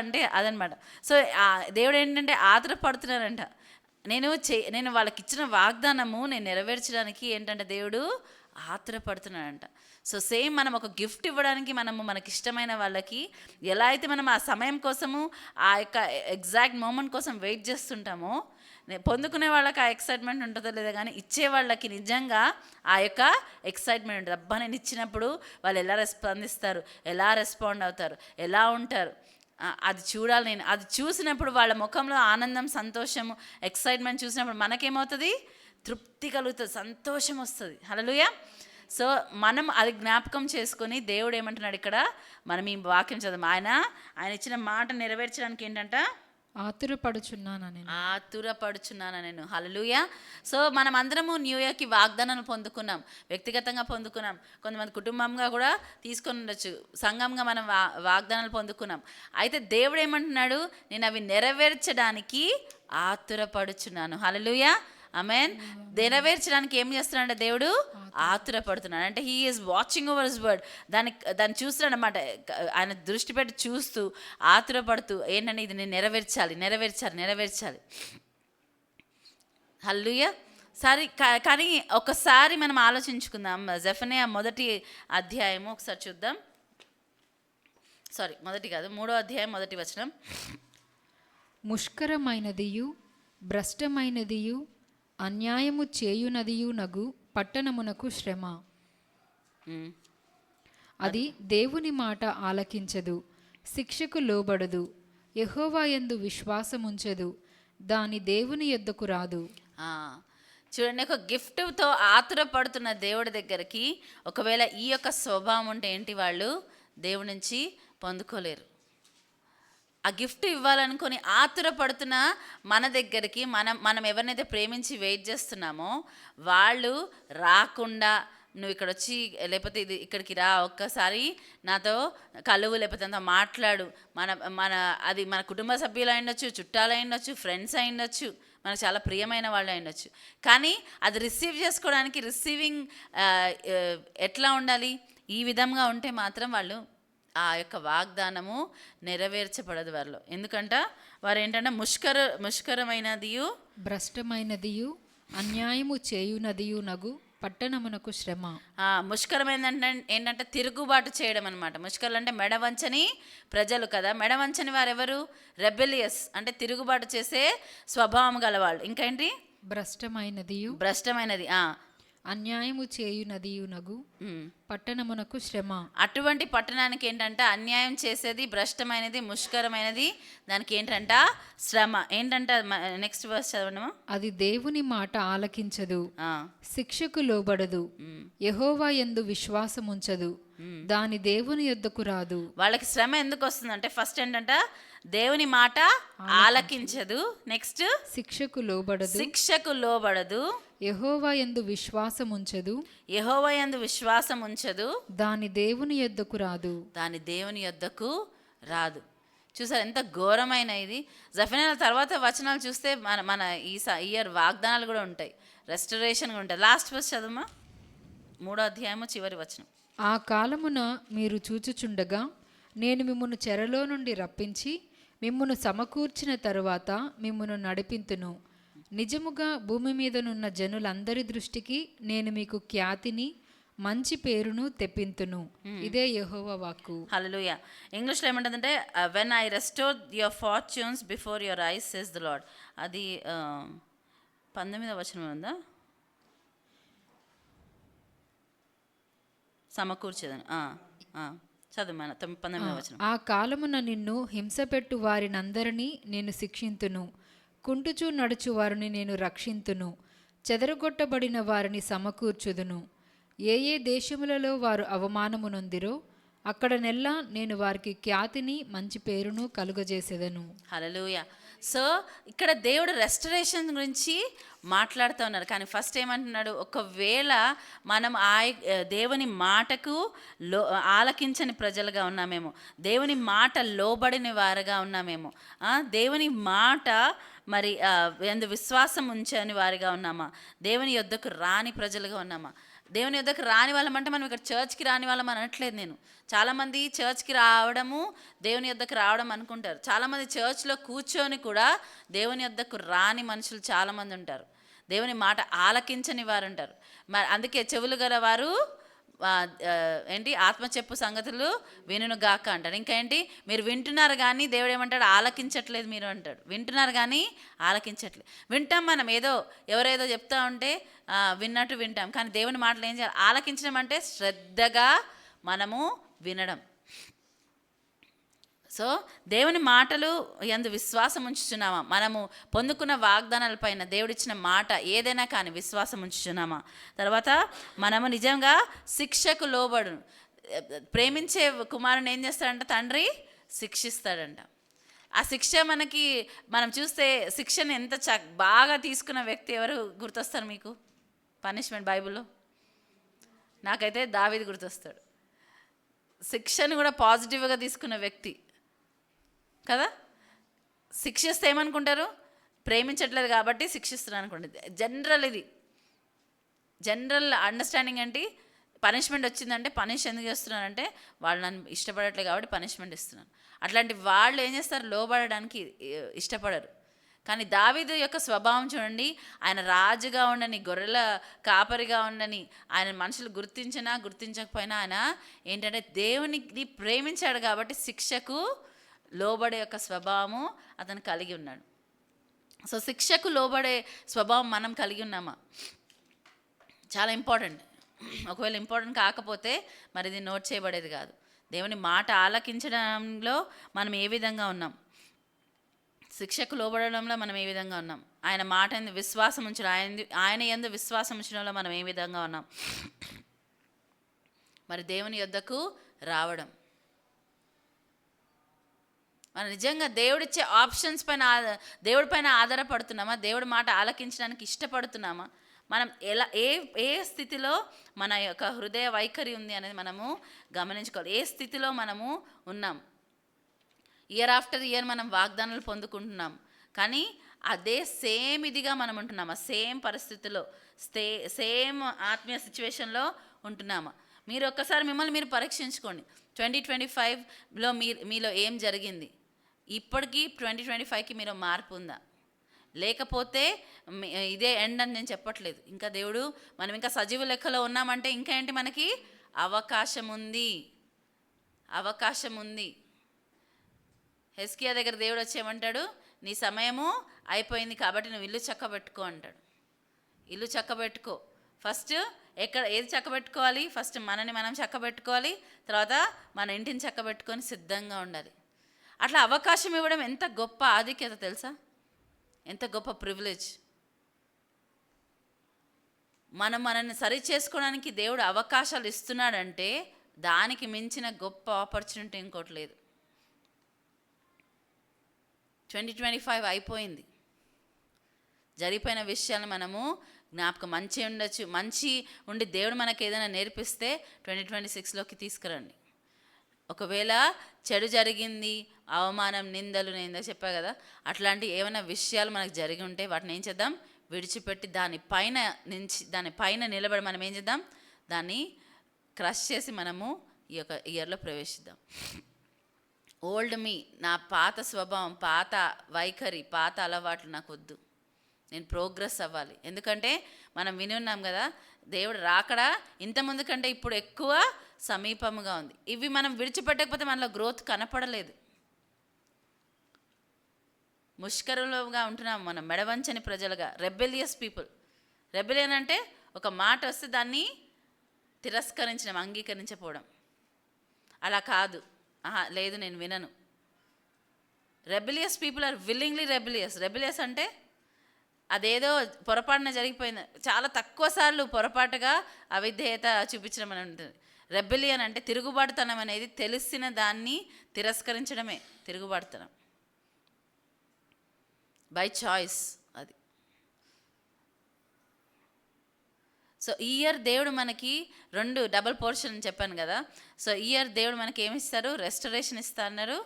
అంటే అదనమాట. సో దేవుడు ఏంటంటే ఆతురపడుతున్నారంట. నేను వాళ్ళకి ఇచ్చిన వాగ్దానము నేను నెరవేర్చడానికి ఏంటంటే దేవుడు ఆతురపడుతున్నాడంట. సో సేమ్ మనం ఒక గిఫ్ట్ ఇవ్వడానికి మనకి ఇష్టమైన వాళ్ళకి ఎలా అయితే మనం ఆ సమయం కోసము ఆ యొక్క ఎగ్జాక్ట్ మూమెంట్ కోసం వెయిట్ చేస్తుంటామో, పొందుకునే వాళ్ళకి ఆ ఎక్సైట్మెంట్ ఉంటుందో లేదో కానీ ఇచ్చే వాళ్ళకి నిజంగా ఆ యొక్క ఎక్సైట్మెంట్ ఉంటుంది. అబ్బా నేను ఇచ్చినప్పుడు వాళ్ళు ఎలా స్పందిస్తారు, ఎలా రెస్పాండ్ అవుతారు, ఎలా ఉంటారు, అది చూడాలి. నేను అది చూసినప్పుడు వాళ్ళ ముఖంలో ఆనందం, సంతోషము, ఎక్సైట్మెంట్ చూసినప్పుడు మనకేమవుతుంది? తృప్తి కలుగుతుంది, సంతోషం వస్తుంది. హల్లెలూయా. సో మనం అది జ్ఞాపకం చేసుకొని దేవుడు ఏమంటున్నాడు ఇక్కడ, మనం ఈ వాక్యం చదువు, ఆయన ఇచ్చిన మాట నెరవేర్చడానికి ఏంటంట, ఆతురపడుచున్నాను నేను. హల్లెలూయా. సో మనం అందరము న్యూ ఇయర్కి వాగ్దానాలు పొందుకున్నాం, వ్యక్తిగతంగా పొందుకున్నాం, కొంతమంది కుటుంబంగా కూడా తీసుకొని ఉండొచ్చు, సంఘంగా మనం వాగ్దానాలు పొందుకున్నాం. అయితే దేవుడు ఏమంటున్నాడు, నేను అవి నెరవేర్చడానికి ఆతురపడుచున్నాను. హల్లెలూయా. ఆమేన్. నెరవేర్చడానికి ఏం చేస్తున్నాడంటే దేవుడు ఆతురపడుతున్నాడు. అంటే he is watching over his word. దాన్ని చూస్తున్నాడు అనమాట. ఆయన దృష్టి పెట్టి చూస్తూ ఆతురపడుతూ ఏంటంటే ఇది నేను నెరవేర్చాలి. హల్లెలూయా. కానీ ఒకసారి మనం ఆలోచించుకుందాం. జెఫన్యా 1వ అధ్యాయము ఒకసారి చూద్దాం. మొదటి కాదు, 3వ అధ్యాయం 1వ వచనం. ముష్కరమైనదియు భ్రష్టమైనదియు అన్యాయము చేయునదియు నగు పట్టణమునకు శ్రమ. అది దేవుని మాట ఆలకించదు, శిక్షకు లోబడదు, యెహోవా యందు విశ్వాసముంచదు, దాని దేవుని యొద్దకు రాదు. చూడండి, ఒక గిఫ్ట్తో ఆతురపడుతున్న దేవుడి దగ్గరికి ఒకవేళ ఈ యొక్క స్వభావం ఉంటే ఏంటి, వాళ్ళు దేవుడి నుంచి పొందుకోలేరు. ఆ గిఫ్ట్ ఇవ్వాలనుకొని ఆతురపడుతున్న మన దగ్గరికి మనం ఎవరినైతే ప్రేమించి వెయిట్ చేస్తున్నామో వాళ్ళు రాకుండా, నువ్వు ఇక్కడ వచ్చి లేకపోతే ఇక్కడికి రా, ఒక్కసారి నాతో కలువు, లేకపోతే అంతా మాట్లాడు, అది మన కుటుంబ సభ్యులు అయ్యుండొచ్చు, చుట్టాలు అయ్యుండొచ్చు, ఫ్రెండ్స్ అయ్యుండొచ్చు, మనకు చాలా ప్రియమైన వాళ్ళు అయ్యుండొచ్చు. కానీ అది రిసీవ్ చేసుకోవడానికి రిసీవింగ్ ఎట్లా ఉండాలి, ఈ విధంగా ఉంటే మాత్రం వాళ్ళు ఆ యొక్క వాగ్దానము నెరవేర్చబడదు వారిలో. ఎందుకంటే వారు ఏంటంటే ముష్కరమైనదియు భ్రష్టమైనదియు అన్యాయము చేయునదియు నగు పట్టణమునకు శ్రమ. ముష్కరమైందంటే ఏంటంటే తిరుగుబాటు చేయడం అనమాట. ముష్కరులు అంటే మెడవంచని ప్రజలు కదా. మెడవంచని వారు ఎవరు? రెబెలియస్ అంటే తిరుగుబాటు చేసే స్వభావం గలవాళ్ళు. ఇంకేంటి? భ్రష్టమైనది అన్యాయము చేయునదియునగు పట్టణమునకు శ్రమ. అటువంటి పట్టణానికి ఏంటంటే అన్యాయం చేసేది, భ్రష్టమైనది, ముష్కరమైనది, దానికి ఏంటంట శ్రమ. ఏంటంట నెక్స్ట్ వర్స్ చదవడము. అది దేవుని మాట ఆలకించదు, శిక్షకు లోబడదు, యెహోవా యందు విశ్వాసముంచదు, దాని దేవుని యొద్దకు రాదు. వాళ్ళకి శ్రమ ఎందుకు వస్తుందంటే ఫస్ట్ ఏంటంట దేవుని మాట ఆలకించదు, నెక్స్ట్ శిక్షకు లోబడదు, యెహోవా యందు విశ్వాసముంచదు, దాని దేవుని యొద్దకు రాదు. చూసారు ఎంత ఘోరమైన ఇది. జెఫన్యా తర్వాత వచనాలు చూస్తే మన ఈ ఇయర్ వాగ్దానాలు కూడా ఉంటాయి, రెస్టరేషన్ కూడా ఉంటాయి. లాస్ట్ వర్స్ చదువుమా, 3వ అధ్యాయము చివరి వచనం. ఆ కాలమున మీరు చూచుచుండగా నేను మిమ్మును చెరలో నుండి రప్పించి మిమ్మును సమకూర్చిన తరువాత మిమ్మును నడిపింతును. నిజముగా భూమి మీదనున్న జనులందరి దృష్టికి నేను మీకు ఖ్యాతిని, మంచి పేరును తెప్పింతును. ఇదే యెహోవా వాక్కు. హల్లెలూయా. ఇంగ్లీష్లో ఏమంటుందంటే when I restore your fortunes before your eyes says the lord. అది 19వ వచనం ఉందా? సమకూర్చేదని చదువు 19వ వచనం. ఆ కాలమున నిన్ను హింసపెట్టు వారినందరినీ నేను శిక్షింతును, కుంటుచూ నడుచు వారిని నేను రక్షింతును, చెదరగొట్టబడిన వారిని సమకూర్చుదును. ఏ దేశములలో వారు అవమానము నొందిరో అక్కడ నెల్లా నేను వారికి ఖ్యాతిని, మంచి పేరును కలుగజేసేదను. హల్లెలూయా. సో ఇక్కడ దేవుడు రెస్టరేషన్ గురించి మాట్లాడుతూ ఉన్నారు. కానీ ఫస్ట్ ఏమంటున్నాడు, ఒకవేళ మనం దేవుని మాటకు ఆలకించని ప్రజలుగా ఉన్నామేమో, దేవుని మాట లోబడిన వారుగా ఉన్నామేమో, దేవుని మాట ఎందు విశ్వాసం ఉంచని వారిగా ఉన్నామా, దేవుని యొద్దకు రాని ప్రజలుగా ఉన్నామా, దేవుని యొద్దకు రాని వాళ్ళం అంటే మనం ఇక్కడ చర్చ్కి రాని వాళ్ళం అనట్లేదు నేను. చాలామంది చర్చ్కి రావడము దేవుని యొద్దకు రావడం అనుకుంటారు. చాలామంది చర్చ్లో కూర్చొని కూడా దేవుని యొద్దకు రాని మనుషులు చాలామంది ఉంటారు. దేవుని మాట ఆలకించని వారు ఉంటారు. మరి అందుకే చెవులు గల వారు ఏంటి ఆత్మ చెప్పు సంగతులు వినును గాక అంటాడు. ఇంకా ఏంటి, మీరు వింటున్నారు కానీ దేవుడు ఏమంటాడు, ఆలకించట్లేదు మీరు అంటాడు. వింటున్నారు కానీ ఆలకించట్లేదు. వింటాం మనం, ఏదో ఎవరేదో చెప్తా ఉంటే విన్నట్టు వింటాం, కానీ దేవుని మాటలు ఏం చేయాలి, ఆలకించడం అంటే శ్రద్ధగా మనము వినడం. సో దేవుని మాటలు యందు విశ్వాసం ఉంచుచున్నామా, మనము పొందుకున్న వాగ్దానాలపైన దేవుడిచ్చిన మాట ఏదైనా కానీ విశ్వాసం ఉంచుచున్నామా. తర్వాత మనము నిజంగా శిక్షకు లోబడును. ప్రేమించే కుమారుని ఏం చేస్తాడంట, తండ్రి శిక్షిస్తాడంట. ఆ శిక్ష మనకి మనం చూస్తే శిక్షను ఎంత బాగా తీసుకున్న వ్యక్తి ఎవరు గుర్తొస్తారు మీకు పనిష్మెంట్ బైబిల్లో? నాకైతే దావీదు గుర్తొస్తాడు. శిక్షను కూడా పాజిటివ్గా తీసుకున్న వ్యక్తి కదా. శిక్షిస్తే ఏమనుకుంటారు, ప్రేమించట్లేదు కాబట్టి శిక్షిస్తున్నాను అనుకోండి. జనరల్ అండర్స్టాండింగ్ ఏంటి, పనిష్మెంట్ వచ్చిందంటే పనిష్ ఎందుకు చేస్తున్నానంటే వాళ్ళు నన్ను ఇష్టపడట్లేదు కాబట్టి పనిష్మెంట్ ఇస్తున్నాను. అట్లాంటి వాళ్ళు ఏం చేస్తారు, లోబడడానికి ఇష్టపడరు. కానీ దావీదు యొక్క స్వభావం చూడండి, ఆయన రాజుగా ఉండని, గొర్రెల కాపరిగా ఉండని, ఆయన మనుషులు గుర్తించినా గుర్తించకపోయినా ఆయన ఏంటంటే దేవుని ప్రేమించాడు కాబట్టి శిక్షకు లోబడే యొక్క స్వభావము అతను కలిగి ఉన్నాడు. సో శిక్షకు లోబడే స్వభావం మనం కలిగి ఉన్నామా, చాలా ఇంపార్టెంట్. ఒకవేళ ఇంపార్టెంట్ కాకపోతే మరి ఇది నోట్ చేయబడేది కాదు. దేవుని మాట ఆలకించడంలో మనం ఏ విధంగా ఉన్నాం, శిక్షకు లోబడడంలో మనం ఏ విధంగా ఉన్నాం, ఆయన మాట యందు విశ్వాసం ఉంచడం, ఆయన యందు విశ్వాసం ఉంచడంలో మనం ఏ విధంగా ఉన్నాం, మరి దేవుని యొద్దకు రావడం. మనం నిజంగా దేవుడిచ్చే ఆప్షన్స్ పైన దేవుడి పైన ఆధారపడుతున్నామా, దేవుడి మాట ఆలకించడానికి ఇష్టపడుతున్నామా, మనం ఎలా ఏ స్థితిలో మన యొక్క హృదయ వైఖరి ఉంది అనేది మనము గమనించుకోవాలి. ఏ స్థితిలో మనము ఉన్నాం. ఇయర్ ఆఫ్టర్ ఇయర్ మనం వాగ్దానాలు పొందుకుంటున్నాం, కానీ అదే సేమ్ ఇదిగా మనం ఉంటున్నామా, సేమ్ పరిస్థితిలో సేమ్ ఆత్మీయ సిచ్యువేషన్లో ఉంటున్నామా. మీరు ఒక్కసారి మిమ్మల్ని మీరు పరీక్షించుకోండి. 2025లో మీలో ఏం జరిగింది, ఇప్పటికీ 2025కి మీరు మార్పు ఉందా, లేకపోతే ఇదే ఎండ్ అని నేను చెప్పట్లేదు. ఇంకా దేవుడు మనం ఇంకా సజీవ లెక్కలో ఉన్నామంటే ఇంకా ఏంటి, మనకి అవకాశం ఉంది. హెస్కియా దగ్గర దేవుడు వచ్చేమంటాడు, నీ సమయము అయిపోయింది కాబట్టి నువ్వు ఇల్లు చక్కబెట్టుకో అంటాడు. ఇల్లు చక్కబెట్టుకో. ఫస్ట్ ఏది చక్కబెట్టుకోవాలి, ఫస్ట్ మనని మనం చక్కబెట్టుకోవాలి, తర్వాత మన ఇంటిని చక్కబెట్టుకొని సిద్ధంగా ఉండాలి. అట్లా అవకాశం ఇవ్వడం ఎంత గొప్ప ఆధిక్యత తెలుసా, ఎంత గొప్ప ప్రివిలేజ్. మనల్ని సరి చేసుకోవడానికి దేవుడు అవకాశాలు ఇస్తున్నాడంటే దానికి మించిన గొప్ప ఆపర్చునిటీ ఇంకోటి లేదు. 2025 అయిపోయింది, జరిగిపోయిన విషయాలను మనము జ్ఞాపకం మంచి ఉండి దేవుడు మనకి ఏదైనా నేర్పిస్తే 2026లోకి తీసుకురండి. ఒకవేళ చెడు జరిగింది, అవమానం, నిందలు, నేను ఇందాక చెప్పా కదా, అట్లాంటి ఏమైనా విషయాలు మనకు జరిగి ఉంటే వాటిని ఏం చేద్దాం, విడిచిపెట్టి దానిపైన నిలబడి మనం ఏం చేద్దాం, దాన్ని క్రష్ చేసి మనము ఈ యొక్క ఇయర్లో ప్రవేశిద్దాం. ఓల్డ్ మీ, నా పాత స్వభావం, పాత వైఖరి, పాత అలవాట్లు నాకు వద్దు, నేను ప్రోగ్రెస్ అవ్వాలి. ఎందుకంటే మనం విని ఉన్నాం కదా, దేవుడు రాకడా ఇంతకుముందు కంటే ఇప్పుడు ఎక్కువ సమీపముగా ఉంది. ఇవి మనం విడిచిపెట్టకపోతే మనలో గ్రోత్ కనపడలేదు. ముష్కరులుగా ఉంటున్నాం మనం, మెడవంచని ప్రజలుగా, రెబెలియస్ పీపుల్. రెబెలియన్ అంటే ఒక మాట వస్తే దాన్ని తిరస్కరించడం, అంగీకరించకపోవడం. అలా కాదు, లేదు నేను వినను. Rebellious people are willingly rebellious. Rebellious అంటే అదేదో పొరపాటున జరిగిపోయింది, చాలా తక్కువ సార్లు పొరపాటుగా అవిధేయత చూపించడం అని ఉంటుంది. రెబెలియన్ అంటే తిరుగుబాటుతనం అనేది తెలిసిన దాన్ని తిరస్కరించడమే తిరుగుబాటుతనం, బై చాయిస్ అది. సో ఈ ఇయర్ దేవుడు మనకి 2 డబుల్ పోర్షన్ చెప్పాను కదా. సో ఈ ఇయర్ దేవుడు మనకి ఏమి ఇస్తారు, రెస్టరేషన్ ఇస్తా అన్నారు,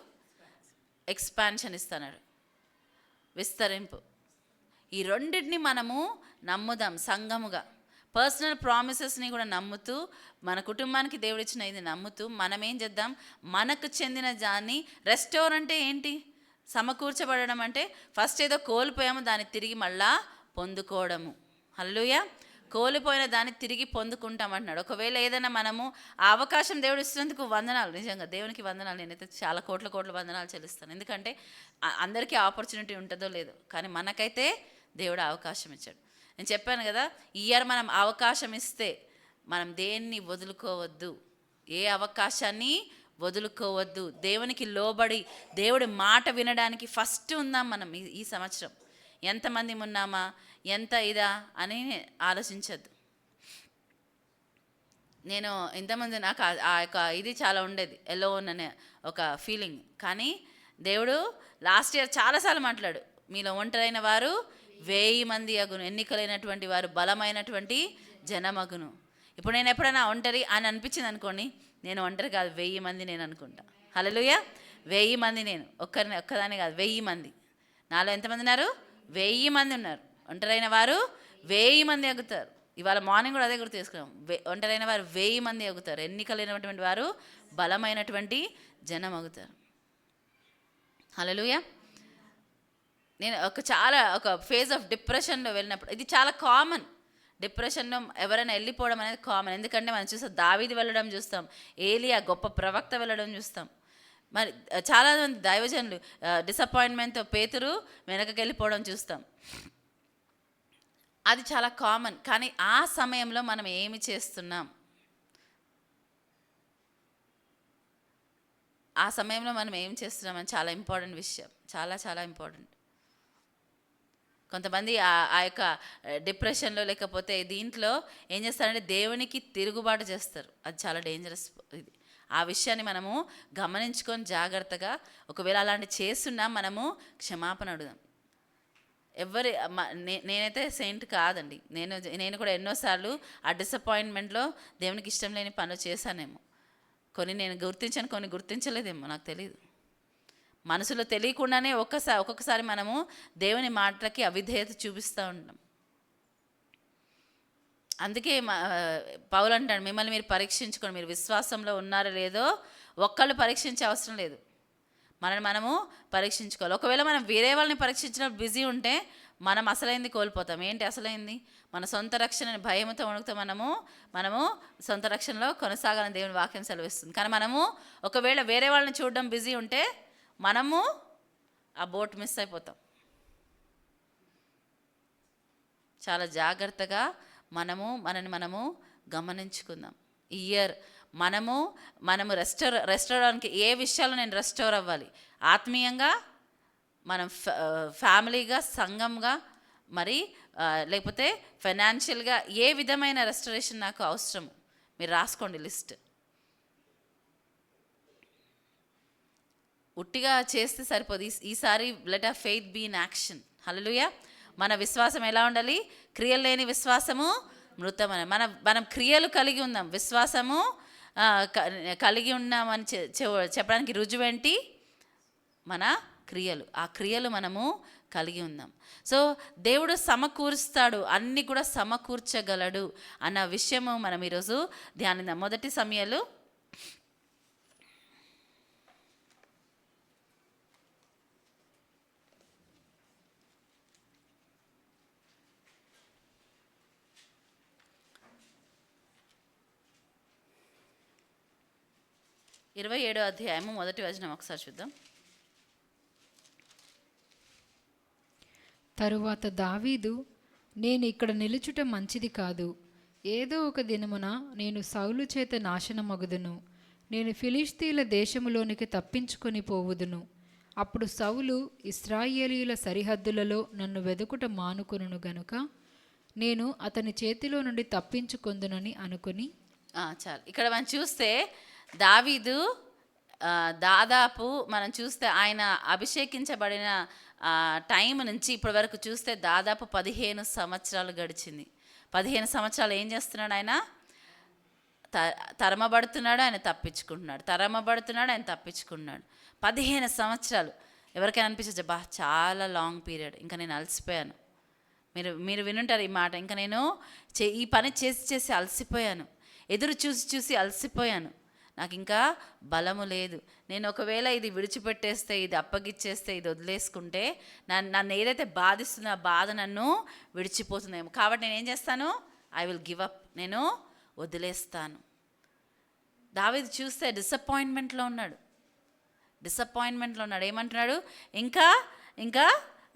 ఎక్స్పాన్షన్ ఇస్తాడు, విస్తరింపు. ఈ రెండింటిని మనము నమ్ముదాం సంఘముగా. పర్సనల్ ప్రామిసెస్ని కూడా నమ్ముతూ, మన కుటుంబానికి దేవుడిచ్చిన ఇది నమ్ముతూ మనం ఏం చేద్దాం, మనకు చెందిన దాన్ని రెస్టోర్ అంటే ఏంటి, సమకూర్చబడడం అంటే ఫస్ట్ ఏదో కోల్పోయాము దాన్ని తిరిగి మళ్ళా పొందుకోవడము. హల్లెలూయా. కోల్పోయిన దాన్ని తిరిగి పొందుకుంటామంటున్నాడు. ఒకవేళ ఏదైనా మనము ఆ అవకాశం దేవుడు ఇచ్చినందుకు వందనాలు, నిజంగా దేవునికి వందనాలు. నేనైతే చాలా కోట్ల వందనాలు చెల్లిస్తాను. ఎందుకంటే అందరికీ ఆపర్చునిటీ ఉంటుందో లేదో, కానీ మనకైతే దేవుడు అవకాశం ఇచ్చాడు. నేను చెప్పాను కదా, ఈ ఇయర్ మనం అవకాశం ఇస్తే మనం దేన్ని వదులుకోవద్దు, ఏ అవకాశాన్ని వదులుకోవద్దు. దేవునికి లోబడి దేవుడి మాట వినడానికి ఫస్ట్ ఉందాం మనం ఈ సంవత్సరం. ఎంతమంది ఉన్నామా, ఎంత ఇదా అని ఆలోచించద్దు. నేను ఇంతమంది నాకు ఆ యొక్క ఇది చాలా ఉండేది, ఎలోన్ అనే ఒక ఫీలింగ్. కానీ దేవుడు లాస్ట్ ఇయర్ చాలాసార్లు మాట్లాడు, మీలో ఒంటరైన వారు 1000 మంది అగును, ఎన్నికలైనటువంటి వారు బలమైనటువంటి జనమగును. ఇప్పుడు నేను ఎప్పుడైనా ఒంటరి అని అనిపించింది అనుకోండి, నేను ఒంటరి కాదు, 1000 మంది నేను అనుకుంటా. హల్లెలూయా. 1000 మంది, నేను ఒక్కదాన్ని కాదు, 1000 మంది. నాలో ఎంతమంది ఉన్నారు? 1000 మంది ఉన్నారు. ఒంటరైన వారు 1000 మంది ఎగుతారు. ఇవాళ మార్నింగ్ కూడా అదే గుర్తు చేసుకున్నాం. ఒంటరైన వారు 1000 మంది ఎగుతారు, ఎన్నికలైనటువంటి వారు బలమైనటువంటి జనం అగుతారు. హల్లెలూయా. నేను ఒక ఫేజ్ ఆఫ్ డిప్రెషన్లో వెళ్ళినప్పుడు, ఇది చాలా కామన్, డిప్రెషన్లో ఎవరైనా వెళ్ళిపోవడం అనేది కామన్. ఎందుకంటే మనం చూస్తాం, దావీదు వెళ్ళడం చూస్తాం, ఏలియా గొప్ప ప్రవక్త వెళ్ళడం చూస్తాం. మరి చాలామంది దైవజనులు డిసప్పాయింట్మెంట్తో పేతురు వెనకకి వెళ్ళిపోవడం చూస్తాం. అది చాలా కామన్. కానీ ఆ సమయంలో మనం ఏమి చేస్తున్నాం, ఆ సమయంలో మనం ఏం చేస్తున్నాం అని చాలా ఇంపార్టెంట్ విషయం, చాలా ఇంపార్టెంట్. కొంతమంది ఆ యొక్క డిప్రెషన్లో లేకపోతే దీంట్లో ఏం చేస్తారంటే దేవునికి తిరుగుబాటు చేస్తారు. అది చాలా డేంజరస్ ఇది. ఆ విషయాన్ని మనము గమనించుకొని జాగ్రత్తగా, ఒకవేళ అలాంటి చేస్తున్నా మనము క్షమాపణ అడుగుదాం. నేనైతే సెయింట్ కాదండి, నేను కూడా ఎన్నోసార్లు ఆ డిసప్పాయింట్మెంట్లో దేవునికి ఇష్టం లేని పనులు చేశానేమో. కొన్ని నేను గుర్తించాను, కొన్ని గుర్తించలేదేమో, నాకు తెలియదు. మనసులో తెలియకుండానే ఒక్కొక్కసారి మనము దేవుని మాటలకి అవిధేయత చూపిస్తూ ఉంటాం. అందుకే పౌలు అంటాడు, మిమ్మల్ని మీరు పరీక్షించుకోండి, మీరు విశ్వాసంలో ఉన్నారో లేదో ఒక్కళ్ళు పరీక్షించే అవసరం లేదు, మనము పరీక్షించుకోవాలి. ఒకవేళ మనం వేరే వాళ్ళని పరీక్షించినప్పుడు బిజీ ఉంటే మనం అసలైంది కోల్పోతాం. ఏంటి అసలైంది? మన సొంత రక్షణని భయంతో వణుకుతూ మనము సొంత రక్షణలో కొనసాగాలని దేవుని వాక్యం సెలవిస్తుంది. కానీ మనము ఒకవేళ వేరే వాళ్ళని చూడడం బిజీ ఉంటే మనము ఆ బోట్ మిస్ అయిపోతాం. చాలా జాగ్రత్తగా మనము గమనించుకుందాం. ఈ ఇయర్ మనము రెస్టోర్ అవ్వడానికి ఏ విషయాల్లో నేను రెస్టోర్ అవ్వాలి, ఆత్మీయంగా, మనం ఫ్యామిలీగా, సంఘంగా, మరి లేకపోతే ఫైనాన్షియల్గా ఏ విధమైన రెస్టరేషన్ నాకు అవసరం, మీరు రాసుకోండి లిస్ట్. ఉట్టిగా చేస్తే సరిపోదు. ఈసారి let our faith be in action. Hallelujah. మన విశ్వాసం ఎలా ఉండాలి? క్రియలు లేని విశ్వాసము మృతమని. మనం క్రియలు కలిగి ఉందాం, విశ్వాసము కలిగి ఉన్నామని చెప్పడానికి రుజువేంటి? మన క్రియలు. ఆ క్రియలు మనము కలిగి ఉందాం. సో దేవుడు సమకూరుస్తాడు, అన్నీ కూడా సమకూర్చగలడు అన్న విషయము మనం ఈరోజు ధ్యానిద్దాం. మొదటి సమయాలు 27వ అధ్యాయము 1వ వచనం ఒకసారి చూద్దాం. తరువాత దావీదు, నేను ఇక్కడ నిలుచుట మంచిది కాదు, ఏదో ఒక దినమున నేను సౌలు చేత నాశనమగుదును, నేను ఫిలిష్తీయుల దేశములోనికి తప్పించుకొని పోవుదును. అప్పుడు సౌలు ఇశ్రాయేలీయుల సరిహద్దులలో నన్ను వెదుకుట మానుకొనును గనుక నేను అతని చేతిలో నుండి తప్పించుకొందునని అనుకుని. చాలు. ఇక్కడ మనం చూస్తే దావీదు దాదాపు మనం చూస్తే ఆయన అభిషేకించబడిన టైం నుంచి ఇప్పటి వరకు చూస్తే దాదాపు 15 సంవత్సరాలు గడిచింది. 15 సంవత్సరాలు ఏం చేస్తున్నాడు? ఆయన తరమబడుతున్నాడు, ఆయన తప్పించుకుంటున్నాడు, తరమబడుతున్నాడు, ఆయన తప్పించుకుంటున్నాడు. 15 సంవత్సరాలు. ఎవరికైనా అనిపించచ్చు, బా చాలా లాంగ్ పీరియడ్, ఇంకా నేను అలసిపోయాను, మీరు మీరు వినుంటారు ఈ మాట. ఇంకా నేను ఈ పని చేసి చేసి అలసిపోయాను, ఎదురు చూసి చూసి అలసిపోయాను, నాకు ఇంకా బలము లేదు. నేను ఒకవేళ ఇది విడిచిపెట్టేస్తే, ఇది అప్పగిచ్చేస్తే, ఇది వదిలేసుకుంటే నన్ను ఏదైతే బాధిస్తుందో ఆ బాధ నన్ను విడిచిపోతుందేమో. కాబట్టి నేను ఏం చేస్తాను? ఐ విల్ గివ్ అప్, నేను వదిలేస్తాను. దావీదు చూస్తే డిసప్పాయింట్మెంట్లో ఉన్నాడు. ఏమంటున్నాడు? ఇంకా ఇంకా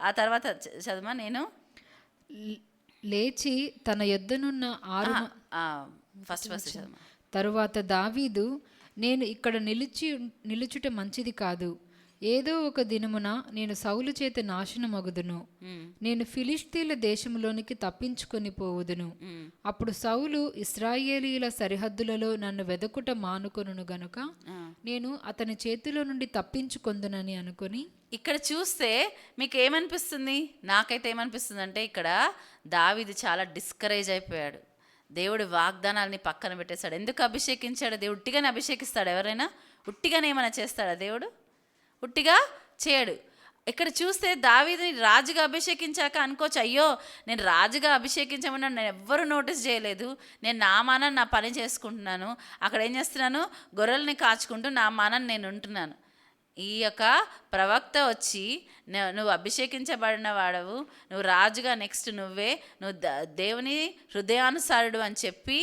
ఆ తర్వాత చదవమా. నేను లేచి తన యొద్దనున్న ఫస్ట్ చదవమా. తరువాత దావీదు, నేను ఇక్కడ నిలుచుట మంచిది కాదు, ఏదో ఒక దినమున నేను సౌలు చేత నాశనమగుదును, నేను ఫిలిష్తీల దేశంలోనికి తప్పించుకొని పోవుదును. అప్పుడు సౌలు ఇశ్రాయేలీయుల సరిహద్దులలో నన్ను వెదకుట మానుకొనును గనుక నేను అతని చేతిలో నుండి తప్పించుకొందునని అనుకొని. ఇక్కడ చూస్తే మీకు ఏమనిపిస్తుంది? నాకైతే ఏమనిపిస్తుంది అంటే, ఇక్కడ దావీదు చాలా డిస్కరేజ్ అయిపోయాడు. దేవుడి వాగ్దానాలని పక్కన పెట్టేశాడు. ఎందుకు అభిషేకించాడు దేవుడు? ఉట్టిగానే అభిషేకిస్తాడు ఎవరైనా? ఉట్టిగానే ఏమైనా చేస్తాడా దేవుడు? ఉట్టిగా చేయడు. ఇక్కడ చూస్తే దావీదుని రాజుగా అభిషేకించాక అనుకోవచ్చు, అయ్యో నేను రాజుగా అభిషేకించమన్నా నేను ఎవ్వరూ నోటీస్ చేయలేదు, నేను నా మానాన్ని నా పని చేసుకుంటున్నాను, అక్కడ ఏం చేస్తున్నాను? గొర్రెల్ని కాచుకుంటూ నా మానాన్ని నేను ఉంటున్నాను. ఈ యొక్క ప్రవక్త వచ్చి, నువ్వు అభిషేకించబడిన వాడవు, నువ్వు రాజుగా నెక్స్ట్ నువ్వు దేవుని హృదయానుసారుడు అని చెప్పి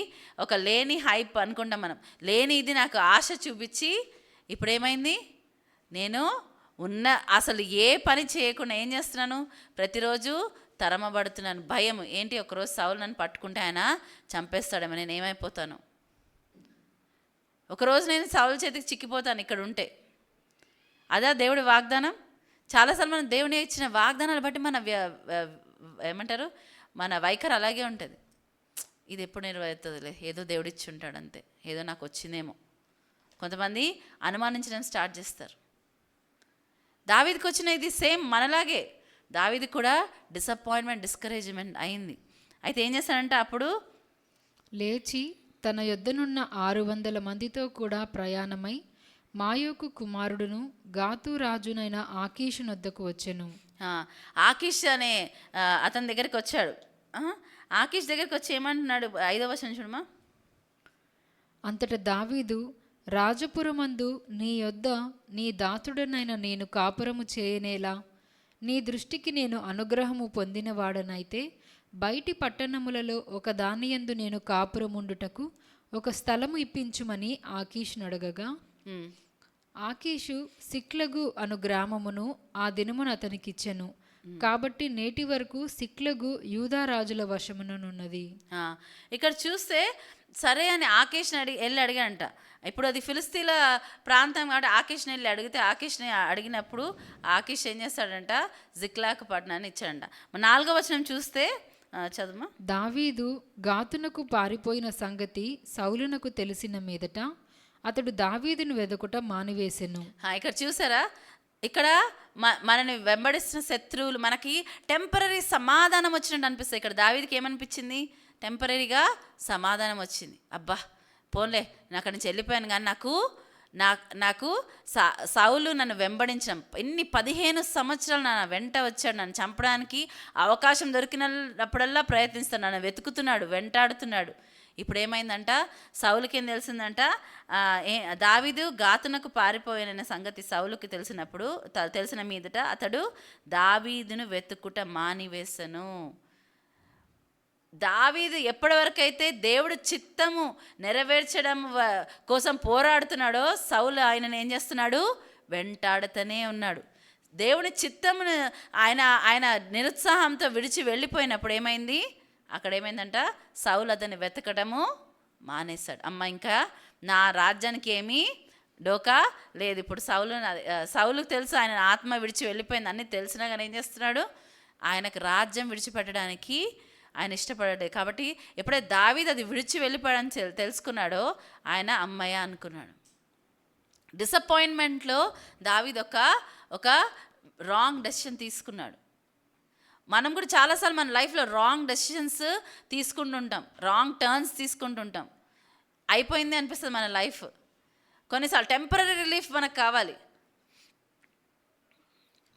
ఒక లేని హైప్ అనుకుంటాం మనం, లేని ఇది నాకు ఆశ చూపించి ఇప్పుడేమైంది? నేను అసలు ఏ పని చేయకుండా ఏం చేస్తున్నాను? ప్రతిరోజు తరమబడుతున్నాను. భయం ఏంటి? ఒకరోజు సౌలు నన్ను పట్టుకుంటే ఆయన చంపేస్తాడేమో, నేను ఏమైపోతాను? ఒకరోజు నేను సౌలు చేతికి చిక్కిపోతాను ఇక్కడ ఉంటే. అదా దేవుడి వాగ్దానం? చాలాసార్లు మనం దేవుని ఇచ్చిన వాగ్దానాలు బట్టి మన ఏమంటారు, మన వైఖరి అలాగే ఉంటుంది. ఇది ఎప్పుడు నెరవేరుతుందిలే, ఏదో దేవుడు ఇచ్చి ఉంటాడు అంతే, ఏదో నాకు వచ్చిందేమో. కొంతమంది అనుమానించడం స్టార్ట్ చేస్తారు. దావీదుకి వచ్చిన ఇది సేమ్ మనలాగే. దావీదు కూడా డిసప్పాయింట్మెంట్, డిస్కరేజ్మెంట్ అయింది. అయితే ఏం చేస్తాడంటే, అప్పుడు లేచి తన యొద్దనున్న 600 మందితో కూడా ప్రయాణమై మాయోకు కుమారుడును గాతు రాజునైన ఆకీషు నొద్దకు వచ్చెను. ఆకీష్ అనే అతని దగ్గరికి వచ్చాడు. ఆకీష్ దగ్గరికి వచ్చి ఏమంటున్నాడు? 5వ వచనం చూడమా. అంతటా దావీదు, రాజపురమందు నీ యొద్ద నీ దాసుడనైన నేను కాపురము చేయనేలా? నీ దృష్టికి నేను అనుగ్రహము పొందినవాడనైతే బయటి పట్టణములలో ఒక దానియందు నేను కాపురముండుటకు ఒక స్థలము ఇప్పించుమని ఆకీషును అడగగా, ఆకీషు సిక్లగు అను గ్రామమును ఆ దినమున అతనికిచ్చెను. కాబట్టి నేటి వరకు సిక్లగు యూదా రాజుల వశముననున్నది. ఇక్కడ చూస్తే సరే అని ఆకీష్ని వెళ్ళి అడిగాడంట. ఇప్పుడు అది ఫిలిస్తీన్ల ప్రాంతం కాబట్టి ఆకీష్ని వెళ్ళి అడిగితే, ఆకీష్ని అడిగినప్పుడు ఆకీష్ ఏం చేస్తాడంట? జిక్లాగ్ పట్టణాన్ని ఇచ్చాడంట. 4వ వచనం చూస్తే చదువు. దావీదు గాతునకు పారిపోయిన సంగతి సౌలునకు తెలిసిన మీదట అతడు దావీదును వెదకుట మానివేసెను. ఇక్కడ చూసారా, ఇక్కడ మనని వెంబడిస్తున్న శత్రువులు మనకి టెంపరీ సమాధానం వచ్చినట్టు అనిపిస్తుంది. ఇక్కడ దావీదుకి ఏమనిపించింది? టెంపరీగా సమాధానం వచ్చింది. అబ్బా పోన్లే, నేను అక్కడి నుంచి వెళ్ళిపోయాను, కానీ నాకు సౌలు నన్ను వెంబడించడం, ఇన్ని 15 సంవత్సరాలు నా వెంట వచ్చాడు, నన్ను చంపడానికి అవకాశం దొరికినప్పుడల్లా ప్రయత్నిస్తాడు, నన్ను వెతుకుతున్నాడు, వెంటాడుతున్నాడు. ఇప్పుడు ఏమైందంట? సౌలుకి ఏం తెలిసిందంట? దావీదు గాతునకు పారిపోయిన సంగతి సౌలుకి తెలిసిన మీదట అతడు దావీదును వెతుకుట మానివేసెను. దావీదు ఎప్పటి వరకు అయితే దేవుడు చిత్తము నెరవేర్చడం కోసం పోరాడుతున్నాడో, సౌలు ఆయనను ఏం చేస్తున్నాడు? వెంటాడుతూనే ఉన్నాడు. దేవుని చిత్తమును ఆయన నిరుత్సాహంతో విడిచి వెళ్ళిపోయినప్పుడు ఏమైంది? అక్కడ ఏమైందంట? సౌలు అతన్ని వెతకడము మానేశాడు. అమ్మ ఇంకా నా రాజ్యానికి ఏమీ డోకా లేదు. ఇప్పుడు సౌలుకు తెలుసు ఆయన ఆత్మ విడిచి వెళ్ళిపోయింది, అన్నీ తెలిసినా కానీ ఏం చేస్తున్నాడు? ఆయనకు రాజ్యం విడిచిపెట్టడానికి ఆయన ఇష్టపడ్డాడు. కాబట్టి ఎప్పుడైతే దావీదు అది విడిచి వెళ్ళిపోయాడని తెలుసుకున్నాడో ఆయన అమ్మయ్య అనుకున్నాడు. డిసప్పాయింట్మెంట్లో దావీదు ఒక రాంగ్ డెసిషన్ తీసుకున్నాడు. మనం కూడా చాలాసార్లు మన లైఫ్లో రాంగ్ డెసిషన్స్ తీసుకుంటుంటాం, రాంగ్ టర్న్స్ తీసుకుంటుంటాం. అయిపోయింది అనిపిస్తుంది మన లైఫ్. కొన్నిసార్లు టెంపరీ రిలీఫ్ మనకు కావాలి.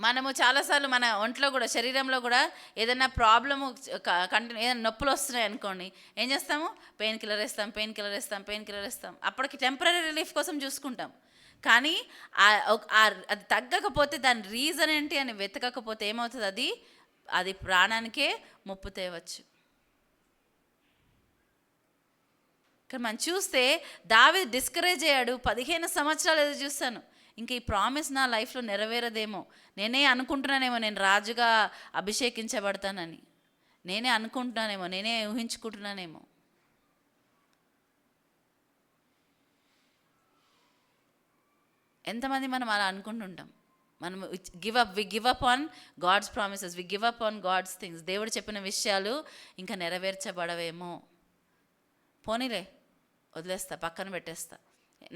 మనము చాలాసార్లు మన ఒంట్లో కూడా, శరీరంలో కూడా ఏదైనా ప్రాబ్లము కంటిన్యూ, ఏదైనా నొప్పులు వస్తున్నాయి అనుకోండి, ఏం చేస్తాము? పెయిన్ కిల్లర్ వేస్తాం. అప్పటికి టెంపరీ రిలీఫ్ కోసం చూసుకుంటాం. కానీ అది తగ్గకపోతే దాని రీజన్ ఏంటి అని వెతకకపోతే ఏమవుతుంది? అది ప్రాణానికే ముప్పు తేవచ్చు. కానీ మనం చూస్తే దావీదు డిస్కరేజ్ అయ్యాడు. 15 సంవత్సరాలు ఎదురు చూస్తాను, ఇంక ఈ ప్రామిస్ నా లైఫ్లో నెరవేరదేమో, నేనే అనుకుంటున్నానేమో నేను రాజుగా అభిషేకించబడతానని, నేనే అనుకుంటున్నానేమో, నేనే ఊహించుకుంటున్నానేమో. ఎంతమంది మనం అలా అనుకుంటుంటాం? మనం we give up on God's promises, we give up on God's things. దేవుడు చెప్పిన విషయాలు ఇంకా నెరవేర్చబడవేమో, పోనీలే వదిలేస్తా, పక్కన పెట్టేస్తా,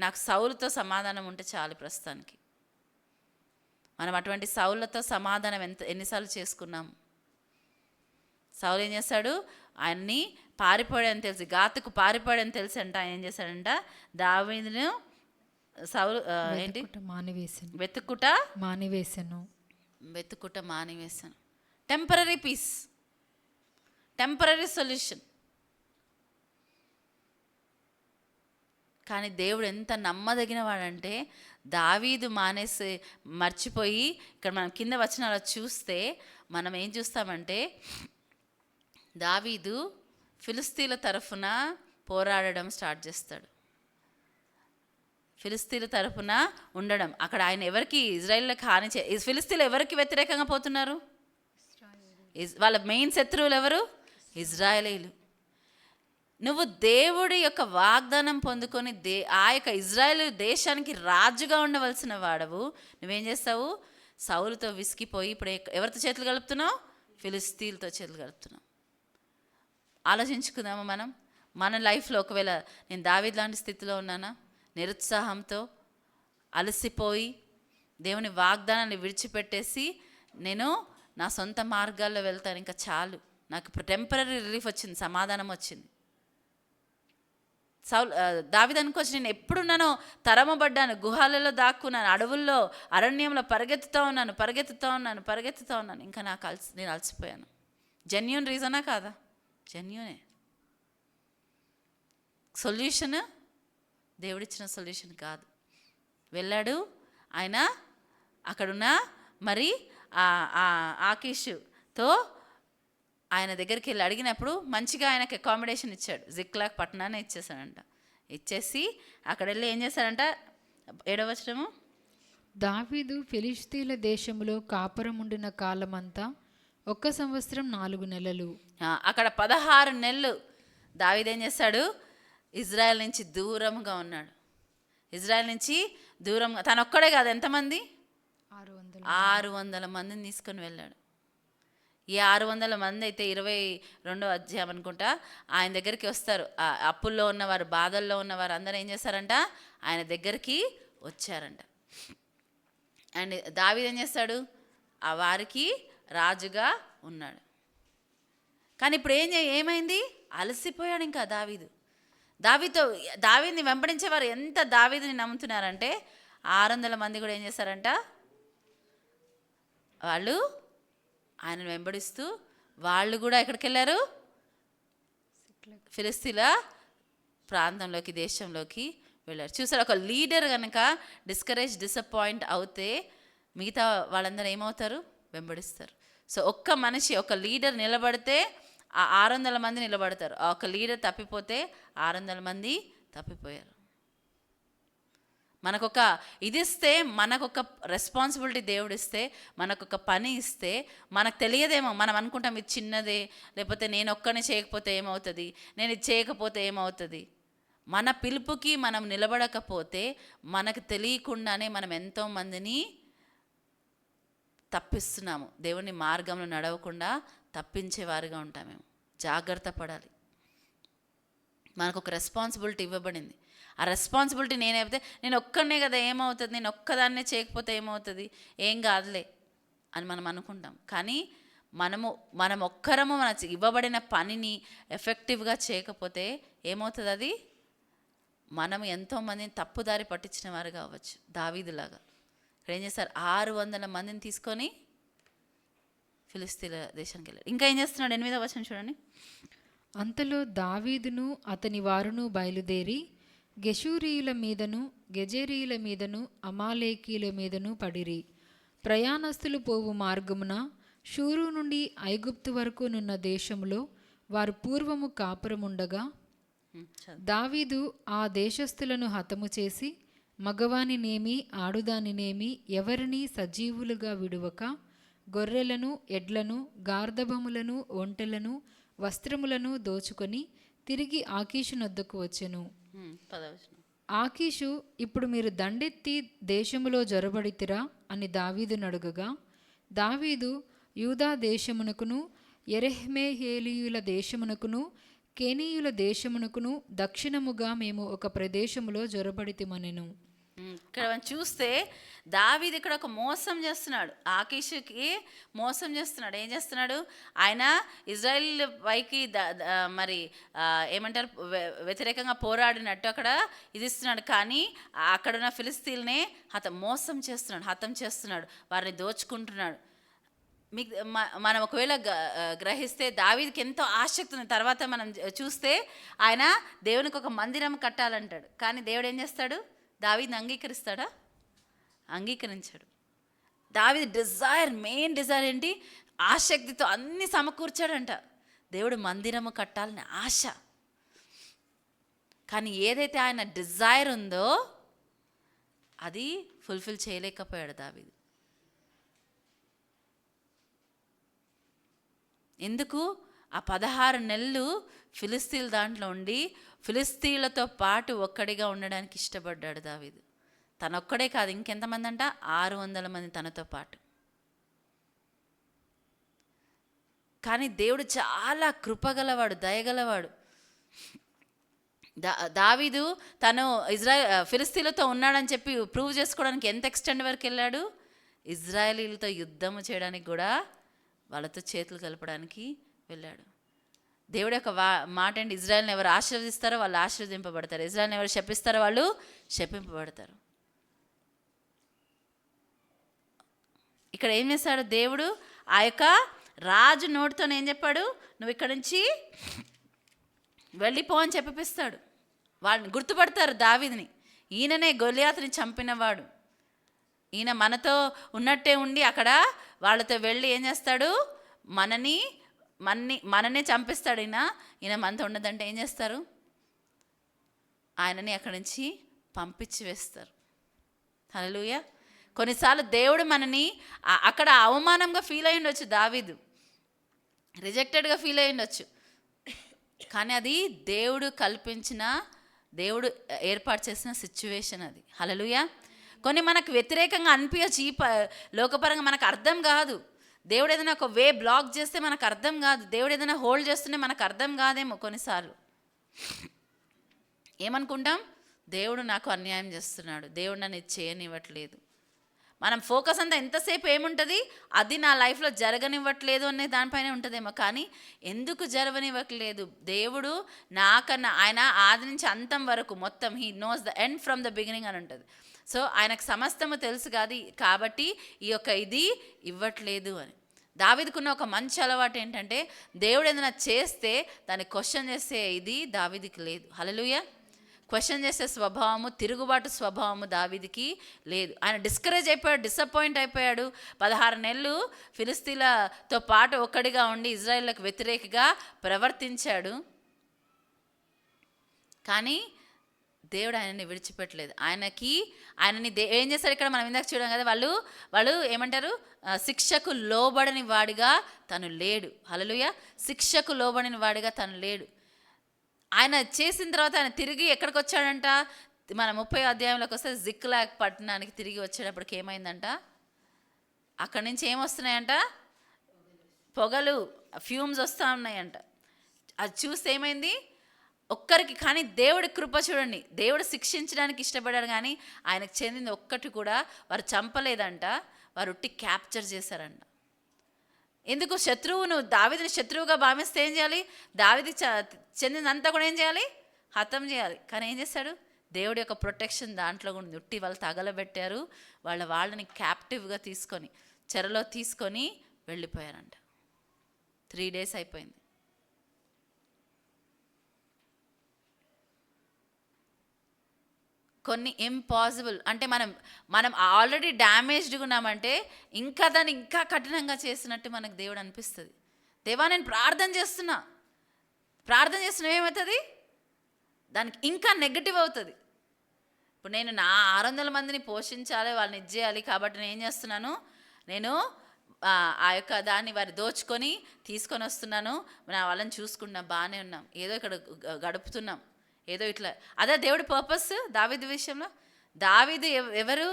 నాకు సౌలుతో సమాధానం ఉంటే చాలు ప్రస్తుతానికి. మనం అటువంటి సౌలుతో సమాధానం ఎన్నిసార్లు చేసుకున్నాం? సౌలు ఏం చేశాడు? ఆయన్ని పారిపోయాడని తెలిసి, గాతుకు పారిపోయాడని తెలిసి అంట ఆయన ఏం చేశాడంట? దావీదును సౌలు ఏంటి వెతుక్కుట మానివేశాను. Temporary peace, temporary solution. కానీ దేవుడు ఎంత నమ్మదగిన వాడంటే, దావీదు మర్చిపోయి, ఇక్కడ మనం కింద వచనాలు చూస్తే మనం ఏం చూస్తామంటే, దావీదు ఫిలిస్తీన్ల తరఫున పోరాడడం స్టార్ట్ చేస్తాడు. ఫిలిస్తీన్ల తరఫున ఉండడం. అక్కడ ఆయన ఎవరికి, ఇజ్రాయిల్కి హాని ఫిలిస్తీన్లు ఎవరికి వ్యతిరేకంగా పోతున్నారు? వాళ్ళ మెయిన్ శత్రువులు ఎవరు? ఇజ్రాయేలీలు. నువ్వు దేవుడి యొక్క వాగ్దానం పొందుకొని ఆ యొక్క ఇజ్రాయేల్ దేశానికి రాజుగా ఉండవలసిన వాడవు. నువ్వేం చేస్తావు? సౌలుతో విసిగిపోయి ఇప్పుడు ఎవరితో చేతులు కలుపుతున్నావు? ఫిలిస్తీన్లతో చేతులు కలుపుతున్నావు. ఆలోచించుకుందామా మనం? మన లైఫ్లో ఒకవేళ నేను దావీదు లాంటి స్థితిలో ఉన్నానా? నిరుత్సాహంతో అలసిపోయి దేవుని వాగ్దానాన్ని విడిచిపెట్టేసి నేను నా సొంత మార్గాల్లో వెళ్తాను, ఇంకా చాలు, నాకు టెంపరీ రిలీఫ్ వచ్చింది, సమాధానం వచ్చింది. దావీదు అనుకోవచ్చు, నేను ఎప్పుడున్నానో తరమబడ్డాను, గుహాలలో దాక్కున్నాను, అడవుల్లో అరణ్యంలో పరిగెత్తుతూ ఉన్నాను, ఇంకా నేను అలసిపోయాను. జెన్యూన్ రీజనా కాదా? జెన్యూనే. సొల్యూషన్ దేవుడిచ్చిన సొల్యూషన్ కాదు. వెళ్ళాడు ఆయన, అక్కడున్న మరి ఆకీషుతో ఆయన దగ్గరికి వెళ్ళి అడిగినప్పుడు మంచిగా ఆయనకి అకామిడేషన్ ఇచ్చాడు. జిక్లాగ్ పట్టణాన్ని ఇచ్చేసాడంట. ఇచ్చేసి అక్కడ వెళ్ళి ఏం చేశాడంట? 7వ వచనము, దావీదు ఫిలిష్తీయుల దేశంలో కాపురముండిన కాలమంతా 1 సంవత్సరం 4 నెలలు. అక్కడ 16 నెలలు దావీదు ఏం చేశాడు? ఇజ్రాయెల్ నుంచి దూరంగా ఉన్నాడు. ఇజ్రాయెల్ నుంచి దూరంగా, తను ఒక్కడే కాదు, ఎంతమంది? 600 మందిని తీసుకొని వెళ్ళాడు. ఈ 600 మంది అయితే 22వ అధ్యాయం అనుకుంటా ఆయన దగ్గరికి వస్తారు. అప్పుల్లో ఉన్నవారు, బాధల్లో ఉన్నవారు అందరూ ఏం చేస్తారంట? ఆయన దగ్గరికి వచ్చారంట. అండ్ దావీదు ఏం చేస్తాడు? ఆ వారికి రాజుగా ఉన్నాడు. కానీ ఇప్పుడు ఏమైంది? అలసిపోయాడు ఇంకా దావీదుని వెంబడించేవారు ఎంత దావీదుని నమ్ముతున్నారంటే 600 మంది కూడా ఏం చేస్తారంట? వాళ్ళు ఆయనను వెంబడిస్తూ వాళ్ళు కూడా ఎక్కడికి వెళ్ళారు? ఫిలిస్తీన్ల ప్రాంతంలోకి, దేశంలోకి వెళ్ళారు. చూసారు, ఒక లీడర్ కనుక డిసప్పాయింట్ అవుతే మిగతా వాళ్ళందరూ ఏమవుతారు? వెంబడిస్తారు. సో ఒక్క మనిషి, ఒక లీడర్ నిలబడితే ఆ 600 మంది నిలబడతారు. ఒక లీడర్ తప్పిపోతే 600 మంది తప్పిపోయారు. మనకొక ఇది ఇస్తే, మనకొక రెస్పాన్సిబిలిటీ దేవుడు ఇస్తే, మనకొక పని ఇస్తే, మనకు తెలియదేమో, మనం అనుకుంటాం ఇది చిన్నదే, లేకపోతే నేను ఒక్కనే చేయకపోతే ఏమవుతుంది, నేను ఇది చేయకపోతే ఏమవుతుంది. మన పిలుపుకి మనం నిలబడకపోతే మనకు తెలియకుండానే మనం ఎంతోమందిని తప్పిస్తున్నాము. దేవుని మార్గంలో నడవకుండా తప్పించేవారుగా ఉంటామేమో. జాగ్రత్త పడాలి. మనకు ఒక రెస్పాన్సిబిలిటీ ఇవ్వబడింది. ఆ రెస్పాన్సిబిలిటీ నేనైతే, నేను ఒక్కనే కదా, ఏమవుతుంది, నేను ఒక్కదాన్నే చేయకపోతే ఏమవుతుంది, ఏం కాదులే అని మనం అనుకుంటాం. కానీ మనం ఒక్కరము మన ఇవ్వబడిన పనిని ఎఫెక్టివ్గా చేయకపోతే ఏమవుతుంది? అది మనం ఎంతోమందిని తప్పుదారి పట్టించిన వారు కావచ్చు, దావీదులాగా. ఇక్కడ ఏం చేస్తారు, 600 మందిని తీసుకొని ఫిలిస్తీన్ల దేశానికి వెళ్ళాడు. ఇంకా ఏం చేస్తున్నాడు, 8వ వచనం చూడండి. అంతలో దావీదును అతని వారును బయలుదేరి గెషూరీయుల మీదను గెజెరీయుల మీదను అమాలేకీల మీదను పడిరి. ప్రయాణస్తులు పోవు మార్గమున షూరు నుండి ఐగుప్తు వరకు నున్న దేశములో వారు పూర్వము కాపురముండగా దావీదు ఆ దేశస్థులను హతము చేసి మగవానినేమి ఆడుదానినేమి ఎవరిని సజీవులుగా విడువక గొర్రెలను ఎడ్లను గార్ధబములను ఒంటెలను వస్త్రములను దోచుకొని తిరిగి ఆకీషు నొద్దకు వచ్చెను. 10వ వచనం. ఆకీషు, ఇప్పుడు మీరు దండెత్తి దేశములో జొరబడితిరా అని దావీదును అడుగగా, దావీదు యూదా దేశమునకును యెరెహ్మెయేలీయుల దేశమునకును కేనీయుల దేశమునకును దక్షిణముగా మేము ఒక ప్రదేశములో జొరబడితిమనెను. ఇక్కడ మనం చూస్తే దావీదు ఇక్కడ ఒక మోసం చేస్తున్నాడు, ఆకీషుకి మోసం చేస్తున్నాడు. ఏం చేస్తున్నాడు, ఆయన ఇజ్రాయెల్ పైకి మరి ఏమంటారు వ్యతిరేకంగా పోరాడినట్టు అక్కడ ఇది ఇస్తున్నాడు, కానీ అక్కడున్న ఫిలిస్తీన్నే మోసం చేస్తున్నాడు, హతం చేస్తున్నాడు, వారిని దోచుకుంటున్నాడు. మీకు మనం ఒకవేళ గ్రహిస్తే దావీదుకి ఎంతో ఆసక్తి ఉంది. తర్వాత మనం చూస్తే ఆయన దేవునికి ఒక మందిరం కట్టాలంటాడు, కానీ దేవుడు ఏం చేస్తాడు, దావీదుని అంగీకరిస్తాడా? అంగీకరించాడు. దావీదు మెయిన్ డిజైర్ ఏంటి, ఆసక్తితో అన్ని సమకూర్చాడంట. దేవుడు మందిరము కట్టాలని ఆశ, కానీ ఏదైతే ఆయన డిజైర్ ఉందో అది ఫుల్ఫిల్ చేయలేకపోయాడు దావీదు. ఎందుకు? ఆ 16 నెలలు ఫిలిస్తీన్ల దాంట్లో ఉండి ఫిలిస్తీన్లతో పాటు ఒక్కడిగా ఉండడానికి ఇష్టపడ్డాడు దావీదు. తనొక్కడే కాదు, ఇంకెంతమంది అంట, 600 మంది తనతో పాటు. కానీ దేవుడు చాలా కృపగలవాడు, దయగలవాడు. దావీదు తను ఫిలిస్తీన్లతో ఉన్నాడని చెప్పి ప్రూవ్ చేసుకోవడానికి ఎంత ఎక్స్టెండ్ వరకు వెళ్ళాడు, ఇజ్రాయేలీలతో యుద్ధము చేయడానికి కూడా వాళ్ళతో చేతులు కలపడానికి వెళ్ళాడు. దేవుడు యొక్క మాట ఏంటి, ఇజ్రాయెల్ని ఎవరు ఆశీర్వదిస్తారో వాళ్ళు ఆశీర్వదింపబడతారు, ఇజ్రాయెల్ని ఎవరు శపిస్తారో వాళ్ళు శపింపబడతారు. ఇక్కడ ఏం చేశాడు దేవుడు, ఆ యొక్క రాజు నోటితో ఏం చెప్పాడు, నువ్వు ఇక్కడ నుంచి వెళ్ళిపో అని చెప్పిస్తాడు. వాడిని గుర్తుపడతారు దావీదుని, ఈయననే గొలియాతుని చంపినవాడు, ఈయన మనతో ఉన్నట్టే ఉండి అక్కడ వాళ్ళతో వెళ్ళి ఏం చేస్తాడు, మననే చంపిస్తాడు. ఈయన మనతో ఉండదంటే ఏం చేస్తారు, ఆయనని అక్కడి నుంచి పంపించి వేస్తారు. హల్లెలూయా. కొన్నిసార్లు దేవుడు మనని అక్కడ అవమానంగా ఫీల్ అయ్యి ఉండొచ్చు, దావీదు రిజెక్టెడ్గా ఫీల్ అయ్యి ఉండొచ్చు, కానీ అది దేవుడు కల్పించిన, దేవుడు ఏర్పాటు చేసిన సిచ్యువేషన్ అది. హల్లెలూయా. కొన్ని మనకు వ్యతిరేకంగా అనిపించచ్చు, ఈ లోకపరంగా మనకు అర్థం కాదు. దేవుడు ఏదైనా ఒక వే బ్లాక్ చేస్తే మనకు అర్థం కాదు, దేవుడు ఏదైనా హోల్డ్ చేస్తుంటే మనకు అర్థం కాదేమో. కొన్నిసార్లు ఏమనుకుంటాం, దేవుడు నాకు అన్యాయం చేస్తున్నాడు, దేవుడు నన్ను ఇది చేయనివ్వట్లేదు. మనం ఫోకస్ అంతా ఎంతసేపు ఏముంటుంది, అది నా లైఫ్లో జరగనివ్వట్లేదు అనే దానిపైనే ఉంటుందేమో, కానీ ఎందుకు జరగనివ్వట్లేదు, దేవుడు నాకన్నా, ఆయన ఆది నుంచి అంతం వరకు మొత్తం he knows the end from the beginning అని ఉంటుంది. సో ఆయనకు సమస్తము తెలుసు కాదు, కాబట్టి ఈ యొక్క ఇది ఇవ్వట్లేదు అని. దావీదుకున్న ఒక మంచి అలవాటు ఏంటంటే, దేవుడు ఏదైనా చేస్తే దాన్ని క్వశ్చన్ చేసే ఇది దావీదుకి లేదు. హల్లెలూయా. క్వశ్చన్ చేసే స్వభావము, తిరుగుబాటు స్వభావము దావీదుకి లేదు. ఆయన డిస్కరేజ్ అయిపోయాడు, డిసప్పాయింట్ అయిపోయాడు. 16 నెలలు ఫిలిస్తీన్లతో పాటు ఒక్కడిగా ఉండి ఇజ్రాయెల్లకు వ్యతిరేకంగా ప్రవర్తించాడు, కానీ దేవుడు ఆయనని విడిచిపెట్టలేదు. ఆయనని ఏం చేశారు, ఇక్కడ మనం ఇందాక చూడాం కదా, వాళ్ళు ఏమంటారు, శిక్షకు లోబడని వాడిగా తను లేడు. హల్లెలూయా. శిక్షకు లోబడని వాడిగా తను లేడు. ఆయన చేసిన తర్వాత ఆయన తిరిగి ఎక్కడికి వచ్చాడంట, మన 30వ అధ్యాయంలోకి వస్తే జిక్లాగ్ పట్టణానికి తిరిగి వచ్చేటప్పటికి ఏమైందంట, అక్కడి నుంచి ఏమొస్తున్నాయంట, పొగలు, ఫ్యూమ్స్ వస్తూ ఉన్నాయంట. అది చూస్తే ఏమైంది ఒక్కరికి, కానీ దేవుడి కృప చూడండి, దేవుడు శిక్షించడానికి ఇష్టపడాడు, కానీ ఆయనకు చెందింది ఒక్కటి కూడా వారు చంపలేదంట, వారు ఉట్టి క్యాప్చర్ చేశారంట. ఎందుకు, శత్రువును, దావీదుని శత్రువుగా భావిస్తే ఏం చేయాలి, దావీదు చెందిందంతా కూడా ఏం చేయాలి, హతం చేయాలి. కానీ ఏం చేశాడు, దేవుడి యొక్క ప్రొటెక్షన్ దాంట్లో కూడా ఉంది. వాళ్ళు తగలబెట్టారు, వాళ్ళని క్యాప్టివ్గా తీసుకొని చెరలో తీసుకొని వెళ్ళిపోయారంట. 3 days అయిపోయింది. కొన్ని ఇంపాసిబుల్ అంటే మనం ఆల్రెడీ డ్యామేజ్డ్గా ఉన్నామంటే ఇంకా దాన్ని ఇంకా కఠినంగా చేసినట్టు మనకు దేవుడు అనిపిస్తుంది. దేవా నేను ప్రార్థన చేస్తున్నా ఏమవుతుంది, దానికి ఇంకా నెగటివ్ అవుతుంది. ఇప్పుడు నేను నా 600 మందిని పోషించాలి, వాళ్ళని ఇచ్చేయాలి, కాబట్టి నేను ఏం చేస్తున్నాను, నేను ఆ యొక్క దాన్ని వారి దోచుకొని తీసుకొని వస్తున్నాను, నా వాళ్ళని చూసుకున్నా, బాగానే ఉన్నాం, ఏదో ఇక్కడ గడుపుతున్నాం, ఏదో ఇట్లా. అదే దేవుడి పర్పస్ దావీదు విషయంలో. దావీదు ఎవరు,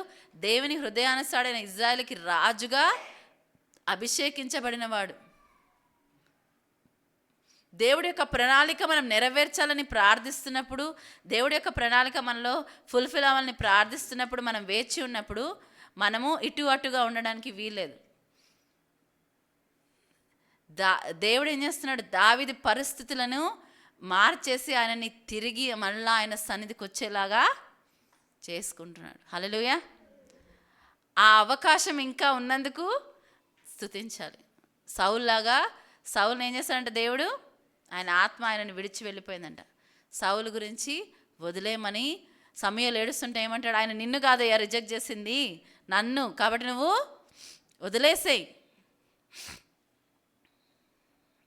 దేవుని హృదయానుసారైన ఇజ్రాయేలుకి రాజుగా అభిషేకించబడినవాడు. దేవుడి యొక్క ప్రణాళిక మనం నెరవేర్చాలని ప్రార్థిస్తున్నప్పుడు, దేవుడి యొక్క ప్రణాళిక మనలో ఫుల్ఫిల్ అవ్వాలని ప్రార్థిస్తున్నప్పుడు, మనం వేచి ఉన్నప్పుడు మనము ఇటు అటుగా ఉండడానికి వీల్లేదు. దేవుడు ఏం చేస్తున్నాడు, దావీదు పరిస్థితులను మార్చేసి ఆయనని తిరిగి మళ్ళా ఆయన సన్నిధికి వచ్చేలాగా చేసుకుంటున్నాడు. హల్లెలూయా. ఆ అవకాశం ఇంకా ఉన్నందుకు స్తుతించాలి. సౌలుని ఏం చేస్తాడంటే దేవుడు, ఆయన ఆత్మ ఆయనని విడిచి వెళ్ళిపోయిందంట. సౌలు గురించి వదిలేమని సమూయేలు ఏడుస్తుంటే ఏమంటాడు, ఆయన నిన్ను కాదయ్యా రిజెక్ట్ చేసింది, నన్ను, కాబట్టి నువ్వు వదిలేసేయి,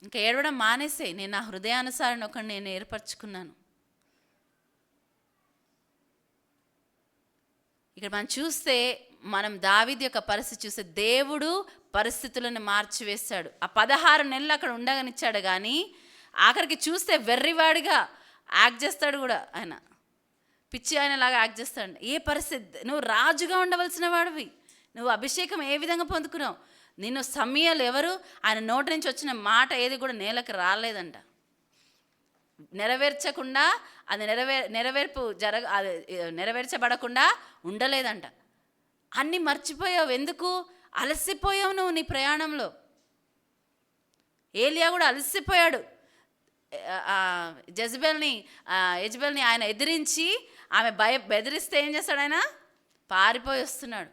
ఇంకా ఏడవడం మానేసేయి, నేను నా హృదయానుసారం ఒకటి నేను ఏర్పరచుకున్నాను. ఇక్కడ మనం చూస్తే, మనం దావీదు యొక్క పరిస్థితి చూస్తే దేవుడు పరిస్థితులను మార్చివేశాడు. ఆ 16 నెలలు అక్కడ ఉండగనిచ్చాడు, కానీ ఆఖరికి చూస్తే వెర్రివాడిగా యాక్ట్ చేస్తాడు కూడా. ఆయన పిచ్చి ఆయనలాగా యాక్ట్ చేస్తాడు. ఏ పరిస్థితి, నువ్వు రాజుగా ఉండవలసిన వాడివి, నువ్వు అభిషేకం ఏ విధంగా పొందుకున్నావు, నిన్ను సమూయేలు ఎవరు, ఆయన నోటి నుంచి వచ్చిన మాట ఏది కూడా నేలకు రాలేదంట. నెరవేర్చకుండా అది నెరవేర్చబడకుండా ఉండలేదంట. అన్నీ మర్చిపోయావు, ఎందుకు అలసిపోయావు నువ్వు నీ ప్రయాణంలో. ఏలియా కూడా అలసిపోయాడు. యెజబెల్ని ఆయన ఎదిరించి, ఆమె బెదిరిస్తే ఏం చేస్తాడు, ఆయన పారిపోయి వస్తున్నాడు.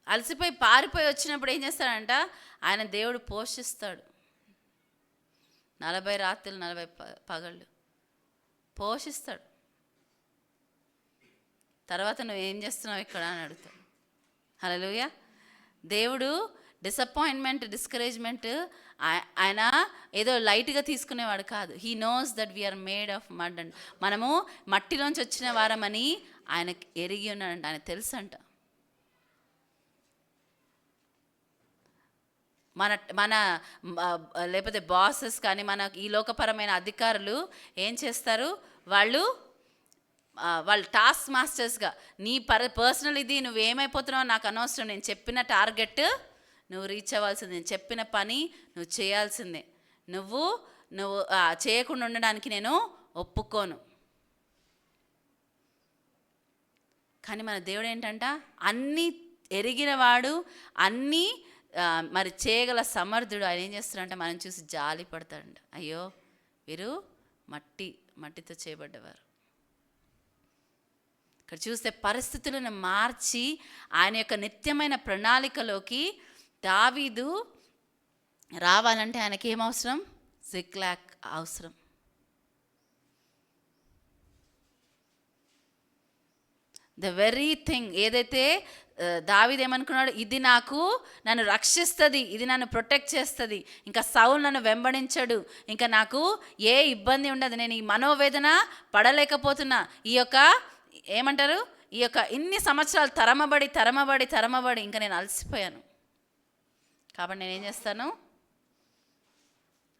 అలసిపోయి పారిపోయి వచ్చినప్పుడు ఏం చేస్తాడంట, ఆయన దేవుడు పోషిస్తాడు. 40 రాత్రులు 40 పగళ్ళు పోషిస్తాడు. తర్వాత నువ్వు ఏం చేస్తున్నావు ఇక్కడ అని అడుగుతాడు. హల్లెలూయా. దేవుడు డిస్కరేజ్మెంట్ ఆయన ఏదో లైట్గా తీసుకునేవాడు కాదు. He knows that we are made of mud and మనము మట్టిలోంచి వచ్చిన వారమని ఆయనకి ఎరిగి ఉన్నాడంట, ఆయన తెలుసు అంట. మన లేకపోతే బాసెస్ కానీ మన ఈ లోకపరమైన అధికారులు ఏం చేస్తారు, వాళ్ళు టాస్క్ మాస్టర్స్గా, నీ పర్సనల్ ఇది నువ్వేమైపోతున్నావు నాకు అనవసరం, నేను చెప్పిన టార్గెట్ నువ్వు రీచ్ అవ్వాల్సిందే, నేను చెప్పిన పని నువ్వు చేయాల్సిందే, నువ్వు చేయకుండా ఉండడానికి నేను ఒప్పుకోను. కానీ మన దేవుడు ఏంటంట, అన్నీ ఎరిగినవాడు, అన్నీ మరి చేయగల సమర్థుడు. ఆయన ఏం చేస్తాడంటే మనం చూసి జాలి పడతాడంట. అయ్యో వీరు మట్టితో చేయబడ్డవారు. ఇక్కడ చూస్తే పరిస్థితులను మార్చి ఆయన యొక్క నిత్యమైన ప్రణాళికలోకి దావీదు రావాలంటే ఆయనకి ఏం అవసరం, సిక్లాగ్ అవసరం. ద వెరీ థింగ్ ఏదైతే దావీదు ఏమనుకున్నాడు, ఇది నన్ను రక్షిస్తుంది, ఇది నన్ను ప్రొటెక్ట్ చేస్తుంది, ఇంకా సౌలు నన్ను వెంబడించడు, ఇంకా నాకు ఏ ఇబ్బంది ఉండదు, నేను ఈ మనోవేదన పడలేకపోతున్నా, ఈ యొక్క ఏమంటారు, ఈ యొక్క ఇన్ని సంవత్సరాలు తరమబడి ఇంకా నేను అలసిపోయాను, కాబట్టి నేనేం చేస్తాను,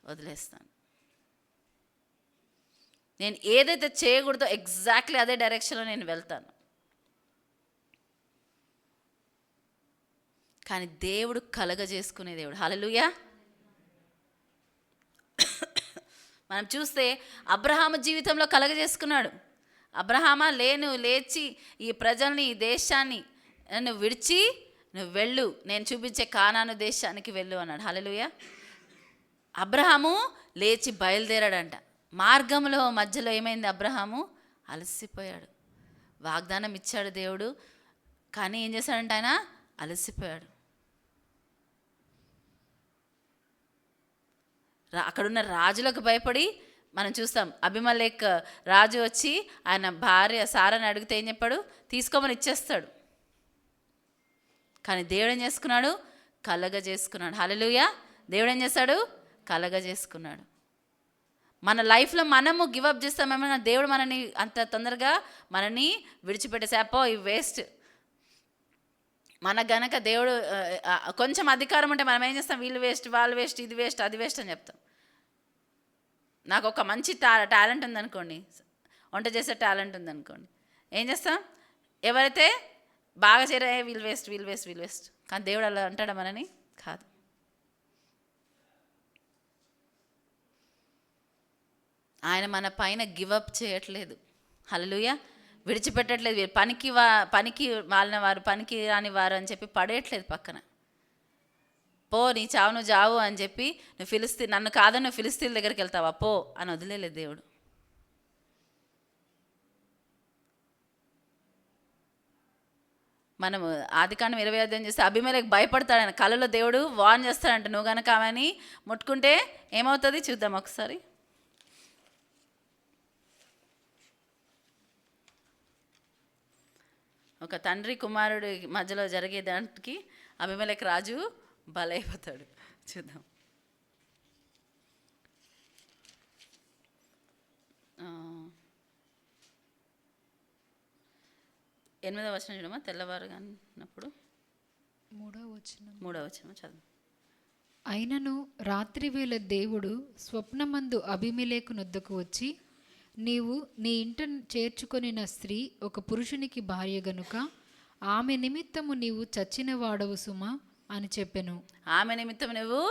వదిలేస్తాను. నేను ఏదైతే చేయకూడదో ఎగ్జాక్ట్లీ అదే డైరెక్షన్లో నేను వెళ్తాను. కానీ దేవుడు కలగజేసుకునే దేవుడు. హల్లెలూయా. మనం చూస్తే అబ్రహాము జీవితంలో కలగజేసుకున్నాడు. అబ్రహామా, లేచి ఈ ప్రజల్ని, ఈ దేశాన్ని నువ్వు విడిచి నువ్వు వెళ్ళు, నేను చూపించే కానాను దేశానికి వెళ్ళు అన్నాడు. హల్లెలూయా. అబ్రహాము లేచి బయలుదేరాడంట. మార్గంలో మధ్యలో ఏమైంది? అబ్రహాము అలసిపోయాడు. వాగ్దానం ఇచ్చాడు దేవుడు, కానీ ఏం చేశాడంటే ఆయన అలసిపోయాడు. అక్కడున్న రాజులకు భయపడి మనం చూస్తాం. అబిమలేక్ రాజు వచ్చి ఆయన భార్య సారాని అడిగితే ఏం చెప్పాడు? తీసుకోమని ఇచ్చేస్తాడు. కానీ దేవుడు ఏం చేసుకున్నాడు? కలగజేసుకున్నాడు. హల్లెలూయా! దేవుడు ఏం చేశాడు? కలగజేసుకున్నాడు. మన లైఫ్లో మనము గివప్ చేస్తామేమన్నా, దేవుడు మనని అంత తొందరగా మనని విడిచిపెట్టేసాపో ఇవి వేస్ట్. మనకు గనక దేవుడు కొంచెం అధికారం ఉంటే మనం ఏం చేస్తాం? వీళ్ళు వేస్ట్, వాళ్ళు వేస్ట్, ఇది వేస్ట్, అది వేస్ట్ అని చెప్తాం. నాకు ఒక మంచి టాలెంట్ ఉందనుకోండి, వంట చేసే టాలెంట్ ఉందనుకోండి, ఏం చేస్తాం? ఎవరైతే బాగా చేరే వీళ్ళు వేస్ట్, వీళ్ళు వేస్ట్, వీళ్ళు వేస్ట్. కానీ దేవుడు అలా అంటాడా మనని? కాదు. ఆయన మన పైన గివప్ చేయట్లేదు. హల్లెలూయా! విడిచిపెట్టట్లేదు. పనికి వాళ్ళని వారు, పనికి రాని వారు అని చెప్పి పడేయట్లేదు పక్కన. పో నీ చావు నువ్వు జావు అని చెప్పి, నువ్వు నన్ను కాదని నువ్వు ఫిలిస్తీన్ల దగ్గరికి వెళ్తావా పో అని వదిలేలేదు దేవుడు. మనము ఆదికాండం 20 చేస్తే అబీమెలెకు భయపడతాడు. ఆయన కలలో దేవుడు వార్న్ చేస్తాడంట, నువ్వు కనుక ఆమెని ముట్టుకుంటే ఏమవుతుంది చూద్దాం ఒకసారి. ఒక తండ్రి కుమారుడి మధ్యలో జరిగే దానికి అబీమెలెకు రాజు బలైపోతాడు. చూద్దాం. 8వ వచనం చూడమా. తెల్లవారుగా అన్నప్పుడు 3వ వచనం చదువు. అయినను రాత్రివేళ దేవుడు స్వప్నమందు అబీమెలెకు నొద్దకు వచ్చి, నీవు నీ ఇంట చేర్చుకొనిన స్త్రీ ఒక పురుషునికి భార్య గనుక ఆమె నిమిత్తము నీవు చచ్చిన వాడవు సుమా అని చెప్పెను. ఆమె నిమిత్తం నువ్వు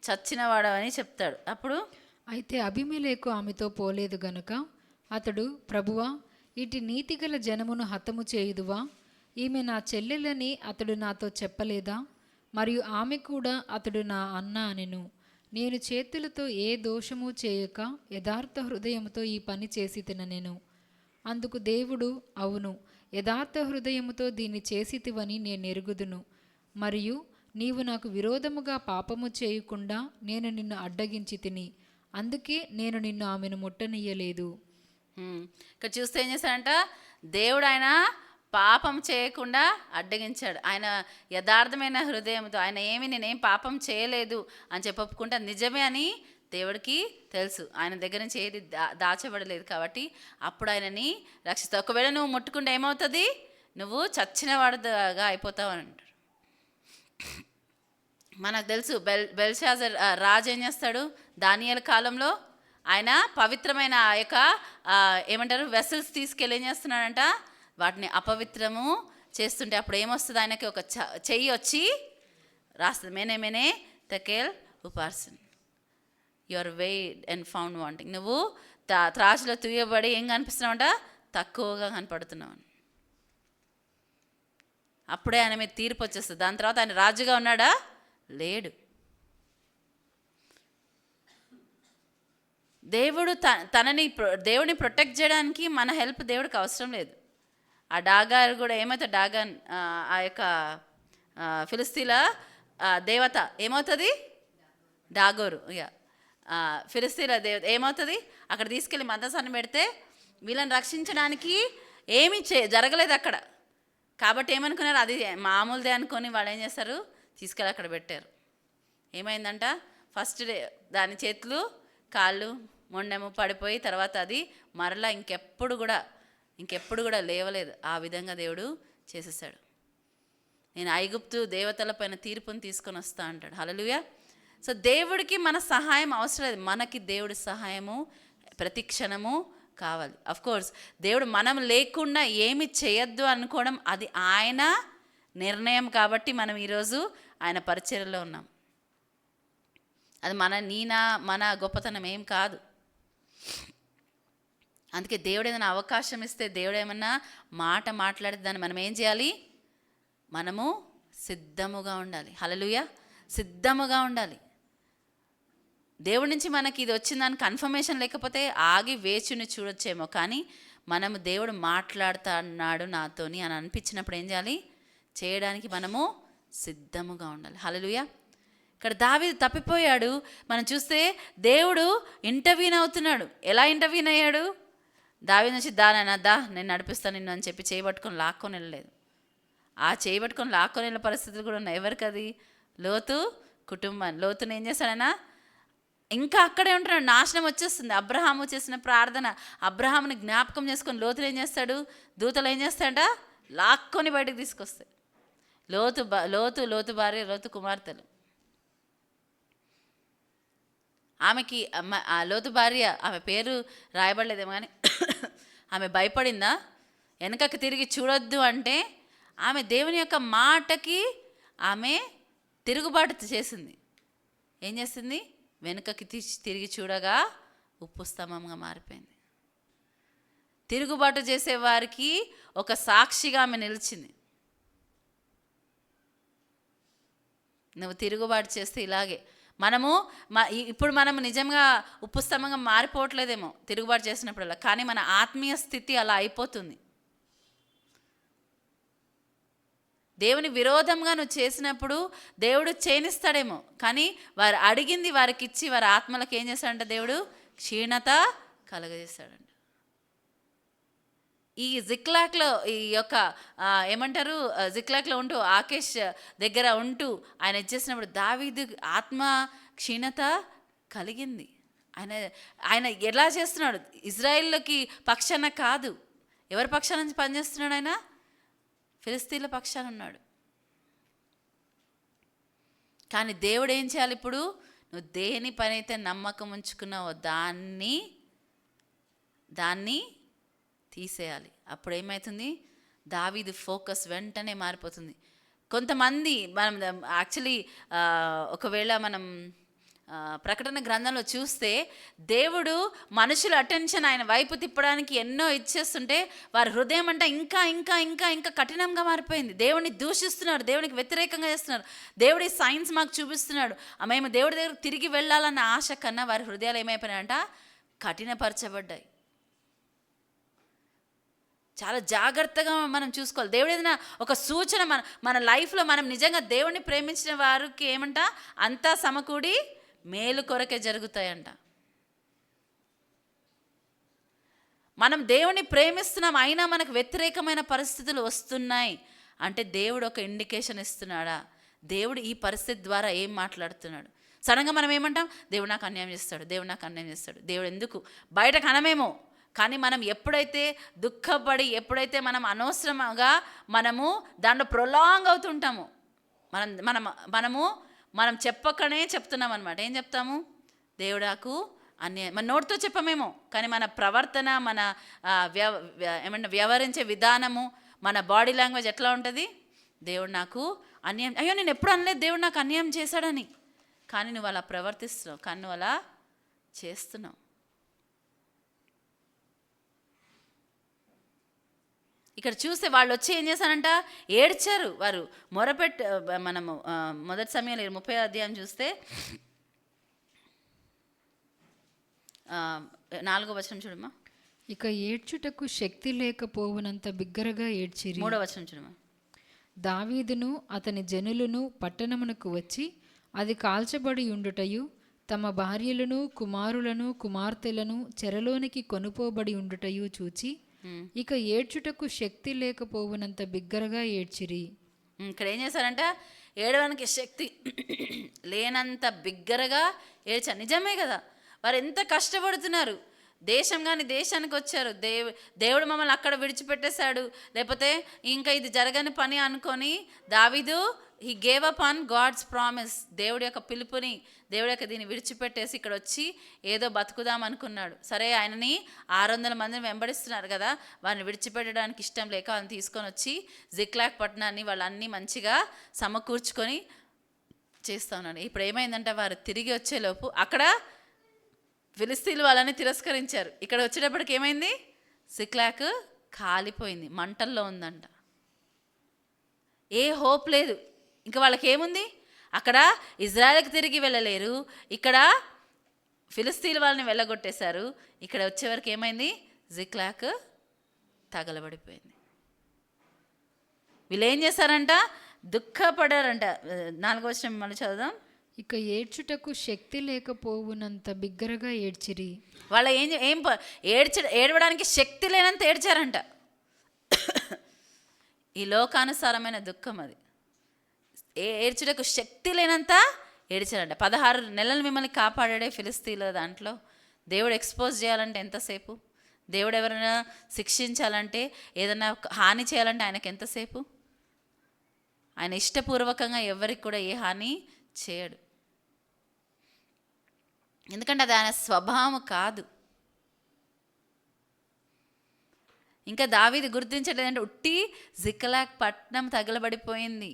చచ్చిన వాడవని చెప్తాడు. అప్పుడు అయితే అబీమెలెకు ఆమెతో పోలేదు గనుక అతడు, ప్రభువా, ఇటు నీతిగల జనమును హతము చేయుదువా? ఈమె నా చెల్లెలని అతడు నాతో చెప్పలేదా? మరియు ఆమె కూడా అతడు నా అన్న అనెను. నేను చేతులతో ఏ దోషము చేయక యథార్థ హృదయముతో ఈ పని చేసి తిననెను. అందుకు దేవుడు, అవును, యథార్థ హృదయముతో దీన్ని చేసితివని నేను ఎరుగుదును. మరియు నీవు నాకు విరోధముగా పాపము చేయకుండా నేను నిన్ను అడ్డగించి తిని, అందుకే నేను నిన్ను ఆమెను ముట్టనీయలేదు. ఇక్కడ చూస్తే ఏం చేశాడంట? దేవుడు ఆయన పాపం చేయకుండా అడ్డగించాడు. ఆయన యథార్థమైన హృదయంతో, ఆయన నేనేం పాపం చేయలేదు అని చెప్పొప్పుకుంటే నిజమే అని దేవుడికి తెలుసు. ఆయన దగ్గర నుంచి ఏది దాచబడలేదు కాబట్టి అప్పుడు ఆయనని రక్షిస్తావు. ఒకవేళ నువ్వు ముట్టుకుంటే ఏమవుతుంది? నువ్వు చచ్చిన వాడుగా అయిపోతావు అని అంటాడు. మనకు తెలుసు బెల్షాజర్ రాజు ఏం చేస్తాడు? దానియేలు కాలంలో ఆయన పవిత్రమైన ఆ యొక్క ఏమంటారు వెసల్స్ తీసుకెళ్ళి ఏం చేస్తున్నాడంట? వాటిని అపవిత్రము చేస్తుంటే అప్పుడు ఏమొస్తుంది? ఆయనకి ఒక చెయ్యి వచ్చి రాస్తుంది, మేనే మేనే తకేల్ ఉపార్సన్, your weighed and found wanting. నువ్వు త్రాసులో తూయబడి ఏం కనిపిస్తున్నావంట? తక్కువగా కనపడుతున్నావు. అప్పుడే ఆయన మీద తీర్పు వచ్చేస్తుంది. దాని తర్వాత ఆయన రాజుగా ఉన్నాడా? లేడు. దేవుడిని ప్రొటెక్ట్ చేయడానికి మన హెల్ప్ దేవుడికి అవసరం లేదు. ఆ డాగారు కూడా ఏమవుతుంది? డాగాన్ ఆ యొక్క ఫిలిస్తీన్ల దేవత ఏమవుతుంది? డాగోరు. ఇక ఫిలిస్తీన్ల దేవత ఏమవుతుంది? అక్కడ తీసుకెళ్ళి మందసాన్ని పెడితే వీళ్ళని రక్షించడానికి ఏమీ జరగలేదు అక్కడ. కాబట్టి ఏమనుకున్నారు? అది మామూలుదే అనుకొని వాళ్ళు ఏం చేస్తారు? తీసుకెళ్ళి అక్కడ పెట్టారు. ఏమైందంట? ఫస్ట్ డే దాని చేతులు కాళ్ళు మొండెము పడిపోయి తర్వాత అది మరలా ఇంకెప్పుడు కూడా లేవలేదు. ఆ విధంగా దేవుడు చేసేసాడు. నేను ఐగుప్తు దేవతల పైన తీర్పును తీసుకొని వస్తా అంటాడు. హల్లెలూయా! సో దేవుడికి మన సహాయం అవసరం లేదు, మనకి దేవుడి సహాయము ప్రతి క్షణము కావాలి. అఫ్ కోర్స్ దేవుడు మనం లేకుండా ఏమి చేయొద్దు అనుకోవడం అది ఆయన నిర్ణయం. కాబట్టి మనం ఈరోజు ఆయన పరిచర్యలో ఉన్నాం. అది మన గొప్పతనం ఏం కాదు. అందుకే దేవుడు ఏదైనా అవకాశం ఇస్తే, దేవుడు ఏమన్నా మాట మాట్లాడితే దాన్ని మనం ఏం చేయాలి? మనము సిద్ధముగా ఉండాలి. హల్లెలూయా! సిద్ధముగా ఉండాలి. దేవుడి నుంచి మనకి ఇది వచ్చిందని కన్ఫర్మేషన్ లేకపోతే ఆగి వేచుని చూడొచ్చేమో, కానీ మనము దేవుడు మాట్లాడుతా అన్నాడు నాతోని అని అనిపించినప్పుడు ఏం చేయాలి? చేయడానికి మనము సిద్ధముగా ఉండాలి. హల్లెలూయా. ఇక్కడ దావీదు తప్పిపోయాడు. మనం చూస్తే దేవుడు ఇంటర్వ్యూన్ అవుతున్నాడు. ఎలా ఇంటర్వ్యూన్ అయ్యాడు? దావీదు నుంచి నేను నడిపిస్తాను నిన్ను అని చెప్పి చేయబట్టుకొని లాక్కొని వెళ్ళలేదు. ఆ చేయబట్టుకొని లాక్కొని వెళ్ళిన పరిస్థితులు కూడా ఉన్నాయి. ఎవరికి అది? లోతు కుటుంబాన్ని. లోతుని ఏం చేశాడైనా ఇంకా అక్కడే ఉంటున్నాడు. నాశనం వచ్చేస్తుంది. అబ్రహాము చేసిన ప్రార్థన, అబ్రహాముని జ్ఞాపకం చేసుకొని లోతులు ఏం చేస్తాడు? దూతలు ఏం చేస్తాడ? లాక్కొని బయటకు తీసుకొస్తాయి. లోతు భార్య, లోతు కుమార్తెలు. ఆమెకి ఆ లోతు భార్య, ఆమె పేరు రాయబడలేదేమో కానీ ఆమె భయపడిందా? వెనకకి తిరిగి చూడొద్దు అంటే ఆమె దేవుని యొక్క మాటకి ఆమె తిరుగుబాటు చేసింది. ఏం చేసింది? వెనుకకి తిరిగి చూడగా ఉప్పు స్తంభంగా మారిపోయింది. తిరుగుబాటు చేసేవారికి ఒక సాక్షిగా ఆమె నిలిచింది. నువ్వు తిరుగుబాటు చేస్తే ఇలాగే ఇప్పుడు మనము నిజంగా ఉప్పు స్తంభంగా మారిపోవట్లేదేమో తిరుగుబాటు చేసినప్పుడల్లా, కానీ మన ఆత్మీయ స్థితి అలా అయిపోతుంది. దేవుని విరోధంగా నువ్వు చేసినప్పుడు దేవుడు చేయనిస్తాడేమో, కానీ వారు అడిగింది వారికి ఇచ్చి వారి ఆత్మలకు ఏం చేస్తాడంట? దేవుడు క్షీణత కలగజేస్తాడంట. ఈ జిక్లాక్లో ఈ యొక్క ఏమంటారు, జిక్లాక్లో ఉంటూ ఆకేష్ దగ్గర ఉంటూ ఆయన ఇచ్చేసినప్పుడు దావీదు ఆత్మ క్షీణత కలిగింది. ఆయన ఎలా చేస్తున్నాడు? ఇజ్రాయిల్లోకి పక్షాన కాదు, ఎవరి పక్షాన నుంచి పనిచేస్తున్నాడు? ఆయన ఫిలిస్తీన్ల పక్షాన ఉన్నాడు. కానీ దేవుడు ఏం చేయాలి? ఇప్పుడు నువ్వు దేని పని అయితే నమ్మకం ఉంచుకున్నావో దాన్ని తీసేయాలి. అప్పుడు ఏమవుతుంది? దావీదు ఫోకస్ వెంటనే మారిపోతుంది. కొంతమంది మనం యాక్చువల్లీ ఒకవేళ మనం ప్రకటన గ్రంథంలో చూస్తే దేవుడు మనుషుల అటెన్షన్ ఆయన వైపు తిప్పడానికి ఎన్నో ఇచ్చేస్తుంటే వారి హృదయం అంటే ఇంకా ఇంకా ఇంకా ఇంకా కఠినంగా మారిపోయింది. దేవుడిని దూషిస్తున్నారు, దేవునికి వ్యతిరేకంగా చేస్తున్నారు. దేవుడి సైన్స్ మాకు చూపిస్తున్నాడు, మేము దేవుడి దగ్గర తిరిగి వెళ్ళాలన్న ఆశ కన్నా వారి హృదయాలు ఏమైపోయినాయంట? కఠినపరచబడ్డాయి. చాలా జాగ్రత్తగా మనం చూసుకోవాలి. దేవుడు ఏదైనా ఒక సూచన మన లైఫ్లో మనం నిజంగా దేవుడిని ప్రేమించిన వారికి ఏమంట? అంతా సమకూడి మేలు కొరకే జరుగుతాయంట. మనం దేవుని ప్రేమిస్తున్నాం, అయినా మనకు వ్యతిరేకమైన పరిస్థితులు వస్తున్నాయి అంటే దేవుడు ఒక ఇండికేషన్ ఇస్తున్నాడా? దేవుడు ఈ పరిస్థితి ద్వారా ఏం మాట్లాడుతున్నాడు? సడన్గా మనం ఏమంటాం? దేవుడు నాకు అన్యాయం చేస్తాడు, దేవుడు నాకు అన్యాయం చేస్తాడు. దేవుడు ఎందుకు? బయటకు అనమేమో, కానీ మనం ఎప్పుడైతే దుఃఖపడి, ఎప్పుడైతే మనం అనవసరంగా మనము దాంట్లో ప్రొలాంగ్ అవుతుంటాము, మనం చెప్పకనే చెప్తున్నాం అనమాట. ఏం చెప్తాము? దేవుడు నాకు అన్యాయం, మన నోటితో చెప్పమేమో, కానీ మన ప్రవర్తన, మన ఏమన్నా వ్యవహరించే విధానము, మన బాడీ లాంగ్వేజ్ ఎట్లా ఉంటుంది? దేవుడు నాకు అన్యాయం, అయ్యో నేను ఎప్పుడు అనలేదు దేవుడు నాకు అన్యాయం చేశాడని, కానీ నువ్వు అలా ప్రవర్తిస్తున్నావు, కానీ నువ్వు అలా చేస్తున్నావు. ఇక్కడ చూస్తే వాళ్ళు వచ్చి ఏం చేశారంట? ఏడ్చారు. వారు మనము మొదటి సమయంలో 30వ అధ్యాయం చూస్తే 4వ వచనం చూడమ్మా. ఇక ఏడ్చుటకు శక్తి లేకపోవునంత బిగ్గరగా ఏడ్చిరి. 3వ వచనం చూడమ్మా. దావీదును అతని జనులను పట్టణమునకు వచ్చి అది కాల్చబడి ఉండుటయు, తమ భార్యలను కుమారులను కుమార్తెలను చెరలోనికి కొనుపోబడి ఉండుటయు చూచి ఇక ఏడ్చుటకు శక్తి లేకపోవునంత బిగ్గరగా ఏడ్చిరి. ఇక్కడ ఏం చేశారంట? ఏడవడానికి శక్తి లేనంత బిగ్గరగా ఏడ్చారు. నిజమే కదా, వారు ఎంత కష్టపడుతున్నారు. దేశం కానీ దేశానికి వచ్చారు, దేవుడు మమ్మల్ని అక్కడ విడిచిపెట్టేశాడు, లేకపోతే ఇంకా ఇది జరగని పని అనుకొని దావీదు he gave up on God's promise, దేవుడి యొక్క పిలుపుని, దేవుడి యొక్క దీన్ని విడిచిపెట్టేసి ఇక్కడ వచ్చి ఏదో బతుకుదాం అనుకున్నాడు. సరే, ఆయనని 600 మందిని వెంబడిస్తున్నారు కదా, వారిని విడిచిపెట్టడానికి ఇష్టం లేక వాళ్ళని తీసుకొని వచ్చి జిక్లాగ్ పట్టణాన్ని వాళ్ళన్నీ మంచిగా సమకూర్చుకొని చేస్తూ ఉన్నాడు. ఇప్పుడు ఏమైందంటే వారు తిరిగి వచ్చేలోపు అక్కడ ఫిలిస్తీన్లు వాళ్ళని తిరస్కరించారు. ఇక్కడ వచ్చేటప్పటికి ఏమైంది? జిక్లాగ్ కాలిపోయింది, మంటల్లో ఉందంట. ఏ హోప్ లేదు. ఇంకా వాళ్ళకి ఏముంది? అక్కడ ఇజ్రాయెల్కి తిరిగి వెళ్ళలేరు, ఇక్కడ ఫిలిస్తీన్లు వాళ్ళని వెళ్ళగొట్టేశారు. ఇక్కడ వచ్చేవరకు ఏమైంది? జిక్లాగ్ తగలబడిపోయింది. వీళ్ళు ఏం చేశారంట? దుఃఖపడారంట. 4వ వచనం మళ్ళీ చదువుదాం. ఇక ఏడ్చుటకు శక్తి లేకపోవునంత బిగ్గరగా ఏడ్చిరి. వాళ్ళ ఏడవడానికి శక్తి లేనంత ఏడ్చారంట. ఈ లోకానుసారమైన దుఃఖం అది. ఏడ్చుటకు శక్తి లేనంత ఏడ్చారంట. 16 నెలలు మిమ్మల్ని కాపాడాడే ఫిలిస్తీన్ల దాంట్లో దేవుడు ఎక్స్పోజ్ చేయాలంటే ఎంతసేపు? దేవుడు ఎవరైనా శిక్షించాలంటే, ఏదైనా హాని చేయాలంటే ఆయనకి ఎంతసేపు? ఆయన ఇష్టపూర్వకంగా ఎవరికి కూడా ఏ హాని చేయడు. ఎందుకంటే అది ఆయన స్వభావం కాదు. ఇంకా దావీదు గుర్తించలేదంటే ఉట్టి జిక్లాగ్ పట్టణం తగలబడిపోయింది.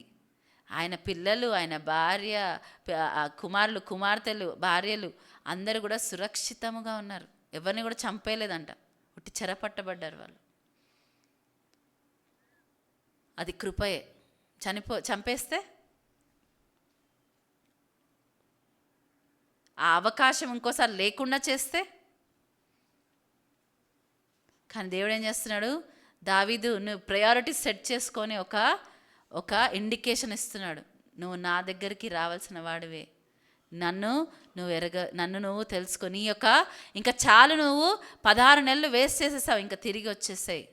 ఆయన పిల్లలు, ఆయన భార్య, కుమారులు, కుమార్తెలు, భార్యలు అందరూ కూడా సురక్షితముగా ఉన్నారు. ఎవరిని కూడా చంపేయలేదంట, ఉట్టి చెరపట్టబడ్డారు వాళ్ళు. అది కృపయే. చంపేస్తే ఆ అవకాశం ఇంకోసారి లేకుండా చేస్తే. కానీ దేవుడు ఏం చేస్తున్నాడు? దావీదు, నువ్వు ప్రయారిటీ సెట్ చేసుకొని ఒక ఇండికేషన్ ఇస్తున్నాడు. నువ్వు నా దగ్గరికి రావాల్సిన వాడివే. నన్ను నువ్వు తెలుసుకొని ఇంకా చాలు, నువ్వు 16 నెలలు వేస్ట్ చేసేసావు, ఇంకా తిరిగి వచ్చేసాయి.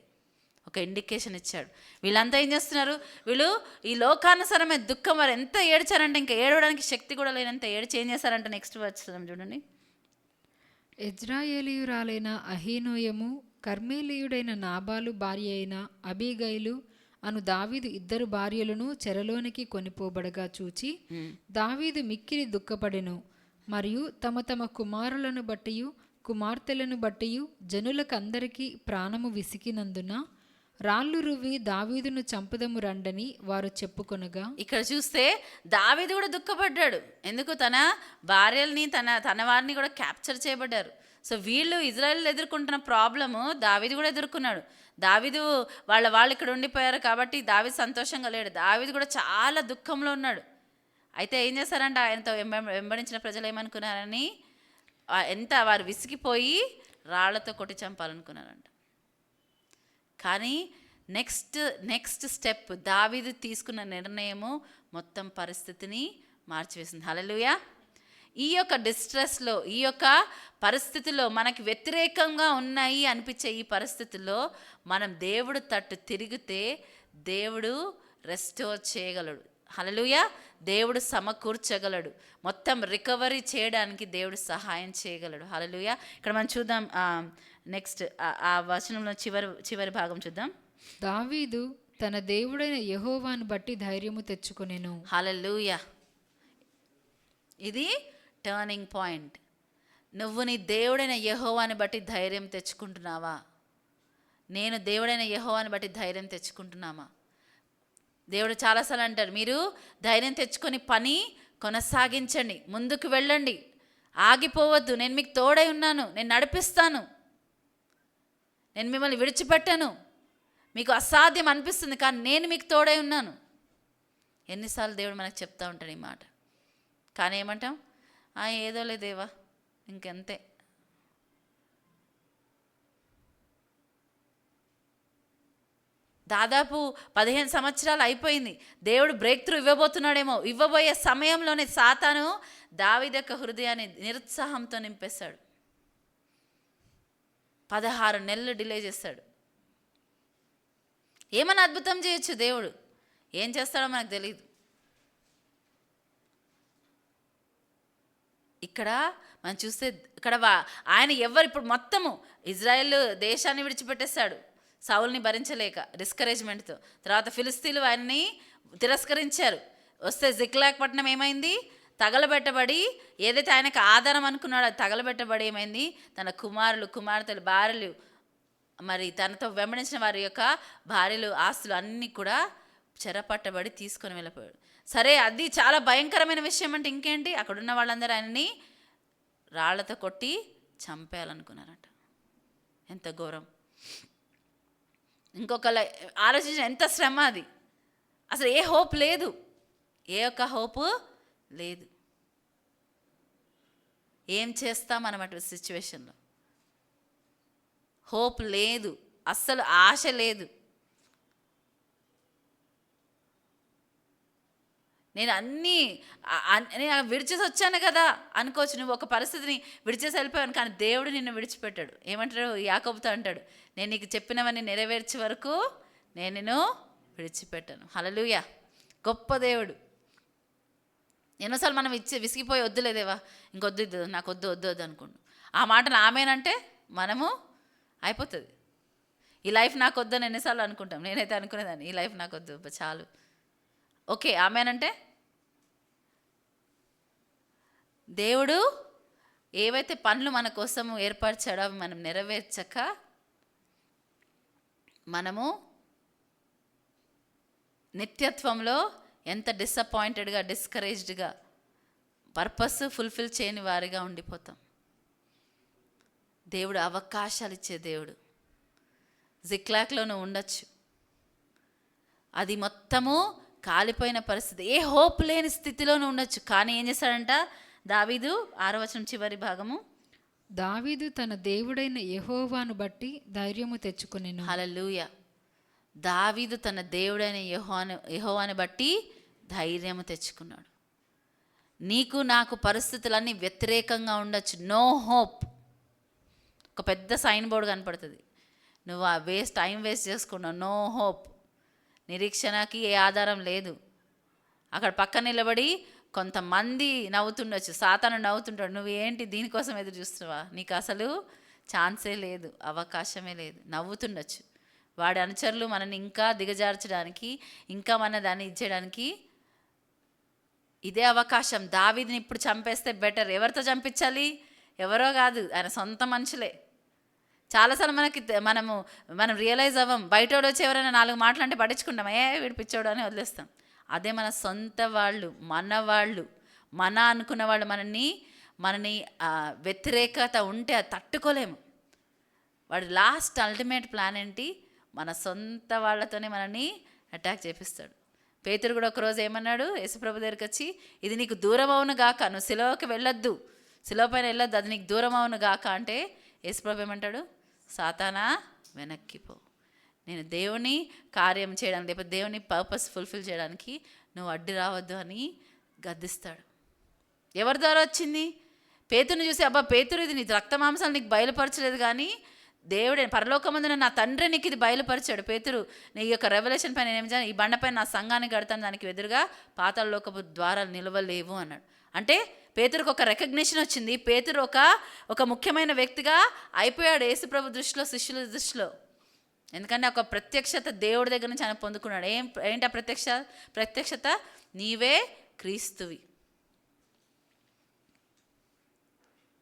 ఒక ఇండికేషన్ ఇచ్చాడు. వీళ్ళంతా ఏం చేస్తున్నారు? వీళ్ళు ఈ లోకానుసారమైన దుఃఖం వారు ఎంత ఏడ్చారంటే ఇంకా ఏడవడానికి శక్తి కూడా లేనంత ఏడ్చి ఏం చేశారంటే, నెక్స్ట్ వచ్చేద్దాం చూడండి. ఇజ్రాయేలీయురాలైన అహీనోయము, కర్మేలీయుడైన నాబాలు భార్య అయిన అబీగైలు అను దావీదు 2 భార్యలను చెరలోనికి కొనిపోబడగా చూచి దావీదు మిక్కిలి దుఃఖపడెను. మరియు తమ తమ కుమారులను బట్టియు కుమార్తెలను బట్టియు జనులకందరికీ ప్రాణము విసికినందున రాళ్ళు రువ్వి దావీదును చంపుదము రండని వారు చెప్పుకొనగా, ఇక్కడ చూస్తే దావీదు కూడా దుఃఖపడ్డాడు. ఎందుకు? తన భార్యల్ని తన వారిని కూడా క్యాప్చర్ చేయబడ్డారు. సో వీళ్ళు ఇజ్రాయెల్ ఎదుర్కొంటున్న ప్రాబ్లము దావీదు కూడా ఎదుర్కొన్నాడు. దావీదు వాళ్ళు ఇక్కడ ఉండిపోయారు కాబట్టి దావీదు సంతోషంగా లేడు. దావీదు కూడా చాలా దుఃఖంలో ఉన్నాడు. అయితే ఏం చేశారంటే, ఆయనతో వెంబడించిన ప్రజలు ఏమనుకున్నారని, వారు విసిగిపోయి రాళ్లతో కొట్టి చంపాలనుకున్నారంట. కానీ నెక్స్ట్ స్టెప్ దావీదు తీసుకున్న నిర్ణయము మొత్తం పరిస్థితిని మార్చివేసింది. హల్లెలూయా. ఈ యొక్క డిస్ట్రెస్లో, ఈ యొక్క పరిస్థితిలో, మనకి వ్యతిరేకంగా ఉన్నాయి అనిపించే ఈ పరిస్థితుల్లో మనం దేవుడు తట్టు తిరిగితే దేవుడు రెస్టోర్ చేయగలడు. హల్లెలూయా. దేవుడు సమకూర్చగలడు. మొత్తం రికవరీ చేయడానికి దేవుడు సహాయం చేయగలడు. హల్లెలూయా. ఇక్కడ మనం చూద్దాం, నెక్స్ట్ ఆ వచనంలో చివరి భాగం చూద్దాం. దావీదు తన దేవుడైన యెహోవాను బట్టి ధైర్యము తెచ్చుకొనెను. హల్లెలూయా. ఇది టర్నింగ్ పాయింట్. నువ్వు నీ దేవుడైన యెహోవాని బట్టి ధైర్యం తెచ్చుకుంటున్నావా? నేను దేవుడైన యెహోవాని బట్టి ధైర్యం తెచ్చుకుంటున్నామా? దేవుడు చాలాసార్లు అంటారు, మీరు ధైర్యం తెచ్చుకొని పని కొనసాగించండి, ముందుకు వెళ్ళండి, ఆగిపోవద్దు, నేను మీకు తోడై ఉన్నాను, నేను నడిపిస్తాను, నేను మిమ్మల్ని విడిచిపెట్టాను. మీకు అసాధ్యం అనిపిస్తుంది కానీ నేను మీకు తోడై ఉన్నాను. ఎన్నిసార్లు దేవుడు మనకు చెప్తా ఉంటాడు ఈ మాట. కానీ ఏమంటాం? ఏదోలే దేవా, ఇంకెంతే. దాదాపు 15 సంవత్సరాలు అయిపోయింది. దేవుడు బ్రేక్ త్రూ ఇవ్వబోతున్నాడేమో. ఇవ్వబోయే సమయంలోనే సాతాను దావీదు యొక్క హృదయాన్ని నిరుత్సాహంతో నింపేశాడు. 16 నెలలు డిలే చేశాడు. ఏమన్నా అద్భుతం చేయొచ్చు దేవుడు, ఏం చేస్తాడో మనకు తెలియదు. ఇక్కడ మనం చూస్తే ఇక్కడ ఆయన ఇప్పుడు మొత్తము ఇజ్రాయెల్ దేశాన్ని విడిచిపెట్టేశాడు సౌల్ని భరించలేక, డిస్కరేజ్మెంట్తో. తర్వాత ఫిలిస్తీన్లు ఆయన్ని తిరస్కరించారు. వస్తే జిక్లాగ్ పట్టణం ఏమైంది? తగలబెట్టబడి, ఏదైతే ఆయనకు ఆధారం అనుకున్నాడో అది తగలబెట్టబడి ఏమైంది? తన కుమారులు, కుమార్తెలు, భార్యలు, మరి తనతో వెంబడించిన వారి యొక్క భార్యలు, ఆస్తులు అన్నీ కూడా చెరపట్టబడి తీసుకొని వెళ్ళిపోయాడు. సరే, అది చాలా భయంకరమైన విషయం. అంటే ఇంకేంటి, అక్కడున్న వాళ్ళందరూ ఆయనని రాళ్లతో కొట్టి చంపేయాలనుకున్నారట. ఎంత ఘోరం! ఇంకొకళ్ళ ఆలోచించిన ఎంత శ్రమ అది. అసలు ఏ హోప్ లేదు, ఏ ఒక్క హోపు లేదు. ఏం చేస్తాం మనం అటువంటి సిచ్యువేషన్లో? హోప్ లేదు, అస్సలు ఆశ లేదు. నేను నేను విడిచేసి వచ్చాను కదా అనుకోవచ్చు. నువ్వు ఒక పరిస్థితిని విడిచేసి వెళ్ళిపోయాను, కానీ దేవుడు నిన్ను విడిచిపెట్టాడు. ఏమంటాడు? యాకోబుతో అంటాడు, నేను నీకు చెప్పినవన్నీ నెరవేర్చే వరకు నేను నిన్ను విడిచిపెట్టాను. హల్లెలూయా! గొప్ప దేవుడు. ఎన్నోసార్లు మనం విసిగిపోయి వద్దులేదేవా, ఇంకొద్దు, నాకు వద్దు వద్దు వద్దు అనుకోండి. ఆ మాటలు ఆమెనంటే మనము అయిపోతుంది. ఈ లైఫ్ నాకు వద్దని ఎన్నిసార్లు అనుకుంటాం. నేనైతే అనుకునేదాన్ని, ఈ లైఫ్ నాకు వద్దు చాలు. ఓకే, ఆమెనంటే దేవుడు ఏవైతే పనులు మన కోసము ఏర్పరిచాడో అవి మనం నెరవేర్చక మనము నిత్యత్వంలో ఎంత డిసప్పాయింటెడ్గా, డిస్కరేజ్డ్గా, పర్పస్ ఫుల్ఫిల్ చేయని వారిగా ఉండిపోతాం. దేవుడు అవకాశాలు ఇచ్చే దేవుడు. జిక్లాక్లో నువ్వు ఉండొచ్చు, అది మొత్తము కాలిపోయిన పరిస్థితి, ఏ హోప్ లేని స్థితిలోనూ ఉండొచ్చు. కానీ ఏం చేశాడంట దావీదు? 6వ వచనం చివరి భాగము, దావీదు తన దేవుడైన యెహోవాను బట్టి ధైర్యము తెచ్చుకొనెను. హల్లెలూయా! దావీదు తన దేవుడైన యెహోవాను బట్టి ధైర్యము తెచ్చుకున్నాడు. నీకు నాకు పరిస్థితులన్నీ వ్యతిరేకంగా ఉండొచ్చు, నో హోప్. ఒక పెద్ద సైన్ బోర్డు కనపడుతుంది, నువ్వు ఆ టైం వేస్ట్ చేసుకున్నావు, నో హోప్. నిరీక్షణకి ఏ ఆధారం లేదు. అక్కడ పక్కన నిలబడి కొంతమంది నవ్వుతుండొచ్చు, సాతాను నవ్వుతుంటాడు, నువ్వు ఏంటి దీనికోసం ఎదురు చూస్తున్నావా, నీకు అసలు ఛాన్సే లేదు, అవకాశమే లేదు, నవ్వుతుండొచ్చు. వాడి అనుచరులు మనని ఇంకా దిగజార్చడానికి, ఇంకా మన దాన్ని ఇచ్చేయడానికి ఇదే అవకాశం. దావీదుని ఇప్పుడు చంపేస్తే బెటర్. ఎవరితో చంపించాలి? ఎవరో కాదు, ఆయన సొంత మనుషులే. చాలాసార్లు మనం రియలైజ్ అవ్వం. బయటోడు వచ్చి ఎవరైనా 4 మాటలు అంటే పట్టించుకుంటాం, వీడు పిచ్చోడు అని వదిలేస్తాం. అదే మన సొంత వాళ్ళు, మన అనుకున్న వాళ్ళు మనని వ్యతిరేకత ఉంటే అది తట్టుకోలేము. వాడు లాస్ట్ అల్టిమేట్ ప్లాన్ ఏంటి? మన సొంత వాళ్ళతోనే మనల్ని అటాక్ చేపిస్తాడు. పేతురు కూడా ఒకరోజు ఏమన్నాడు? యేసుప్రభు దగ్గరికి వచ్చి, ఇది నీకు దూరం అవును గాక, నువ్వు సిలువకి వెళ్ళొద్దు, సిలువ పైన వెళ్ళొద్దు, అది నీకు దూరం అవును గాక అంటే యేసుప్రభు ఏమంటాడు? సాతానా వెనక్కిపో, నేను దేవుని కార్యం చేయడానికి, లేకపోతే దేవుని పర్పస్ ఫుల్ఫిల్ చేయడానికి నువ్వు అడ్డు రావద్దు అని గద్దిస్తాడు. ఎవరి ద్వారా వచ్చింది? పేతురుని చూసి, అబ్బా పేతురు, ఇది నీ రక్త మాంసాలు నీకు బయలుపరచలేదు, కానీ దేవుడే పరలోకమందున నా తండ్రి నీకు ఇది బయలుపరిచాడు. పేతురు, నీ యొక్క రెవల్యూషన్ పైన ఏం చేయాలి? ఈ బండపైన నా సంఘాన్ని కడతాను, దానికి ఎదురుగా పాతాళలోకపు ద్వారాలు నిలవలేవు అన్నాడు. అంటే పేతురుకు ఒక రికగ్నిషన్ వచ్చింది. పేతురు ఒక ముఖ్యమైన వ్యక్తిగా అయిపోయాడు యేసుప్రభు దృష్టిలో, శిష్యుల దృష్టిలో. ఎందుకంటే ఒక ప్రత్యక్షత దేవుడి దగ్గర నుంచి ఆయన పొందుకున్నాడు. ఏంటి ఆ ప్రత్యక్షత? నీవే క్రీస్తువి.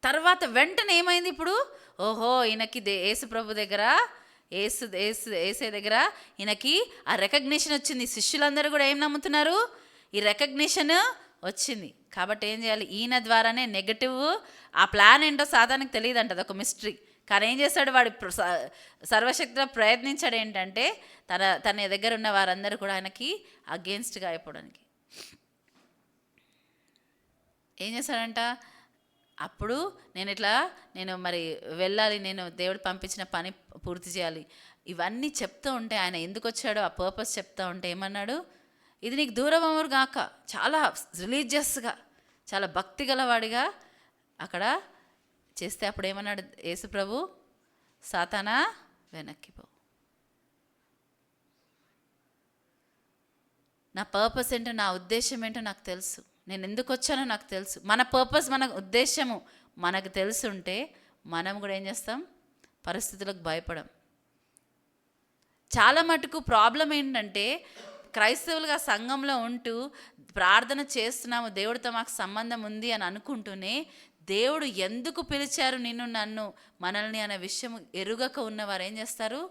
తర్వాత వెంటనే ఏమైంది? ఇప్పుడు ఓహో, ఈయనకి యేసుప్రభు దగ్గర, ఏసే దగ్గర ఈయనకి ఆ రికగ్నిషన్ వచ్చింది. శిష్యులందరూ కూడా ఏం నమ్ముతున్నారు? ఈ రికగ్నిషన్ వచ్చింది. కాబట్టి ఏం చేయాలి? ఈయన ద్వారానే నెగటివ్, ఆ ప్లాన్ ఏంటో సాతానికి తెలియదంట, అది ఒక మిస్టరీ. కానీ ఏం చేస్తాడు? వాడు సర్వశక్తిగా ప్రయత్నించాడు ఏంటంటే తన దగ్గర ఉన్న వారందరూ కూడా ఆయనకి అగేన్స్ట్గా అయిపోవడానికి. ఏం చేశాడంట? అప్పుడు నేను మరి వెళ్ళాలి, నేను దేవుడు పంపించిన పని పూర్తి చేయాలి, ఇవన్నీ చెప్తూ ఉంటే, ఆయన ఎందుకు వచ్చాడో ఆ పర్పస్ చెప్తూ ఉంటే ఏమన్నాడు? ఇది నీకు దూరం అవ్వరు గాక. చాలా రిలీజియస్గా, చాలా భక్తి గలవాడిగా అక్కడ చేస్తే అప్పుడు ఏమన్నాడు యేసుప్రభు? సాతానా వెనక్కిపో, నా పర్పస్ ఏంటో, నా ఉద్దేశం ఏంటో నాకు తెలుసు, నేను ఎందుకు వచ్చానో నాకు తెలుసు. మన పర్పస్, మన ఉద్దేశము మనకు తెలుసుంటే మనం కూడా ఏం చేస్తాం? పరిస్థితులకు భయపడం. చాలా మటుకు ప్రాబ్లం ఏంటంటే, క్రైస్తవులుగా సంఘంలో ఉంటూ ప్రార్థన చేస్తున్నాము, దేవుడితో మాకు సంబంధం ఉంది అని అనుకుంటూనే, దేవుడు ఎందుకు పిలిచారు నిన్ను, నన్ను, మనల్ని అనే విషయం ఎరుగక ఉన్నవారు ఏం చేస్తారు?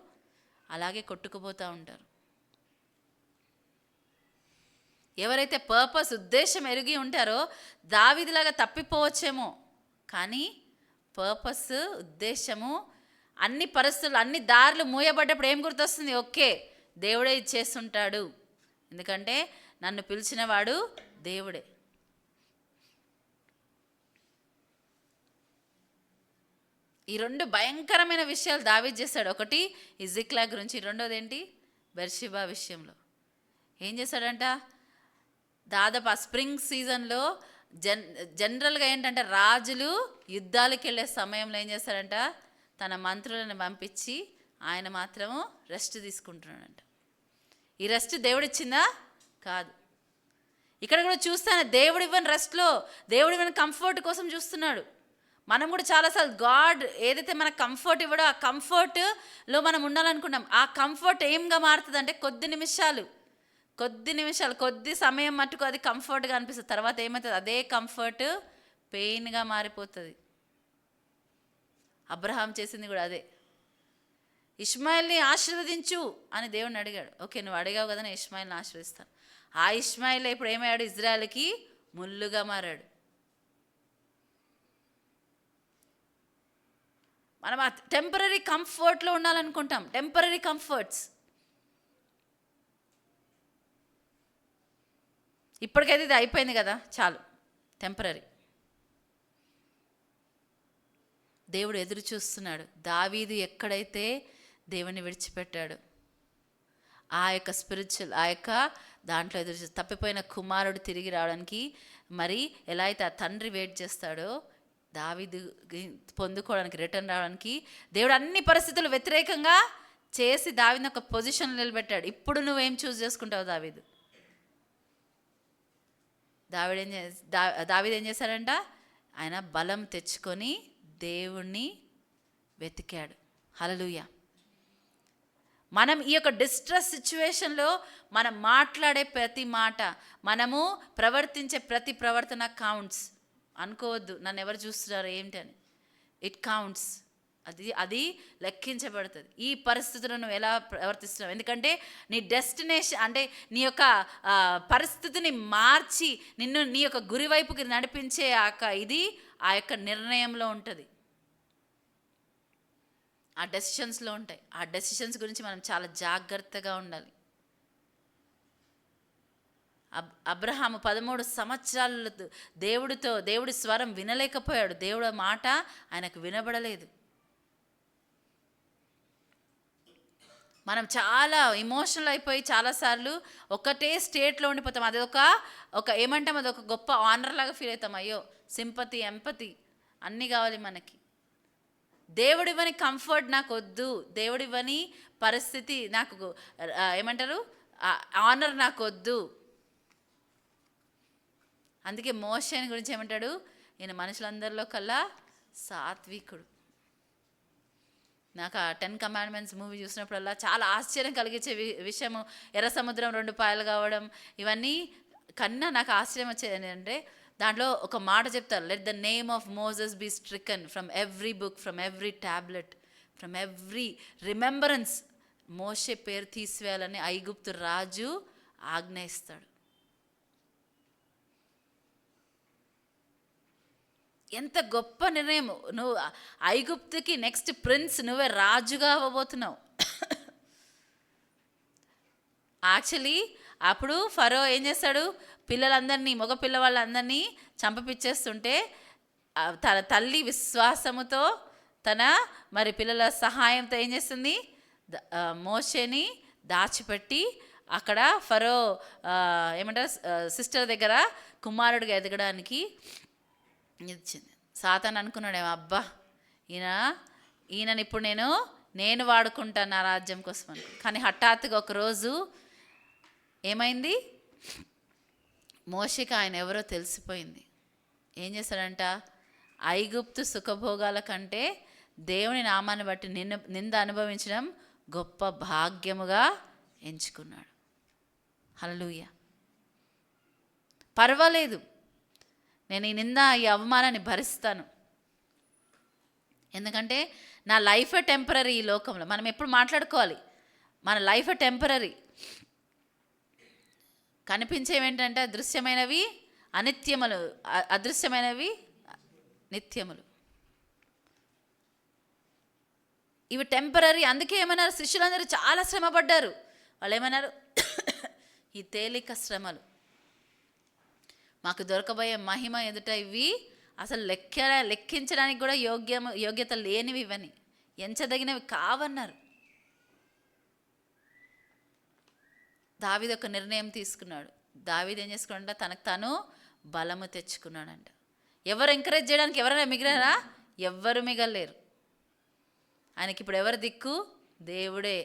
అలాగే కొట్టుకుపోతూ ఉంటారు. ఎవరైతే పర్పస్, ఉద్దేశం ఎరిగి ఉంటారో దావీదులాగా తప్పిపోవచ్చేమో, కానీ పర్పస్, ఉద్దేశము, అన్ని పరిస్థితులు, అన్ని దారులు మూయబడ్డప్పుడు ఏం గుర్తొస్తుంది? ఓకే, దేవుడే ఇచ్చేస్తుంటాడు, ఎందుకంటే నన్ను పిలిచిన వాడు దేవుడే. ఈ 2 భయంకరమైన విషయాలు దావీదు చేశాడు. ఒకటి ఈ జిక్లాగ్ గురించి, రెండోది ఏంటి, బెర్షిబా విషయంలో. ఏం చేశాడంట, దాదాపు ఆ స్ప్రింగ్ సీజన్లో జనరల్గా ఏంటంటే రాజులు యుద్ధాలకు వెళ్ళే సమయంలో ఏం చేస్తాడంట, తన మంత్రులను పంపించి ఆయన మాత్రము రెస్ట్ తీసుకుంటున్నాడంట. ఈ రెస్ట్ దేవుడిచ్చిందా? కాదు. ఇక్కడ కూడా చూస్తాను, దేవుడు ఇవ్వని రెస్ట్లో, దేవుడు ఇవ్వని కంఫర్ట్ కోసం చూస్తున్నాడు. మనం కూడా చాలాసార్లు గాడ్ ఏదైతే మనకు కంఫర్ట్ ఇవ్వడో ఆ కంఫర్ట్లో మనం ఉండాలనుకుంటాం. ఆ కంఫర్ట్ ఏంగా మారుతుంది అంటే కొద్ది నిమిషాలు, కొద్ది సమయం మట్టుకు అది కంఫర్ట్గా అనిపిస్తుంది. తర్వాత ఏమవుతుంది, అదే కంఫర్ట్ పెయిన్గా మారిపోతుంది. అబ్రహాం చేసింది కూడా అదే. ఇష్మాయిల్ని ఆశీర్వదించు అని దేవుడిని అడిగాడు. ఓకే, నువ్వు అడిగావు కదా, నేను ఇష్మాయిల్ని ఆశీర్వదిస్తాను. ఆ ఇష్మాయిల్ ఇప్పుడు ఏమయ్యాడు, ఇజ్రాయెల్కి ముల్లుగా మారాడు. మనం ఆ టెంపరీ కంఫర్ట్లో ఉండాలనుకుంటాం, టెంపరీ కంఫర్ట్స్. ఇప్పటికైతే ఇది అయిపోయింది కదా, చాలు, టెంపరీ. దేవుడు ఎదురు చూస్తున్నాడు. దావీదు ఎక్కడైతే దేవుని విడిచిపెట్టాడు, ఆ యొక్క స్పిరిచువల్, ఆ యొక్క దాంట్లో ఎదురు చూసి తప్పిపోయిన కుమారుడు తిరిగి రావడానికి మరి ఎలా అయితే ఆ తండ్రి వెయిట్ చేస్తాడో, దావీదు పొందుకోవడానికి, రిటర్న్ రావడానికి దేవుడు అన్ని పరిస్థితులు వ్యతిరేకంగా చేసి దావీదుని ఒక పొజిషన్ నిలబెట్టాడు. ఇప్పుడు నువ్వేం చూస్ చేసుకుంటావు? దావీదు ఏం చేశాడంట, ఆయన బలం తెచ్చుకొని దేవుణ్ణి వెతికాడు. హల్లెలూయా. మనం ఈ యొక్క డిస్ట్రెస్ సిచ్యువేషన్లో మనం మాట్లాడే ప్రతి మాట, మనము ప్రవర్తించే ప్రతి ప్రవర్తన కౌంట్స్. అనుకోవద్దు నన్ను ఎవరు చూస్తున్నారు ఏంటి అని. It counts. అది లెక్కించబడుతుంది. ఈ పరిస్థితులను నువ్వు ఎలా ప్రవర్తిస్తున్నావు? ఎందుకంటే నీ డెస్టినేషన్ అంటే నీ యొక్క పరిస్థితిని మార్చి నిన్ను నీ యొక్క గురి వైపుకి నడిపించే ఆ యొక్క నిర్ణయంలో ఉంటుంది, ఆ డెసిషన్స్లో ఉంటాయి. ఆ డెసిషన్స్ గురించి మనం చాలా జాగ్రత్తగా ఉండాలి. అబ్రహాము 13 సంవత్సరాలు దేవుడి స్వరం వినలేకపోయాడు. దేవుడి మాట ఆయనకు వినబడలేదు. మనం చాలా ఎమోషనల్ అయిపోయి చాలాసార్లు ఒకటే స్టేట్లో ఉండిపోతాం. అది ఒక ఏమంటాం, అది ఒక గొప్ప ఆనర్ లాగా ఫీల్ అవుతాం. అయ్యో, సింపతి, ఎంపతి అన్నీ కావాలి మనకి. దేవుడివ్వని కంఫర్ట్ నాకు వద్దు, దేవుడివ్వని పరిస్థితి నాకు ఏమంటారు ఆనర్ నాకు వద్దు. అందుకే మోషేని గురించి ఏమంటాడు, ఈయన మనుషులందరిలో కల్లా సాత్వికుడు. నాకు ఆ 10 కమాండ్మెంట్స్ మూవీ చూసినప్పుడల్లా చాలా ఆశ్చర్యం కలిగించే విషయము ఎర్ర సముద్రం 2 పాయలు కావడం, ఇవన్నీ కన్నా నాకు ఆశ్చర్యం వచ్చేది అంటే దాంట్లో ఒక మాట చెప్తారు, let the name of Moses be stricken from every book, from every tablet, from every remembrance. మోషే పేరు తీసివేయాలని ఐగుప్తు రాజు ఆజ్ఞయిస్తాడు. ఎంత గొప్ప నిర్ణయం! నువ్వు ఐగుప్తుకి నెక్స్ట్ ప్రిన్స్, నువ్వే రాజుగా అవ్వబోతున్నావు. యాక్చువల్లీ అప్పుడు ఫరో ఏం చేస్తాడు, పిల్లలందరినీ, మగ పిల్లవాళ్ళందరినీ చంపపిచ్చేస్తుంటే తన తల్లి విశ్వాసముతో తన మరి పిల్లల సహాయంతో ఏం చేస్తుంది, మోషేని దాచిపెట్టి అక్కడ ఫరో ఏమంటారు సిస్టర్ దగ్గర కుమారుడిగా ఎదగడానికి ఇచ్చింది. సాతాన్ అనుకున్నాడేమో, అబ్బా ఈయనని ఇప్పుడు నేను వాడుకుంటాను నా రాజ్యం కోసం అనుకో. కానీ హఠాత్తుగా ఒకరోజు ఏమైంది, మోషేకి ఆయన ఎవరో తెలిసిపోయింది. ఏం చేశాడంట, ఐగుప్తు సుఖభోగాల కంటే దేవుని నామాన్ని బట్టి నింద అనుభవించడం గొప్ప భాగ్యముగా ఎంచుకున్నాడు. హల్లెలూయా. పర్వాలేదు, నేను ఈ నింద, ఈ అవమానాన్ని భరిస్తాను, ఎందుకంటే నా లైఫ్ టెంపరీ. ఈ లోకంలో మనం ఎప్పుడు మాట్లాడుకోవాలి, మన లైఫ్ టెంపరీ. కనిపించేవి ఏంటంటే దృశ్యమైనవి అనిత్యములు, అదృశ్యమైనవి నిత్యములు. ఇవి టెంపరీ. అందుకే ఏమన్నారు, శిష్యులందరూ చాలా శ్రమపడ్డారు. వాళ్ళు ఏమన్నారు, ఈ తేలిక శ్రమలు మాకు దొరకబోయే మహిమ ఎదుట ఇవి అసలు లెక్కించడానికి కూడా యోగ్యత లేనివి ఇవని, ఎంచదగినవి కావన్నారు. దావీదు ఒక నిర్ణయం తీసుకున్నాడు. దావీదు ఏం చేసుకున్నాడంట, తనకు తాను బలము తెచ్చుకున్నాడంట. ఎవరు ఎంకరేజ్ చేయడానికి ఎవరైనా మిగిలారా? ఎవ్వరు మిగలేరు. ఆయనకి ఇప్పుడు ఎవరు దిక్కు? దేవుడే.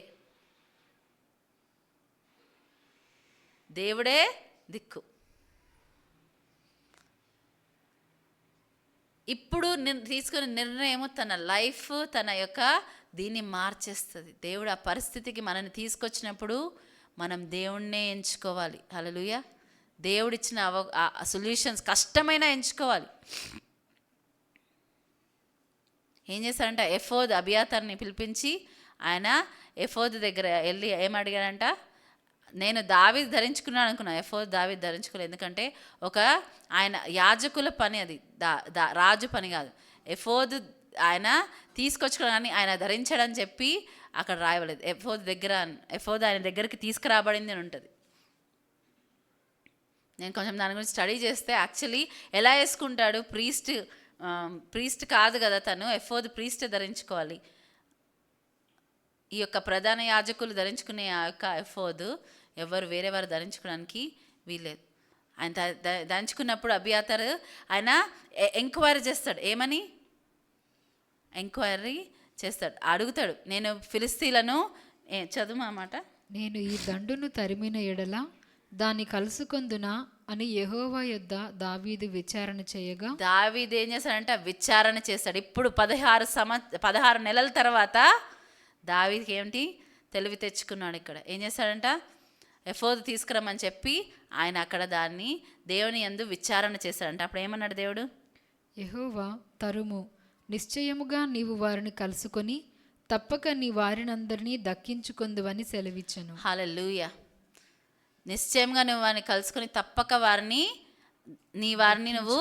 దేవుడే దిక్కు. ఇప్పుడు తీసుకునే నిర్ణయము తన లైఫ్, తన యొక్క దీన్ని మార్చేస్తుంది. దేవుడు ఆ పరిస్థితికి మనల్ని తీసుకొచ్చినప్పుడు మనం దేవుణ్ణే ఎంచుకోవాలి. హల్లెలూయా. దేవుడిచ్చిన సొల్యూషన్స్ కష్టమైనా ఎంచుకోవాలి. ఏం చేశారంట, ఎఫోద్ అబియాతార్ని పిలిపించి ఆయన ఎఫోద్ దగ్గర వెళ్ళి ఏం అడిగాడంట, నేను దావీదు ధరించుకున్నాను అనుకున్నా, ఎఫోద్ దావీదు ధరించుకోలేదు. ఎందుకంటే ఒక ఆయన యాజకుల పని, అది రాజు పని కాదు. ఎఫోద్ ఆయన తీసుకొచ్చుకున్నాను కానీ ఆయన ధరించాడని చెప్పి అక్కడ రాయవలేదు. ఎఫోద్ ఆయన దగ్గరికి తీసుకురాబడింది అని ఉంటుంది. నేను కొంచెం దాని గురించి స్టడీ చేస్తే యాక్చువల్లీ ఎలా వేసుకుంటాడు, ప్రీస్ట్ కాదు కదా తను, ఎఫోద్ ప్రీస్ట్ ధరించుకోవాలి. ఈ యొక్క ప్రధాన యాజకులు ధరించుకునే ఆ యొక్క ఎఫోద్ ఎవరు వేరే వారు ధరించుకోవడానికి వీల్లేదు. ఆయన ధరించుకున్నప్పుడు అబియాతారు ఆయన ఎంక్వైరీ చేస్తాడు. ఏమని ఎంక్వైరీ చేస్తాడు, అడుగుతాడు, నేను ఫిలిస్తీన్లను చదువు అన్నమాట, నేను ఈ దండును తరిమిన ఎడల దాన్ని కలుసుకొందునా అని యెహోవా యొద్ద దావీదు విచారణ చేయగా, దావీదు ఏం చేస్తాడంటే విచారణ చేస్తాడు. ఇప్పుడు 16 నెలల తర్వాత దావీదుకి ఏమిటి తెలివి తెచ్చుకున్నాడు. ఇక్కడ ఏం చేస్తాడంట, ఎఫోద్ తీసుకురమ్మని చెప్పి ఆయన అక్కడ దాన్ని దేవుని యందు విచారణ చేశాడంట. అప్పుడు ఏమన్నాడు దేవుడు, యెహోవా తరుము, నిశ్చయముగా నీవు వారిని కలుసుకొని తప్పక నీ వారినందరినీ దక్కించుకొందువని సెలవిచ్చెను. హల్లెలూయా. నిశ్చయంగా నువ్వు వారిని కలుసుకొని తప్పక నీ వారిని నువ్వు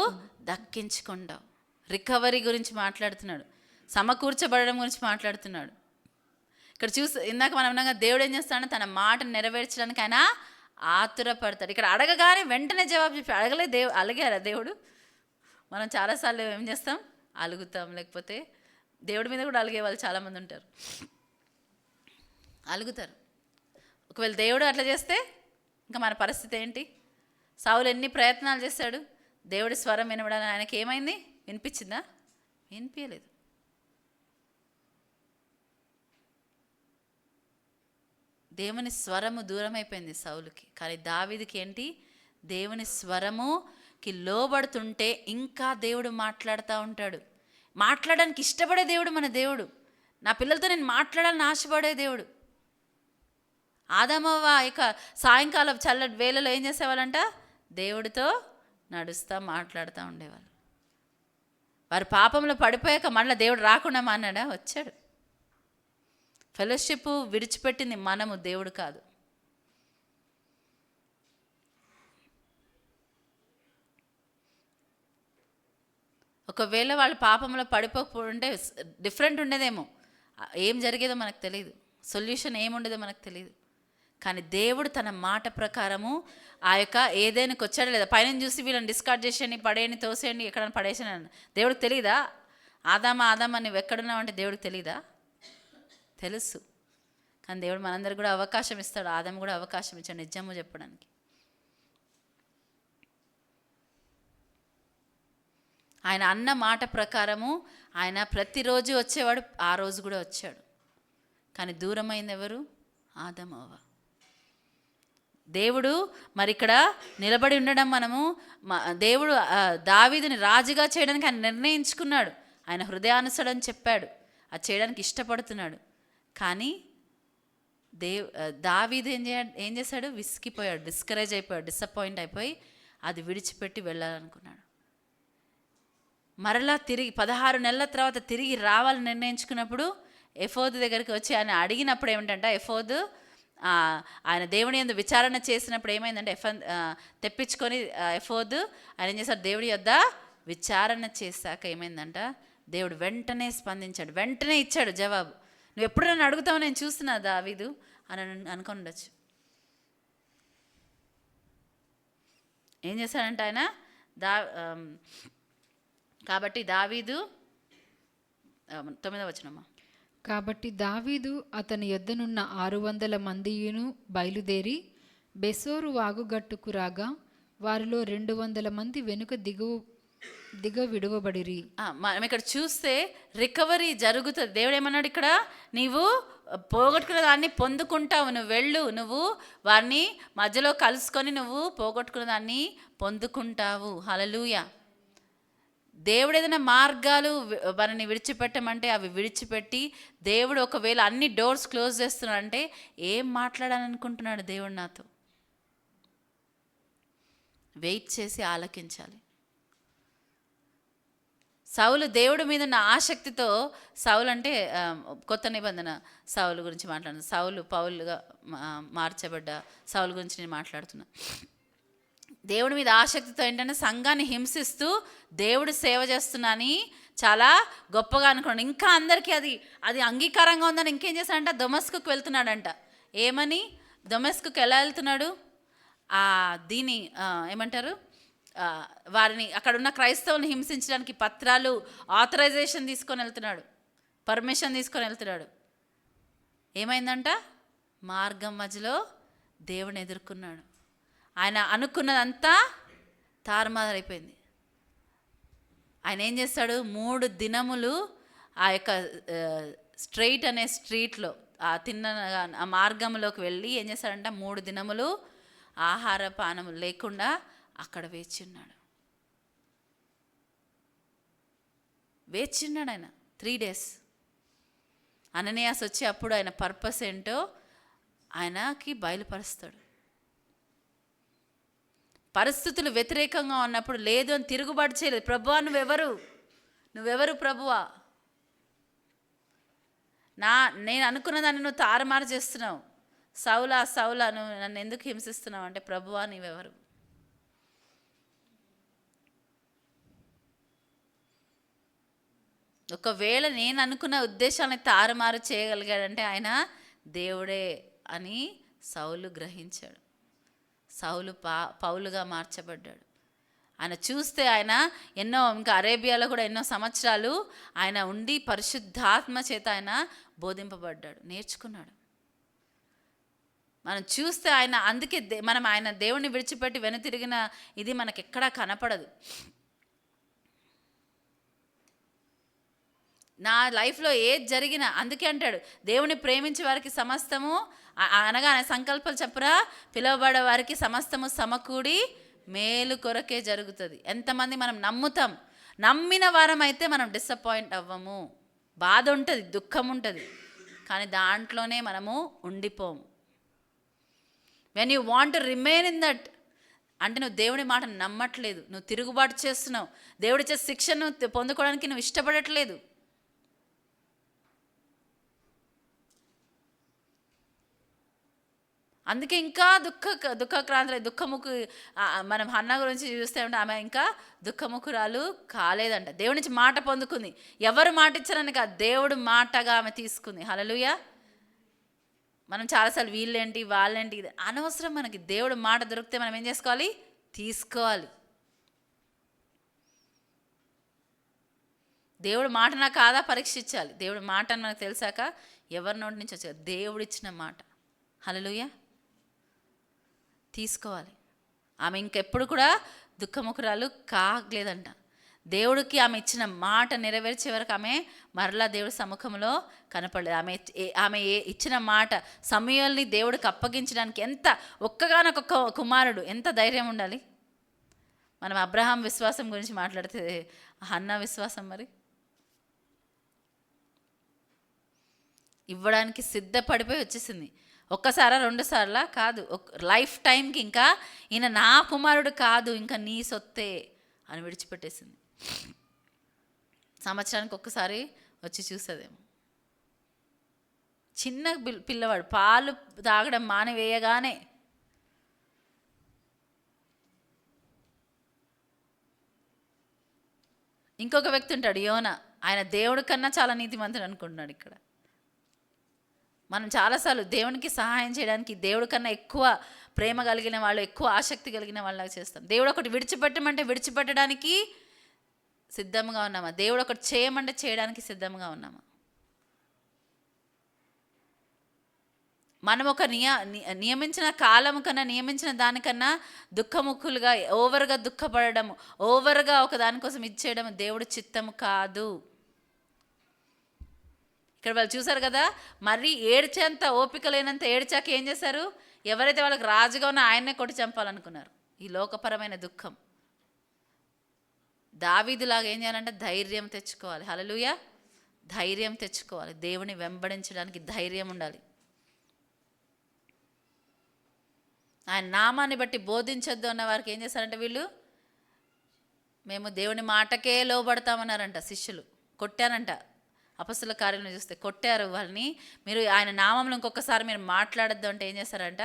దక్కించుకుంటావు. రికవరీ గురించి మాట్లాడుతున్నాడు, సమకూర్చబడడం గురించి మాట్లాడుతున్నాడు. ఇక్కడ ఇందాక మనం విన్నాక దేవుడు ఏం చేస్తాడు, తన మాట నెరవేర్చడానికి ఆయన ఆతురపడతాడు. ఇక్కడ అడగగానే వెంటనే జవాబు చెప్పి అలిగారా దేవుడు? మనం చాలాసార్లు ఏం చేస్తాం, అలుగుతాం, లేకపోతే దేవుడి మీద కూడా అలిగే వాళ్ళు చాలామంది ఉంటారు, అలుగుతారు. ఒకవేళ దేవుడు అట్లా చేస్తే ఇంకా మన పరిస్థితి ఏంటి? సౌలు ఎన్ని ప్రయత్నాలు చేశాడు దేవుడి స్వరం వినబడాలని, ఆయనకి ఏమైంది? వినిపించిందా? వినిపించలేదు. దేవుని స్వరము దూరం అయిపోయింది సౌలుకి. కానీ దావీదుకి ఏంటి, దేవుని స్వరముకి లోబడుతుంటే ఇంకా దేవుడు మాట్లాడుతూ ఉంటాడు. మాట్లాడడానికి ఇష్టపడే దేవుడు మన దేవుడు. నా పిల్లలతో నేను మాట్లాడాలని ఆశపడే దేవుడు. ఆదామవ్వ ఇక సాయంకాలం చల్లటి వేళలో ఏం చేసేవాళ్ళంట, దేవుడితో నడుస్తూ మాట్లాడుతూ ఉండేవాళ్ళు. వారి పాపంలో పడిపోయాక మళ్ళీ దేవుడు రాకుండా మాన్నాడా? వచ్చాడు. ఫెలోషిప్ విడిచిపెట్టింది మనము, దేవుడు కాదు. ఒకవేళ వాళ్ళు పాపంలో పడిపోకుంటే డిఫరెంట్ ఉండేదేమో, ఏం జరిగేదో మనకు తెలియదు, సొల్యూషన్ ఏముండేదో మనకు తెలియదు. కానీ దేవుడు తన మాట ప్రకారము ఆ యొక్క ఏదైనాకి వచ్చాడో లేదా, పైన చూసి వీళ్ళని డిస్కార్డ్ చేసేయండి, పడేయండి, తోసేయండి, ఎక్కడైనా పడేసాను దేవుడికి తెలీదా? ఆదామా నువ్వు ఎక్కడున్నావు అంటే దేవుడికి తెలీదా? తెలుసు. కానీ దేవుడు మనందరికి కూడా అవకాశం ఇస్తాడు. ఆదాము కూడా అవకాశం ఇచ్చాడు నిజము చెప్పడానికి. ఆయన అన్న మాట ప్రకారము ఆయన ప్రతిరోజు వచ్చేవాడు, ఆ రోజు కూడా వచ్చాడు. కానీ దూరమైంది ఎవరు? ఆదాము అవ్వ. దేవుడు మరి ఇక్కడ నిలబడి ఉండడం, దేవుడు దావీదుని రాజుగా చేయడానికి ఆయన నిర్ణయించుకున్నాడు. ఆయన హృదయానుసరని చెప్పాడు, అది చేయడానికి ఇష్టపడుతున్నాడు. కానీ దావీదు ఏం చేశాడు? విసిగిపోయాడు, డిస్కరేజ్ అయిపోయాడు, డిసప్పాయింట్ అయిపోయి అది విడిచిపెట్టి వెళ్ళాలనుకున్నాడు. మరలా తిరిగి 16 నెలల తర్వాత తిరిగి రావాలని నిర్ణయించుకున్నప్పుడు ఎఫోదు దగ్గరికి వచ్చి ఆయన అడిగినప్పుడు ఏమిటంటే, ఎఫోదు ఆయన దేవుని యందు విచారణ చేసినప్పుడు ఏమైందంటే, తెప్పించుకొని ఎఫోదు ఆయన ఏం చేశాడు, దేవుడి యొద్ద విచారణ చేశాక ఏమైందంట, దేవుడు వెంటనే స్పందించాడు, వెంటనే ఇచ్చాడు జవాబు. నువ్వు ఎప్పుడు నన్ను అడుగుతావు, నేను చూస్తున్నా దావీదు అని అనుకుని ఉండొచ్చు. ఏం చేశాడంటే ఆయన కాబట్టి దావీదు 9వ వచనమ్మా. కాబట్టి దావీదు అతని యొద్దనున్న 600 మందియును బయలుదేరి బెసోరు వాగుగట్టుకు రాగా వారిలో 200 మంది వెనుక దిగ విడువబడిరి. మనం ఇక్కడ చూస్తే రికవరీ జరుగుతుంది. దేవుడు ఏమన్నాడు ఇక్కడ, నీవు పోగొట్టుకున్న దాన్ని పొందుకుంటావు, నువ్వు వెళ్ళు, నువ్వు వారిని మధ్యలో కలుసుకొని నువ్వు పోగొట్టుకున్న దాన్ని పొందుకుంటావు. హల్లెలూయా. దేవుడు ఏదైనా మార్గాలు మనని విడిచిపెట్టమంటే అవి విడిచిపెట్టి, దేవుడు ఒకవేళ అన్ని డోర్స్ క్లోజ్ చేస్తున్నాడంటే ఏం మాట్లాడాలనుకుంటున్నాడు దేవుడు నాతో, వెయిట్ చేసి ఆలకించాలి. సౌలు దేవుడి మీద ఉన్న ఆసక్తితో, సౌలు అంటే కొత్త నిబంధన సౌలు గురించి మాట్లాడుతున్నా, సౌలు పౌలుగా మార్చబడ్డ సౌలు గురించి నేను మాట్లాడుతున్నా. దేవుడి మీద ఆసక్తితో ఏంటంటే సంఘాన్ని హింసిస్తూ దేవుడు సేవ చేస్తున్నా అని చాలా గొప్పగా అనుకున్నాడు. ఇంకా అందరికీ అది అంగీకారంగా ఉందని ఇంకేం చేశాడంట, దమస్కుకు వెళ్తున్నాడంట. ఏమని దమస్కుకు ఎలా వెళ్తున్నాడు, దీని ఏమంటారు, వారిని అక్కడ ఉన్న క్రైస్తవులను హింసించడానికి పత్రాలు ఆథరైజేషన్ తీసుకొని వెళ్తున్నాడు, పర్మిషన్ తీసుకొని వెళ్తున్నాడు. ఏమైందంట, మార్గం మధ్యలో దేవుని ఎదుర్కొన్నాడు. ఆయన అనుకున్నదంతా తారుమారైపోయింది. ఆయన ఏం చేస్తాడు, 3 దినములు ఆ యొక్క స్ట్రైట్ అనే స్ట్రీట్లో ఆ మార్గంలోకి వెళ్ళి ఏం చేస్తాడంట, 3 దినములు ఆహార పానము లేకుండా అక్కడ వేచి ఉన్నాడు ఆయన 3 days. అననీయాస్ వచ్చి అప్పుడు ఆయన పర్పస్ ఏంటో ఆయనకి బయలుపరుస్తాడు. పరిస్థితులు వ్యతిరేకంగా ఉన్నప్పుడు లేదు అని తిరుగుబాటు చేయలేదు. ప్రభువా నువ్వెవరు ప్రభువా, నేను అనుకున్న దాన్ని నువ్వు తారుమారు చేస్తున్నావు, సౌలా నువ్వు నన్ను ఎందుకు హింసిస్తున్నావు అంటే, ప్రభువా నీవెవరు. ఒకవేళ నేను అనుకున్న ఉద్దేశాన్ని తారుమారు చేయగలిగాడంటే ఆయన దేవుడే అని సౌలు గ్రహించాడు. సౌలు పౌలుగా మార్చబడ్డాడు. ఆయన చూస్తే ఆయన ఇంకా అరేబియాలో కూడా ఎన్నో సంవత్సరాలు ఆయన ఉండి పరిశుద్ధాత్మ చేత ఆయన బోధింపబడ్డాడు, నేర్చుకున్నాడు. మనం చూస్తే అందుకే మనం ఆయన దేవుణ్ణి విడిచిపెట్టి వెనుతిరిగిన ఇది మనకి ఎక్కడా కనపడదు. నా లైఫ్లో ఏది జరిగినా అందుకే అంటాడు, దేవుని ప్రేమించే వారికి సమస్తము అనగా ఆయన సంకల్పాలు చెప్పరా, పిలువబడే వారికి సమస్తము సమకూడి మేలు కొరకే జరుగుతుంది. ఎంతమంది మనం నమ్మిన వారం అయితే మనం డిసప్పాయింట్ అవ్వము. బాధ ఉంటుంది, దుఃఖం ఉంటుంది, కానీ దాంట్లోనే మనము ఉండిపోము. When you want to remain in that అంటే నువ్వు దేవుడి మాట నమ్మట్లేదు, నువ్వు తిరుగుబాటు చేస్తున్నావు, దేవుడిచ్చే శిక్షను పొందుకోవడానికి నువ్వు ఇష్టపడట్లేదు. అందుకే ఇంకా దుఃఖముఖు మనం హన్నా గురించి చూస్తే ఉంటే ఆమె ఇంకా దుఃఖముఖురాలు కాలేదంట. దేవుడి నుంచి మాట పొందుకుంది. ఎవరు మాట ఇచ్చారని కాదు, దేవుడు మాటగా ఆమె తీసుకుంది. హల్లెలూయా. మనం చాలాసార్లు వీళ్ళేంటి వాళ్ళేంటి ఇది అనవసరం. మనకి దేవుడు మాట దొరికితే మనం ఏం చేసుకోవాలి, తీసుకోవాలి. దేవుడు మాట నాకు కాదా పరీక్షించాలి. దేవుడు మాట అని మనకు తెలిసాక ఎవరి నోటి నుంచి వచ్చారు, దేవుడు ఇచ్చిన మాట. హల్లెలూయా. తీసుకోవాలి. ఆమె ఇంకెప్పుడు కూడా దుఃఖముఖురాలు కాగలేదంట. దేవుడికి ఆమె ఇచ్చిన మాట నెరవేర్చే వరకు ఆమె మరలా దేవుడి సముఖంలో కనపడలేదు. ఆమె ఇచ్చిన మాట సమూయేలుని దేవుడికి అప్పగించడానికి ఒక్కగానొక్క కుమారుడు, ఎంత ధైర్యం ఉండాలి. మనం అబ్రహాం విశ్వాసం గురించి మాట్లాడితే హన్నా విశ్వాసం మరి ఇవ్వడానికి సిద్ధపడిపోయి వచ్చేసింది. ఒక్కసారా 2 సార్లా కాదు, లైఫ్ టైంకి ఇంకా ఈయన నా కుమారుడు కాదు, ఇంకా నీ సొత్తే అని విడిచిపెట్టేసింది. సంవత్సరానికి ఒక్కసారి వచ్చి చూస్తుందేమో. చిన్న పిల్లవాడు పాలు తాగడం మానివేయగానే ఇంకొక వ్యక్తి ఉంటాడు, యోనా. ఆయన దేవుడి కన్నా చాలా నీతిమంతుడు అనుకుంటున్నాడు. ఇక్కడ మనం చాలాసార్లు దేవునికి సహాయం చేయడానికి దేవుడి కన్నా ఎక్కువ ప్రేమ కలిగిన వాళ్ళు, ఎక్కువ ఆసక్తి కలిగిన వాళ్ళలాగా చేస్తాం. దేవుడు ఒకటి విడిచిపెట్టమంటే విడిచిపెట్టడానికి సిద్ధంగా ఉన్నామా? దేవుడు ఒకటి చేయమంటే చేయడానికి సిద్ధంగా ఉన్నామా? మనం ఒక నియమించిన కాలం కన్నా, నియమించిన దానికన్నా దుఃఖముఖులుగా, ఓవర్గా దుఃఖపడడం, ఓవర్గా ఒక దానికోసం ఇచ్చేయడం దేవుడు చిత్తము కాదు. ఇక్కడ వాళ్ళు చూసారు కదా, మరీ ఏడ్చేంత ఓపిక లేనంత ఏడ్చాక ఏం చేశారు? ఎవరైతే వాళ్ళకి రాజుగా ఉన్న ఆయన్నే కొట్టి చంపాలనుకున్నారు. ఈ లోకపరమైన దుఃఖం. దావీదులాగా ఏం చేయాలంటే ధైర్యం తెచ్చుకోవాలి. హల్లెలూయా. ధైర్యం తెచ్చుకోవాలి. దేవుని వెంబడించడానికి ధైర్యం ఉండాలి. ఆయన నామాన్ని బట్టి బోధించొద్దు అన్న వారికి ఏం చేశారంటే వీళ్ళు, మేము దేవుని మాటకే లోబడతామన్నారంట. శిష్యులు కొట్టారంట. అపొస్తలుల కార్యంలో చూస్తే కొట్టారు వాళ్ళని. మీరు ఆయన నామంలో ఇంకొకసారి మీరు మాట్లాడొద్దు అంటే ఏం చేశారంట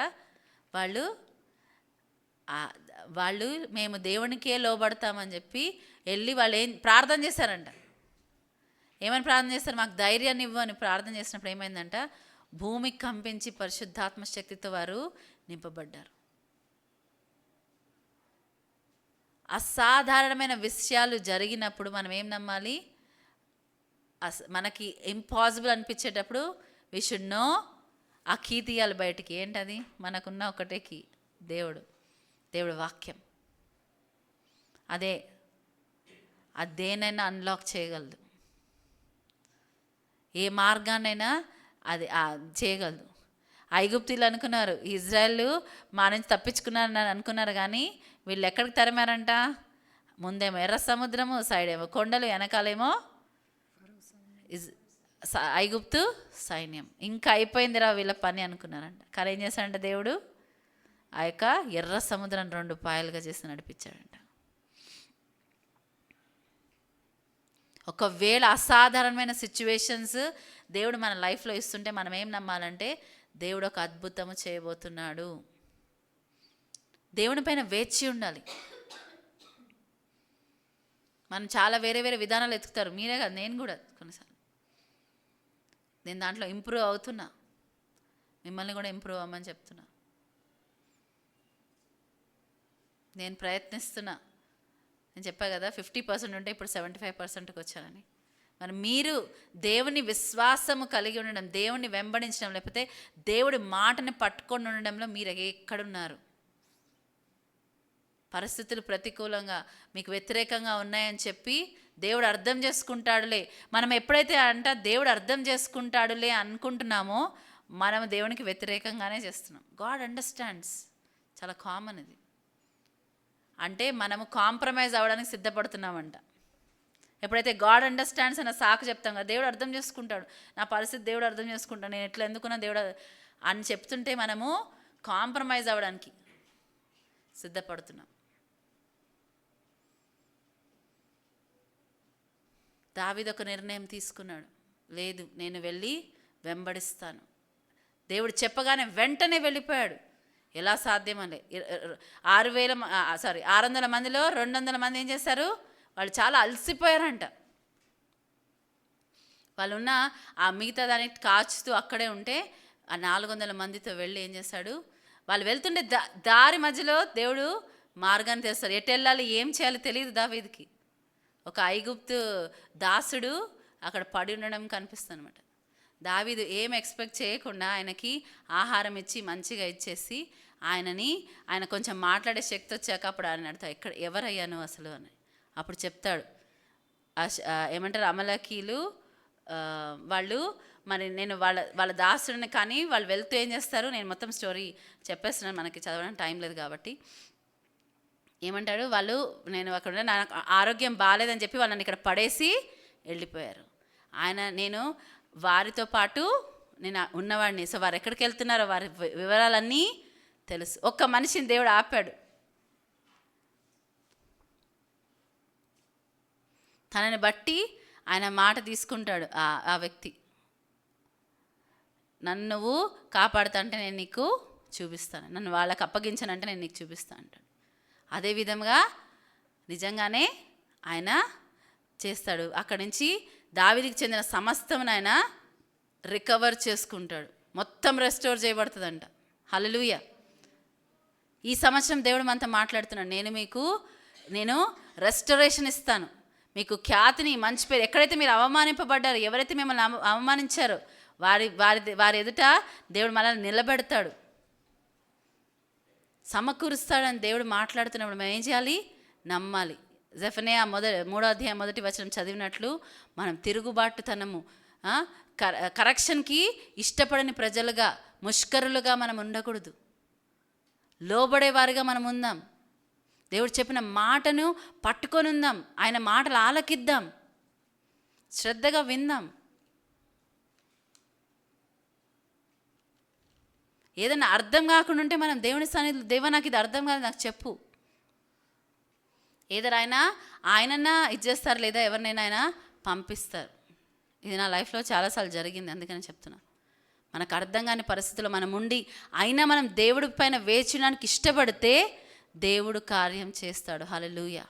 వాళ్ళు మేము దేవునికే లోబడతామని చెప్పి వెళ్ళి వాళ్ళు ఏం ప్రార్థన చేశారంట. ఏమని ప్రార్థన చేస్తారు? మాకు ధైర్యాన్ని ఇవ్వు అని ప్రార్థన చేసినప్పుడు ఏమైందంట? భూమికి కంపించి పరిశుద్ధాత్మ శక్తితో వారు నింపబడ్డారు. అసాధారణమైన విషయాలు జరిగినప్పుడు మనం ఏం నమ్మాలి? మనకి ఇంపాసిబుల్ అనిపించేటప్పుడు వి షుడ్ నో, ఆ కీ తీయాలి బయటికి. ఏంటది? మనకున్న ఒకటే కీ, దేవుడు వాక్యం. అదేనైనా అన్లాక్ చేయగలదు. ఏ మార్గాన్నైనా అది చేయగలదు. ఐగుప్తీలు అనుకున్నారు ఇజ్రాయెల్ మా నుంచి తప్పించుకున్నారని అనుకున్నారు, కానీ వీళ్ళు ఎక్కడికి తరిమారంట? ముందేమో ఎర్ర సముద్రము, సైడ్ ఏమో కొండలు, వెనకాలేమో ఐగుప్తు సైన్యం. ఇంకా అయిపోయిందిరా వీళ్ళ పని అనుకున్నారంట. కానీ ఏం చేశాడంట దేవుడు? ఆ యొక్క ఎర్ర సముద్రం 2 పాయలుగా చేసి నడిపించాడంట. ఒకవేళ అసాధారణమైన సిచ్యువేషన్స్ దేవుడు మన లైఫ్లో ఇస్తుంటే మనం ఏం నమ్మాలంటే దేవుడు ఒక అద్భుతము చేయబోతున్నాడు. దేవుని పైన వేచి ఉండాలి. మనం చాలా వేరే వేరే విధానాలు ఎత్తుకుతారు. మీరే కాదు, నేను కూడా కొన్నిసార్లు నేను దాంట్లో ఇంప్రూవ్ అవుతున్నా. మిమ్మల్ని కూడా ఇంప్రూవ్ అవ్వమని చెప్తున్నా. నేను ప్రయత్నిస్తున్నా. నేను చెప్పా కదా 50% ఉంటే ఇప్పుడు 75%కి వచ్చానని. మరి మీరు దేవుని విశ్వాసము కలిగి ఉండడం, దేవుని వెంబడించడం, లేకపోతే దేవుడి మాటని పట్టుకొని ఉండడంలో మీరు ఎక్కడున్నారు? పరిస్థితులు ప్రతికూలంగా మీకు వ్యతిరేకంగా ఉన్నాయని చెప్పి దేవుడు అర్థం చేసుకుంటాడులే, మనం ఎప్పుడైతే దేవుడు అర్థం చేసుకుంటాడులే అనుకుంటున్నామో మనం దేవునికి వ్యతిరేకంగానే చేస్తున్నాం. God understands. చాలా కామన్ ఇది. అంటే మనము కాంప్రమైజ్ అవ్వడానికి సిద్ధపడుతున్నామంట. ఎప్పుడైతే గాడ్ అండర్స్టాండ్స్ అన్న సాకు చెప్తాం కదా, దేవుడు అర్థం చేసుకుంటాడు, నా పరిస్థితి దేవుడు అర్థం చేసుకుంటాడు, నేను ఎట్లా ఎందుకున్నా దేవుడు అని చెప్తుంటే మనము కాంప్రమైజ్ అవ్వడానికి సిద్ధపడుతున్నాం. దావీదు ఒక నిర్ణయం తీసుకున్నాడు. లేదు, నేను వెళ్ళి వెంబడిస్తాను. దేవుడు చెప్పగానే వెంటనే వెళ్ళిపోయాడు. ఎలా సాధ్యమలే? 600 మందిలో 200 మంది ఏం చేశారు? వాళ్ళు చాలా అలసిపోయారంట. వాళ్ళున్న ఆ మిగతా దానికి కాచుతూ అక్కడే ఉంటే ఆ 400 మందితో వెళ్ళి ఏం చేశాడు? వాళ్ళు వెళ్తుంటే దారి మధ్యలో దేవుడు మార్గాన్ని తెస్తాడు. ఎటు వెళ్ళాలి, ఏం చేయాలి తెలియదు దావీదుకి. ఒక ఐగుప్తు దాసుడు అక్కడ పడి ఉండడం కనిపిస్తుంది అనమాట. దావీదు ఏం ఎక్స్పెక్ట్ చేయకుండా ఆయనకి ఆహారం ఇచ్చి మంచిగా ఇచ్చేసి ఆయన కొంచెం మాట్లాడే శక్తి వచ్చాక అప్పుడు ఆయన అడుగుతా, ఎవరయ్యాను అసలు అని. అప్పుడు చెప్తాడు, ఏమంటారు, అమలకీలు వాళ్ళు మరి నేను వాళ్ళ దాసుడిని, కానీ వాళ్ళు వెళ్తూ ఏం చేస్తారు, నేను మొత్తం స్టోరీ చెప్పేస్తున్నాను, మనకి చదవడానికి టైం లేదు కాబట్టి. ఏమంటాడు, నేను అక్కడ నాకు ఆరోగ్యం బాగాలేదని చెప్పి వాళ్ళని ఇక్కడ పడేసి వెళ్ళిపోయారు. నేను వారితో పాటు నేను ఉన్నవాడిని. సో వారు ఎక్కడికి వెళ్తున్నారో వారి వివరాలన్నీ తెలుసు. ఒక్క మనిషిని దేవుడు ఆపాడు. తనని బట్టి ఆయన మాట తీసుకుంటాడు ఆ వ్యక్తి. నన్ను నువ్వు కాపాడుతాంటే నేను నీకు చూపిస్తాను, నన్ను వాళ్ళకి అప్పగించానంటే నేను నీకు చూపిస్తాను అంటాడు. అదేవిధంగా నిజంగానే ఆయన చేస్తాడు. అక్కడి నుంచి దావీదుకి చెందిన సమస్తమును ఆయన రికవర్ చేసుకుంటాడు. మొత్తం రెస్టోర్ చేయబడుతుందంట. హల్లెలూయా. ఈ సంవత్సరం దేవుడు మనతో మాట్లాడుతున్నాడు, నేను రెస్టరేషన్ ఇస్తాను, మీకు ఖ్యాతిని, మంచి పేరు, ఎక్కడైతే మీరు అవమానింపబడ్డారో, ఎవరైతే మిమ్మల్ని అవమానించారో వారి ఎదుట దేవుడు మనల్ని నిలబెడతాడు, సమకూరుస్తాడని దేవుడు మాట్లాడుతున్నప్పుడు మనం ఏం చేయాలి? నమ్మాలి. జెఫన్యా 3వ అధ్యాయం 1వ వచనం చదివినట్లు మనం తిరుగుబాటుతనము, కరెక్షన్కి ఇష్టపడని ప్రజలుగా, ముష్కరులుగా మనం ఉండకూడదు. లోబడేవారిగా మనం ఉందాం. దేవుడు చెప్పిన మాటను పట్టుకొని ఉందాం. ఆయన మాటలు ఆలకిద్దాం, శ్రద్ధగా విందాం. ఏదైనా అర్థం కాకుండా ఉంటే మనం దేవుని సన్నిధిలో, దేవా నాకు ఇది అర్థం కాదు, నాకు చెప్పు. ఏదైనా ఆయనన్నా ఇచ్చేస్తారు, లేదా ఎవరినైనా ఆయన పంపిస్తారు. ఇది నా లైఫ్లో చాలాసార్లు జరిగింది, అందుకని చెప్తున్నా. మనకు అర్థం కాని పరిస్థితుల్లో మనం ఉండి అయినా మనం దేవుడి పైన వేచడానికి ఇష్టపడితే దేవుడు కార్యం చేస్తాడు. హల్లెలూయా.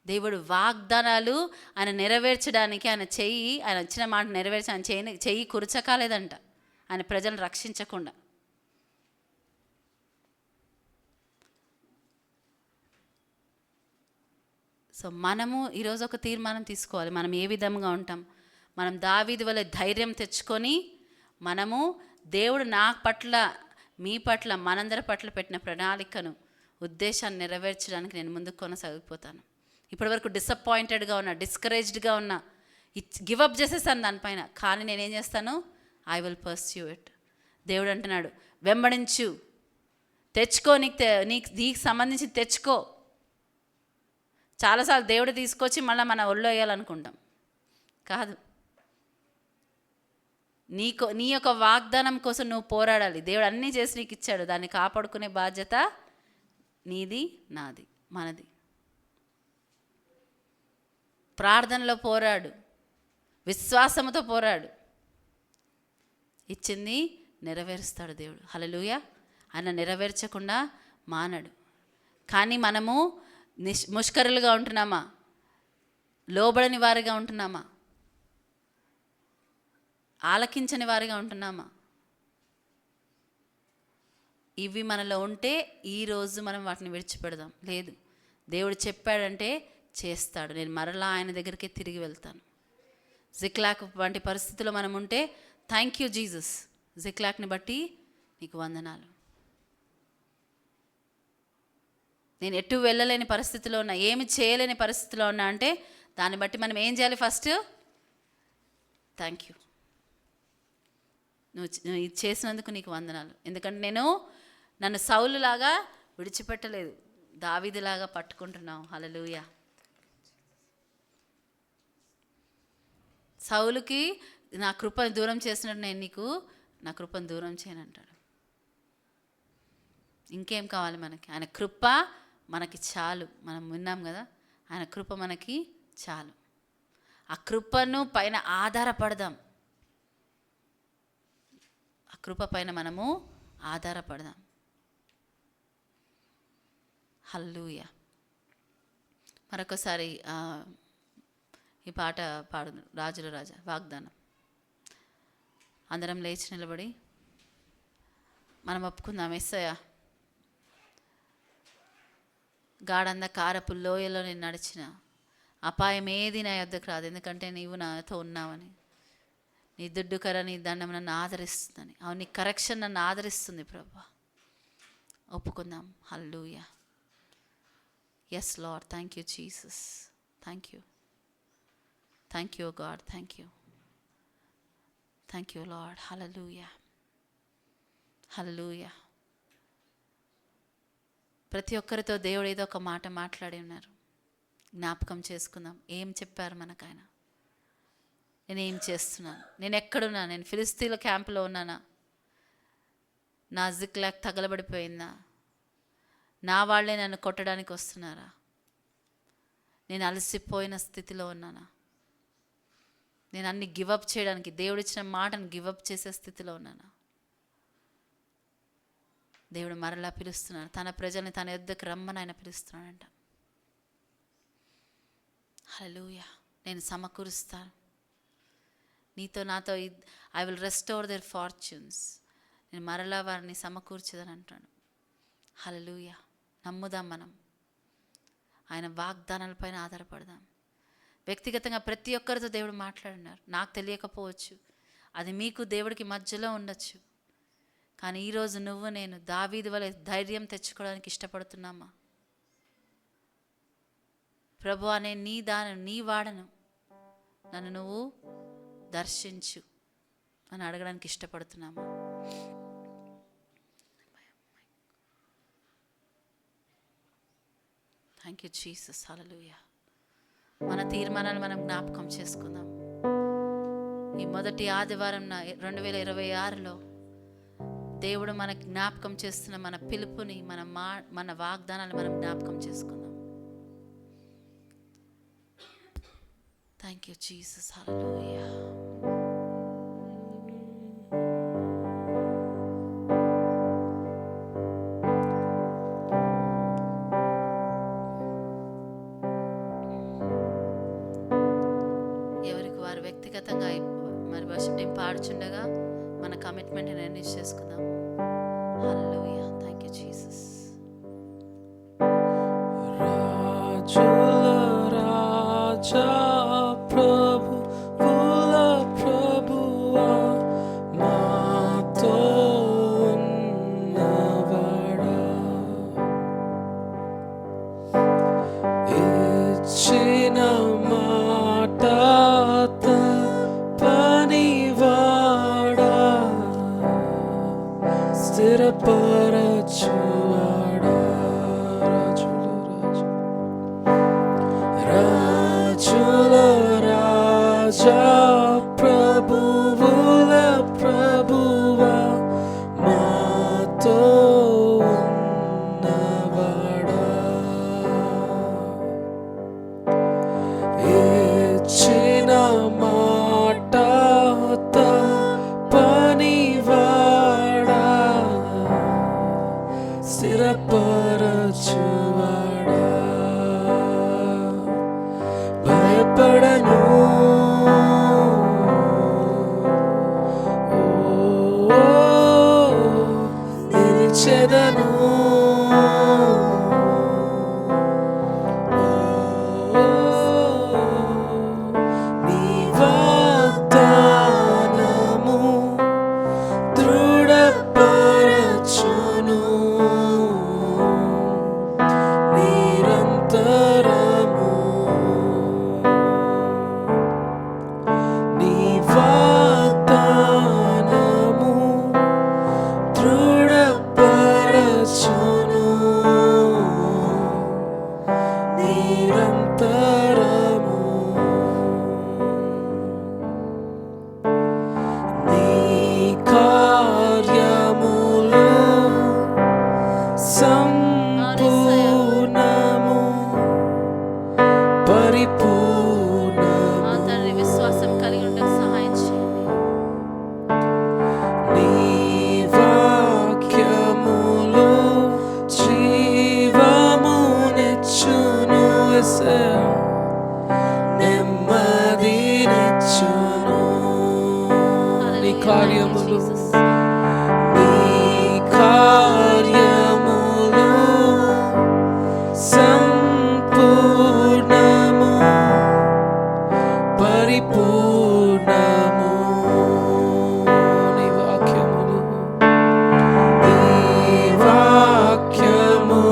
దేవుడు వాగ్దానాలు ఆయన నెరవేర్చడానికి, ఆయన ఇచ్చిన మాట నెరవేర్చి ఆయన చెయ్యి కురచకాలేదంట, ఆయన ప్రజలను రక్షించకుండా. సో మనము ఈరోజు ఒక తీర్మానం తీసుకోవాలి. మనం ఏ విధంగా ఉంటాం? మనం దావీదు వలె ధైర్యం తెచ్చుకొని, మనము దేవుడు నా పట్ల, మీ పట్ల, మనందరి పట్ల పెట్టిన ప్రణాళికను, ఉద్దేశాన్ని నెరవేర్చడానికి నేను ముందుకు కొనసాగిపోతాను. ఇప్పటివరకు డిసప్పాయింటెడ్గా ఉన్నా, డిస్కరేజ్డ్గా ఉన్నా, గివప్ చేసేసాను దానిపైన. కానీ నేనేం చేస్తాను? I will pursue it. దేవుడు అంటున్నాడు, వెంబడించు, తెచ్చుకో, నీకు సంబంధించి తెచ్చుకో. చాలాసార్లు దేవుడు తీసుకొచ్చి మళ్ళీ మన ఒళ్ళో వేయాలనుకుంటాం. కాదు, నీ యొక్క వాగ్దానం కోసం నువ్వు పోరాడాలి. దేవుడు అన్నీ చేసి నీకు ఇచ్చాడు, దాన్ని కాపాడుకునే బాధ్యత నీది, నాది, మనది. ప్రార్థనలో పోరాడు, విశ్వాసంతో పోరాడు, ఇచ్చింది నెరవేరుస్తాడు దేవుడు. హల్లెలూయా. ఆయన నెరవేర్చకుండా మానడు. కానీ మనము ముష్కరులుగా ఉంటున్నామా? లోబడని వారిగా ఉంటున్నామా? ఆలకించని వారిగా ఉంటున్నామా? ఇవి మనలో ఉంటే ఈరోజు మనం వాటిని విడిచిపెడదాం. లేదు, దేవుడు చెప్పాడంటే చేస్తాడు. నేను మరలా ఆయన దగ్గరికి తిరిగి వెళ్తాను. జిక్లాక్ వంటి పరిస్థితుల్లో మనం ఉంటే థ్యాంక్ యూ జీసస్, జిక్లాక్ని బట్టి నీకు వందనాలు. నేను ఎటు వెళ్ళలేని పరిస్థితిలో ఉన్నా, ఏమి చేయలేని పరిస్థితిలో ఉన్నా అంటే దాన్ని బట్టి మనం ఏం చేయాలి? ఫస్ట్ థ్యాంక్ యూ, నువ్వు ఇది చేసినందుకు నీకు వందనాలు. ఎందుకంటే నన్ను సౌలులాగా విడిచిపెట్టలేదు, దావీదులాగా పట్టుకుంటున్నావు. హల్లెలూయా. సౌలుకి నా కృపను దూరం చేసినట్టు నేను నీకు నా కృపను దూరం చేయనంటాడు. ఇంకేం కావాలి మనకి? ఆయన కృప మనకి చాలు. మనం విన్నాం కదా, ఆయన కృప మనకి చాలు. ఆ కృపను పైన ఆధారపడదాం, ఆ కృప పైన మనము ఆధారపడదాం. హల్లెలూయా. మరొకసారి ఈ పాట పాడు, రాజుల రాజా వాగ్దానం. అందరం లేచి నిలబడి మనం ఒప్పుకుందాం. యేసయ్యా, గాఢంధకారపు లోయలో నేను నడిచిన, అపాయం ఏది నా యొద్దకు రాదు, ఎందుకంటే నీవు నాతో ఉన్నావని. నీ దుడ్డుకర, నీ దండం నన్ను ఆదరిస్తుందని. అవును, నీ కరెక్షన్ నన్ను ఆదరిస్తుంది ప్రభువా. ఒప్పుకుందాం. Hallelujah. Yes Lord, thank you Jesus, thank you, thank you God, thank you, thank you Lord. Hallelujah, hallelujah. ప్రతి ఒక్కరితో దేవుడు ఏదో ఒక మాట మాట్లాడి ఉన్నారు. జ్ఞాపకం చేసుకుందాం. ఏం చెప్పారు మనకు ఆయన? నేనేం చేస్తున్నాను? నేను ఎక్కడున్నా? నేను ఫిలిస్తీన్ల క్యాంపులో ఉన్నానా? నా జిక్లాక్ తగలబడిపోయిందా? నా వాళ్ళే నన్ను కొట్టడానికి వస్తున్నారా? నేను అలసిపోయిన స్థితిలో ఉన్నానా? నేను అన్ని గివప్ చేయడానికి, దేవుడిచ్చిన మాటను గివప్ చేసే స్థితిలో ఉన్నానా? దేవుడు మరలా పిలుస్తున్నాడు. తన ప్రజల్ని తన యొద్దకు రమ్మని ఆయన పిలుస్తున్నాడంట. హల్లెలూయా. నేను సమకూరుస్తాను, నీతో నాతో I will restore their fortunes. నేను మరలా వారిని సమకూర్చదని అంటాడు. హల్లెలూయా. నమ్ముదాం మనం. ఆయన వాగ్దానాలపైన ఆధారపడదాం. వ్యక్తిగతంగా ప్రతి ఒక్కరితో దేవుడు మాట్లాడినారు. నాకు తెలియకపోవచ్చు, అది మీకు దేవుడికి మధ్యలో ఉండొచ్చు. కానీ ఈరోజు నువ్వు నేను దావీదు వలె ధైర్యం తెచ్చుకోవడానికి ఇష్టపడుతున్నామా? ప్రభు అనే నీ వాడను, నన్ను నువ్వు దర్శించు అని అడగడానికి ఇష్టపడుతున్నామా? Thank you Jesus. హల్లెలూయా. మన తీర్మానాలు మనం జ్ఞాపకం చేసుకుందాం. ఈ మొదటి ఆదివారం 2026లో దేవుడు మనకు జ్ఞాపకం చేస్తున్న మన పిలుపుని, మన వాగ్దానాలు మనం జ్ఞాపకం చేసుకుందాం. Thank you Jesus. హల్లెలూయా. ఎవరికి వారు వ్యక్తిగతంగా మరి వర్షిప్ టీం పాడుచుండగా మన కమిట్మెంట్ నిర్ణయం చేసుకుందాం. హల్లెలూయా. Thank you Jesus. రాజా ప్రభువుల ప్రభువా, మాతో ఉన్నవాడా, ఇచ్చిన మాట తప్పనివాడా, స్థిరపరచువాడా, రాజుల రాజా ప్రభువుల ప్రభువా, మాతో ఉన్నవాడా, ఇచ్చిన మాట తప్పనివాడా, స్థిరపరచువాడా, భయపడను, నిలిచెదను, నీ వాగ్దానము దృఢపరచును, నిరంతరము నీ వాగ్దానము దృఢపరచును, నిరంతరము నీ కార్యములు సంపూర్ణము, పరిపూర్ణము, తండ్రి విశ్వాసం కలిగి ఉండకు సహాయం చేయండి. నీ వాక్యములు జీవమునిచ్చును, యేసయ్యా, నెమ్మదినిచ్చును, నీ కార్యములు, నీ కార్యములు సంపూర్ణము, పరిపూర్ణము, నీ వాక్యములు, నీ వాక్యములు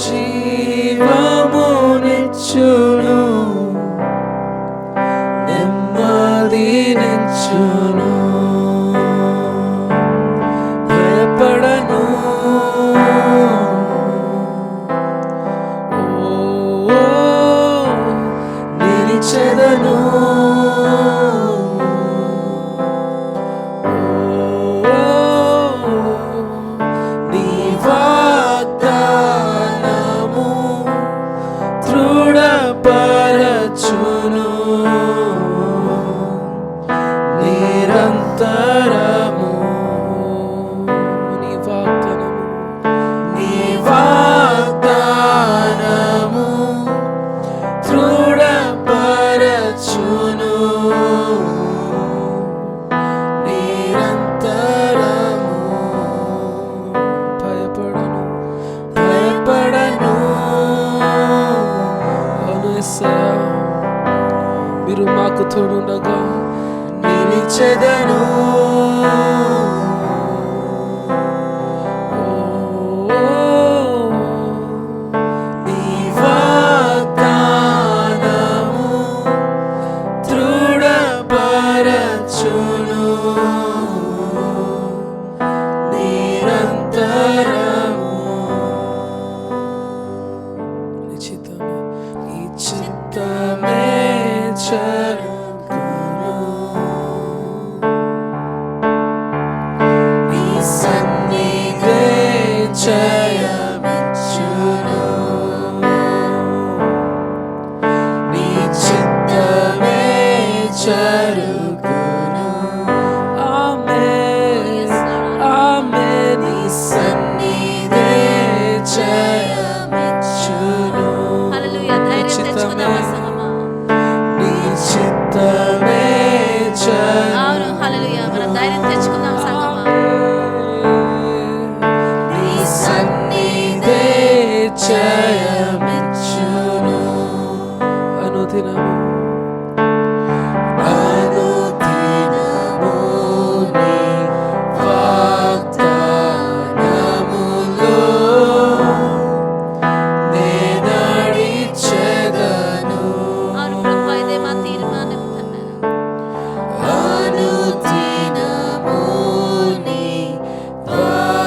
జీవమునిచ్చును, నెమ్మదినిచ్చును, భయపడను, నాకు తోడుండగా నిలిచెదను. నీ వాగ్దానము దృఢపరచును నిరంతరము. నీ చిత్తమే జరుగును. నీ సన్నిధే జయమిచ్చును. నీ చిత్తమే జరుగును. ఆమేన్ ఆమేన్. నీ సన్నిధే జయమిచ్చును. హల్లెలూయా. ధైర్యం తెచ్చుకుందామా సంగమా? నీ చిత్తమే అవును, హల్లెలూయా. మనం ధైర్యం తెచ్చుకుందాం సంగమా. నీ సన్నిధే జయమిచ్చును. అనుదినము అనుదినము నీ వాగ్దానములో నే నడిచెదను. అవును ప్రభా, ఇదే మా తీర్మానం తండ్రి. అనుదినము నీ వాగ్దానములో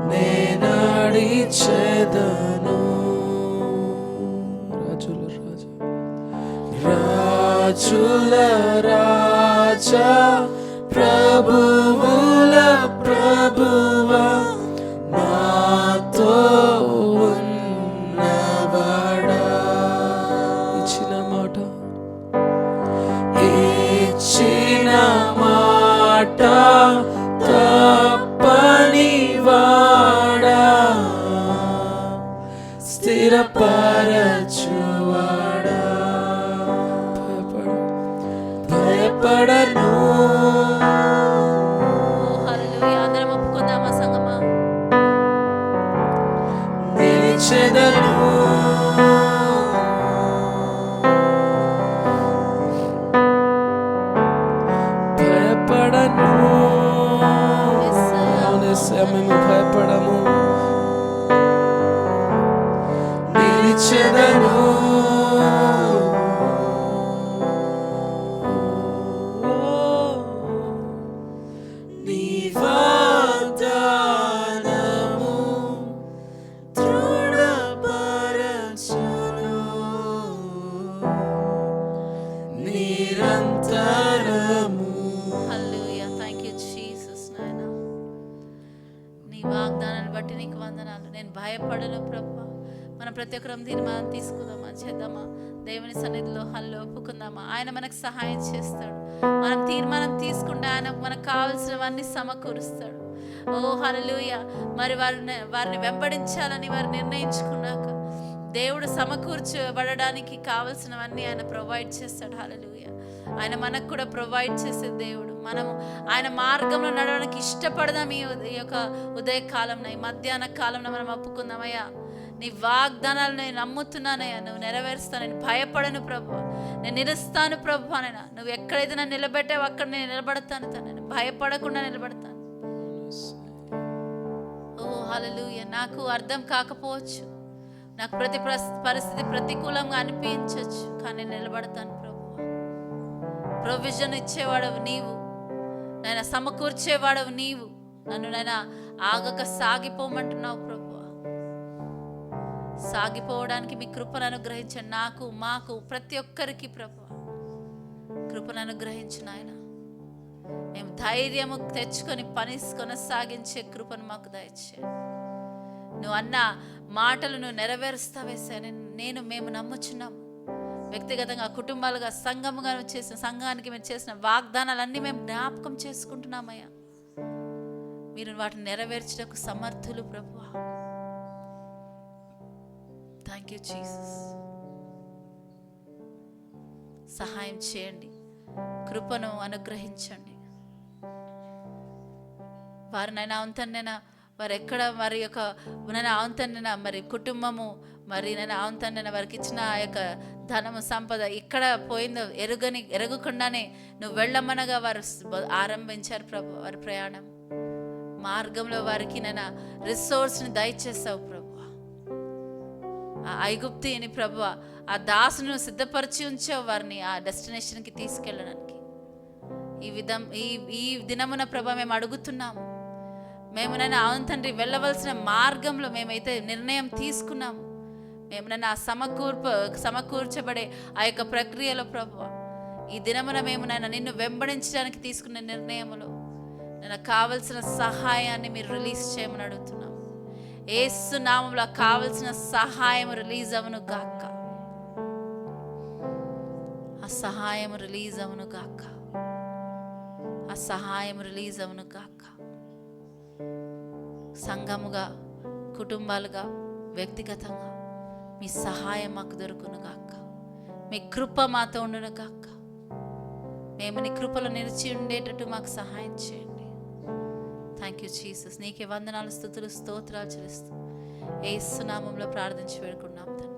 నే నడిచెదను. రాజుల రాజా ప్రభువుల ప్రభువా నాతో ఉన్నవాడా. ఇచ్చిన మాట తప్పని వాడా స్థిరపరచువాడా. భయపడను. ఓ హల్లెలూయా. అందరం ఒప్పుకుందామా సంగమా? నిలిచెదను. భయపడను. యేసయ్యా, మేము భయపడము. నిలిచెదను. నీ వాగ్దానము దృఢపరచును నిరంతరము. హల్లెలూయా. థాంక్యూ జీసస్ నాయనా. నీ వాగ్దానాన్ని బట్టి నీకు వందనాలు. నేను భయపడను ప్రభా. మనం ప్రతి ఒక్కరం తీర్మానం తీసుకుందామా, చేద్దామా? దేవుని సన్నిధిలో హల్లు ఒప్పుకుందామా? ఆయన మనకు సహాయం చేస్తాడు. మనం తీర్మానం తీసుకుంటే ఆయన మనకు కావాల్సినవన్నీ సమకూరుస్తాడు. ఓ హల్లెలూయా. మరి వారిని వెంబడించాలని వారు నిర్ణయించుకున్నాక దేవుడు సమకూర్చబడడానికి కావాల్సినవన్నీ ఆయన ప్రొవైడ్ చేస్తాడు. హల్లెలూయా. ఆయన మనకు కూడా ప్రొవైడ్ చేసే దేవుడు. మనము ఆయన మార్గంలో నడవడానికి ఇష్టపడదాం. ఈ యొక్క ఉదయకాలంలో, ఈ మధ్యాహ్న కాలంలో మనం ఒప్పుకుందామయ్యా, నీ వాగ్దానాలు నేను నమ్ముతున్నానయ్యా, నువ్వు నెరవేరుస్తాను. నేను భయపడను ప్రభు, నేను నిలుస్తాను ప్రభు అనైనా. నువ్వు ఎక్కడైతే నన్ను నిలబెట్టావో అక్కడ నేను నిలబడతాను. నేను భయపడకుండా నిలబడతాను. ఓ హల్లెలూయా. నాకు అర్థం కాకపోవచ్చు, నాకు ప్రతి పరిస్థితి ప్రతికూలంగా అనిపించవచ్చు, కానీ నేను నిలబడతాను ప్రభు. ప్రొవిజన్ ఇచ్చేవాడవు నీవు, నైనా సమకూర్చేవాడవు నీవు. నన్ను నైనా ఆగక సాగిపోమంటున్నావు ప్రభు. సాగిపోవడానికి మీ కృపను అనుగ్రహించండి. నాకు, మాకు, ప్రతి ఒక్కరికి ప్రభు కృపను అనుగ్రహించిన ఆయన. మేము ధైర్యము తెచ్చుకొని పని కొనసాగించే కృపను మాకు దయచేయండి. నువ్వు అన్న మాటలు నువ్వు నెరవేరుస్తావేసా. మేము నమ్ముచున్నాము. వ్యక్తిగతంగా, కుటుంబాలుగా, సంఘముగా చేసిన సంఘానికి మేము చేసిన వాగ్దానాలన్నీ మేము జ్ఞాపకం చేసుకుంటున్నామయ్యా. మీరు వాటిని నెరవేర్చడానికి సమర్థులు ప్రభువా. Thank you Jesus. సహాయం చేయండి, కృపను అనుగ్రహించండి. వారినైనా అంతనైనా వారు ఎక్కడ వారి యొక్క నైనా అంతనైనా మరి కుటుంబము మరి నేను అవును తండ్రి, నేను వారికి ఇచ్చిన ఆ యొక్క ధనము సంపద ఇక్కడ పోయిందో ఎరగకుండానే నువ్వు వెళ్ళమనగా వారు ఆరంభించారు ప్రభు వారి ప్రయాణం. మార్గంలో వారికి నేను రిసోర్స్ని దయచేస్తావు ప్రభు. ఆ ఐగుప్తిని ప్రభు, ఆ దాసును సిద్ధపరిచి ఉంచావు వారిని ఆ డెస్టినేషన్కి తీసుకెళ్ళడానికి. ఈ దినమున ప్రభు మేము అడుగుతున్నాము, మేము నన్ను అవును తండ్రి వెళ్ళవలసిన మార్గంలో మేమైతే నిర్ణయం తీసుకున్నాము. మేము నన్ను ఆ సమకూర్చబడే ఆ యొక్క ప్రక్రియలో ప్రభు, ఈ దినమున మేము నిన్ను వెంబడించడానికి తీసుకున్న నిర్ణయములో నాకు కావలసిన సహాయాన్ని మీరు రిలీజ్ చేయమని అడుగుతున్నాము. యేసు నామములో కావలసిన సహాయం రిలీజ్ అవును గాక. ఆ సహాయం రిలీజ్ అవును గాక. ఆ సహాయం రిలీజ్ అవును గాక. సంఘముగా, కుటుంబాలుగా, వ్యక్తిగతంగా మీ సహాయం మాకు దొరుకును గాక. మీ కృప మాతో ఉండును గాక. మేము నీ కృపలో నిలిచి ఉండేటట్టు మాకు సహాయం చేయండి. Thank you Jesus. నీకే వందనాలు, స్తుతులు, స్తోత్రాలు చెల్లిస్తూ యేసు నామములో ప్రార్థించి వేడుకున్నాం తండ్రి.